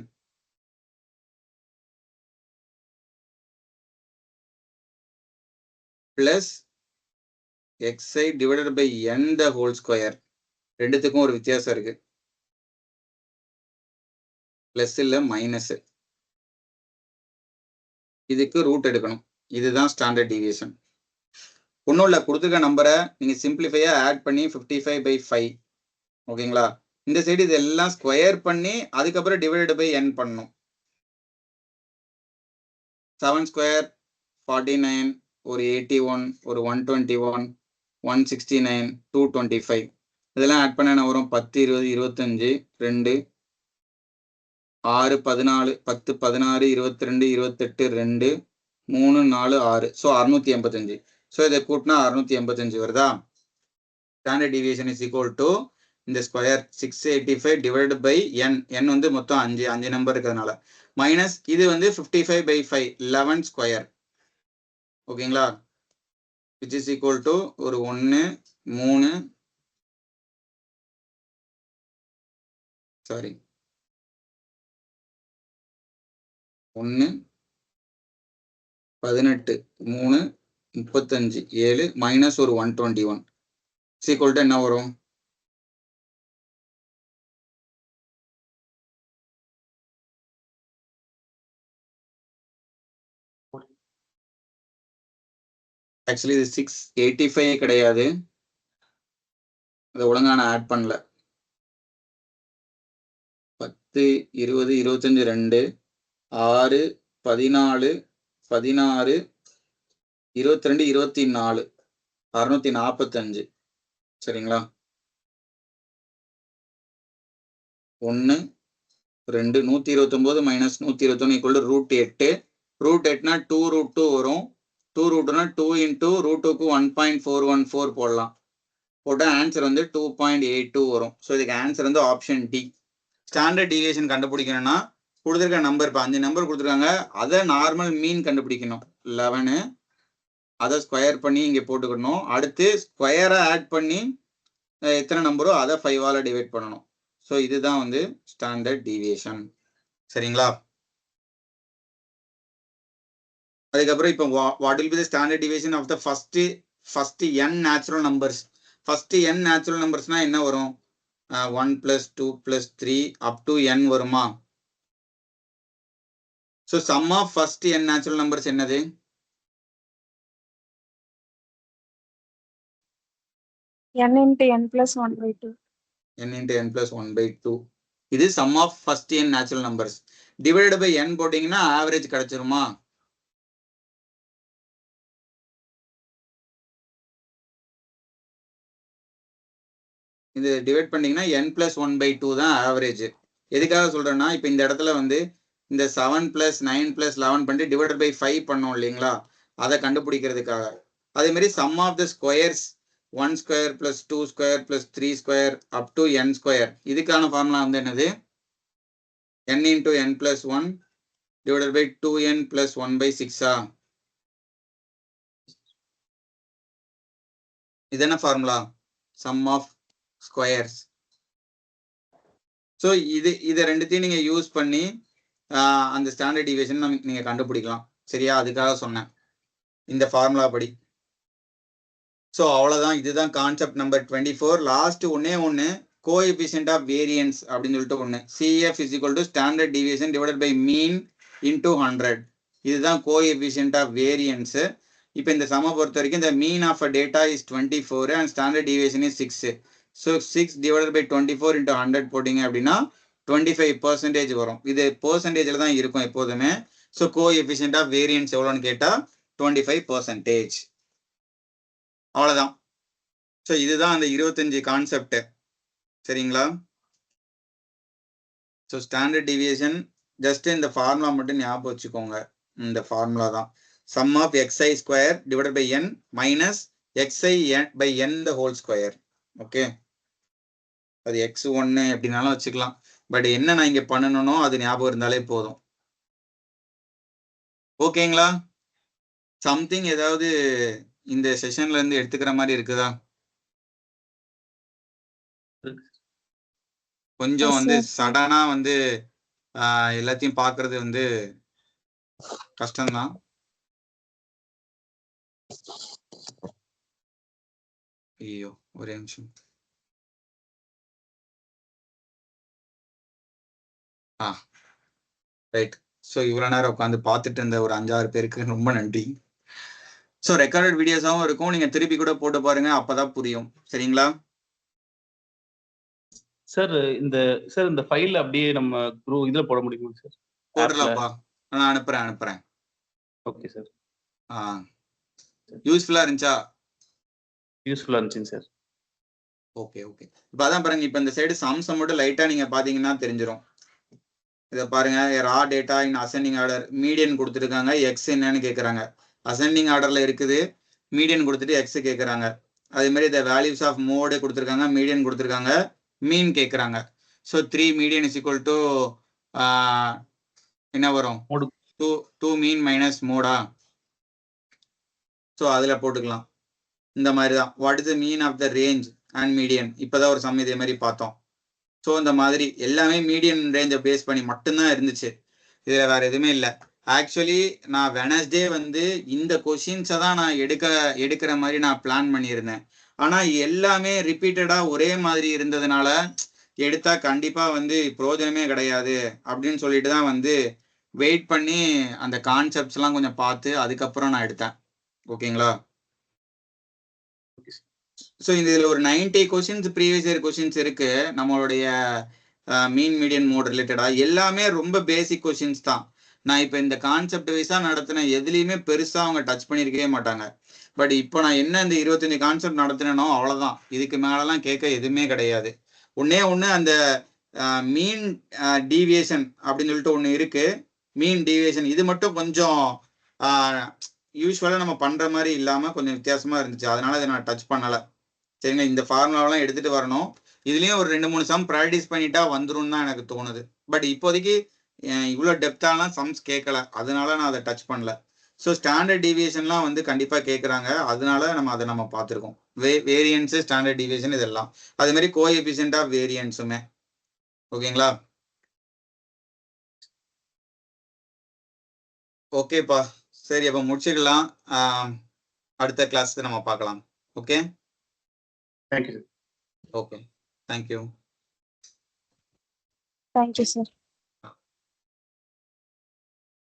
plus xi divided by n the whole square. ரெண்டுத்துக்கும் ஒரு வித்தியாசம் இருக்கு, பிளஸ் இல்ல மைனஸ். இதுக்கு ரூட் எடுக்கணும். இதுதான் ஸ்டாண்டர்ட் டீவியேஷன். ஒன்றும் இல்லை, கொடுத்துருக்க நம்பரை நீங்கள் சிம்பிளிஃபையா ஆட் பண்ணி 55/5. ஓகேங்களா? இந்த சைடு இதெல்லாம் ஸ்கொயர் பண்ணி அதுக்கப்புறம் டிவைடட் பை n பண்ணணும். 7 ஸ்கொயர் 49, ஒரு 81, ஒரு 121, 169, 225. இதெல்லாம் ஆட் பண்ண என்ன வரும்? 10, 20, 25, 2, 6, 14, 10, 16, 22, 28, 2, 3, 4, 6. ஸோ 685. ஸோ இதை கூட்டினா 685 வருதா? Standard deviation is equal to இந்த square 685 divided by n. n வந்து மொத்தம் 5 நம்பர் இருக்கிறதுனால மைனஸ் இது வந்து 55/5 11 ஸ்கொயர். ஓகேங்களா? விச் இஸ் ஈக்குவல் டு ஒரு 1, 3, சாரி 1, 18, 3, 35, 7 மைனஸ் ஒரு 121 ஈக்குவல் டு என்ன வரும்? ஆக்சுவலி இது 685 கிடையாது, அதை ஒழுங்கா நான் ஆட் பண்ணல. 10, 20, 25, 2, 6, 14, 16, 22, 24, 645. சரிங்களா? 1, 2, 129 minus 121 equal to root 8. Root 8னா 2√2 வரும். 2√2னா 2 இன்டூ ரூட்2க்கு 1.414 போடலாம். போட்டால் ஆன்சர் வந்து 2.82 வரும். ஸோ இதுக்கு ஆன்சர் வந்து ஆப்ஷன் டி. ஸ்டாண்டர்ட் டீவியேஷன் கண்டுபிடிக்கணும்னா கொடுத்துருக்க நம்பர், இப்போ 5 நம்பர் கொடுத்துருக்காங்க, அதை நார்மல் மீன் கண்டுபிடிக்கணும் 11. அதை ஸ்கொயர் பண்ணி இங்கே போட்டுக்கணும். அடுத்து ஸ்கொயரை ஆட் பண்ணி எத்தனை நம்பரோ அதை 5ஆல் டிவைட் பண்ணணும். ஸோ இதுதான் வந்து ஸ்டாண்டர்ட் டீவியேஷன். சரிங்களா? அதுக்கப்புறம் இப்போ what will be the standard deviation of the first n natural numbers. First n natural நம்பர்ஸ்னா என்ன வரும்? 1 + 2 + 3 அப் டு n வருமா? So sum of first n natural numbers என்னது? n into n plus 1/2. n into n plus 1/2. இது sum of first n natural numbers. Divided by n போட்டீங்கன்னா average கிடைச்சிருமா? இது divide பண்ணீங்கன்னா n plus 1/2 தான் average. எதுக்காக சொல்றேன்னா இப்போ இந்த இடத்துல வந்து இந்த 7 + 9 + 11 பண்ணி டிவைடட் பை 5 பண்ணோம் இல்லைங்களா, அதை கண்டுபிடிக்கிறதுக்காக. அதே மாதிரி sum of the squares 1 square + 2 square + 3 square up to n square. இதுக்கான ஃபார்முலா வந்து என்னது? n into n plus 1 divided by 2n plus 1/6. இது என்ன formula? Sum of squares. So இது ரெண்டுத்தையும் நீங்க யூஸ் பண்ணி அந்த ஸ்டாண்டர்ட் டிவியேஷன் நீங்க கண்டுபிடிக்கலாம். சரியா? அதுக்காக சொன்னேன் இந்த ஃபார்முலா படி. ஸோ அவ்வளோதான். இதுதான் கான்செப்ட் நம்பர் 24. லாஸ்ட் ஒன்று கோஎஃபிஷியன்ட் ஆஃப் வேரியன்ஸ் அப்படின்னு சொல்லிட்டு ஒன்று. CF = standard deviation divided by mean into 100. இதுதான் கோஎஃபிஷியன்ட் ஆஃப் வேரியன்ஸ். இப்போ இந்த சம பொறுத்த வரைக்கும் இந்த mean of a data is 24 and standard deviation is 6. So 6 divided by 24 into 100 போட்டிங்க அப்படின்னா 25% வரும். இது பெர்சன்டேஜில் தான் இருக்கும் எப்போதுமே. ஸோ கோஎஃபிஷியன்ட் ஆஃப் வேரியன்ஸ் எவ்வளோன்னு கேட்டால் 25%. அவ்வளோதான். ஸோ இதுதான் அந்த 25 கான்செப்ட். சரிங்களா? ஸோ ஸ்டாண்டர்ட் டிவியேஷன் ஜஸ்ட் இந்த ஃபார்முலா மட்டும் ஞாபகம் வச்சுக்கோங்க. இந்த ஃபார்முலா தான் sum of xi square divided by n minus xi by n the whole square. Okay, அது x1 எப்படினாலும் வச்சுக்கலாம். பட் என்ன நான் இங்கே பண்ணணும்னோ அது ஞாபகம் இருந்தாலே போதும். ஓகேங்களா? சம்திங் ஏதாவது இந்த செஷன்ல இருந்து எடுத்துக்கிற மாதிரி இருக்குதா? கொஞ்சம் வந்து சடனா வந்து எல்லாத்தையும் பார்க்கறது வந்து கஷ்டம்தான். ஐயோ ஒரே நிமிஷம். ரைட். ஸோ இவ்வளோ நேரம் உட்காந்து பார்த்துட்டு இருந்த ஒரு 5-6 பேருக்கு ரொம்ப நன்றி. ஸோ ரெக்கார்டட் வீடியோஸாகவும் இருக்கும், நீங்கள் திருப்பி கூட போட்டு பாருங்க, அப்போதான் புரியும். சரிங்களா? சார் இந்த ஃபைல் அப்படியே நம்ம இதுல போட முடியுமா சார்? போடலாம்ப்பா, நான் அனுப்புறேன். Okay sir. யூஸ்ஃபுல்லா இருந்துச்சா? யூஸ்ஃபுல்லா இருந்துச்சுங்க சார். ஓகே. இப்போ அதான் பாருங்க, இப்போ இந்த சைடு சம்ஸை மட்டும் லைட்டா நீங்க பாத்தீங்கன்னா தெரிஞ்சிடும். இதை பாருங்க, raw data in ascending order, median கொடுத்துருக்காங்க, எக்ஸ் என்னன்னு கேட்குறாங்க. அசெண்டிங் ஆர்டர்ல இருக்குது, மீடியன் கொடுத்துட்டு எக்ஸ் கேட்குறாங்க. அதே மாதிரி இந்த வேல்யூஸ் ஆஃப் மோடு கொடுத்துருக்காங்க, மீடியன் கொடுத்துருக்காங்க, மீன் கேட்குறாங்க. So 3 median is equal to என்ன வரும்? 2 மீன் மைனஸ் மோடா. ஸோ அதில் போட்டுக்கலாம். இந்த மாதிரி தான் what is the mean of the range and median. இப்போதான் ஒரு சம் இதே மாதிரி பார்த்தோம். ஸோ இந்த மாதிரி எல்லாமே மீடியன் ரேஞ்சை பேஸ் பண்ணி மட்டும்தான் இருந்துச்சு, இதில் வேற எதுவுமே இல்லை. ஆக்சுவலி நான் வெனஸ்டே வந்து இந்த கொஷின்ஸை தான் நான் எடுக்கிற மாதிரி நான் பிளான் பண்ணியிருந்தேன். ஆனால் எல்லாமே ரிப்பீட்டடாக ஒரே மாதிரி இருந்ததுனால எடுத்தா கண்டிப்பாக வந்து பிரயோஜனமே கிடையாது அப்படின்னு சொல்லிட்டு தான் வந்து வெயிட் பண்ணி அந்த கான்செப்ட்ஸ்லாம் கொஞ்சம் பார்த்து அதுக்கப்புறம் நான் எடுத்தேன். ஓகேங்களா? ஸோ இதில் ஒரு 90 கொஷின்ஸ் ப்ரீவியஸ் இயர் கொஷின்ஸ் இருக்கு நம்மளுடைய மீன் மீடியன் மோட் ரிலேட்டடாக. எல்லாமே ரொம்ப பேசிக் கொஷின்ஸ் தான். நான் இப்போ இந்த கான்செப்ட் வைஸாக நடத்தினேன், எதுலேயுமே பெருசாக அவங்க டச் பண்ணியிருக்கவே மாட்டாங்க. பட் இப்போ நான் என்ன இந்த 25 கான்செப்ட் நடத்தினேனோ அவ்வளோதான், இதுக்கு மேலெலாம் கேட்க எதுவுமே கிடையாது. ஒன்று அந்த மீன் டீவியேஷன் அப்படின்னு சொல்லிட்டு ஒன்று இருக்கு, மீன் டீவியேஷன். இது மட்டும் கொஞ்சம் யூஸ்வலாக நம்ம பண்ணுற மாதிரி இல்லாமல் கொஞ்சம் வித்தியாசமாக இருந்துச்சு, அதனால இதை நான் டச் பண்ணலை. சரிங்க, இந்த ஃபார்முலாவெல்லாம் எடுத்துகிட்டு வரணும். இதுலேயும் ஒரு 2-3 சம் ப்ராக்டிஸ் பண்ணிட்டா வந்துடும் தான் எனக்கு தோணுது. பட் இப்போதைக்கு இவ்வளோ டெப்த்தாலாம் சம்ஸ் கேட்கல, அதனால நான் அதை டச் பண்ணல. ஸோ ஸ்டாண்டர்ட் டீவியேஷன்லாம் வந்து கண்டிப்பாக கேட்குறாங்க, அதனால அதை நம்ம பார்த்துருக்கோம். வேரியன்ஸு, ஸ்டாண்டர்ட் டீவியேஷன் இதெல்லாம், அது மாதிரி கோஎஃபிஷியன்ட் ஆஃப் வேரியன்ஸுமே. ஓகேங்களா? ஓகேப்பா, சரி, அப்ப முடிச்சுக்கலாம். அடுத்த கிளாஸ்க்கு நம்ம பார்க்கலாம். Okay, thank you sir. Okay, thank you. Thank you sir.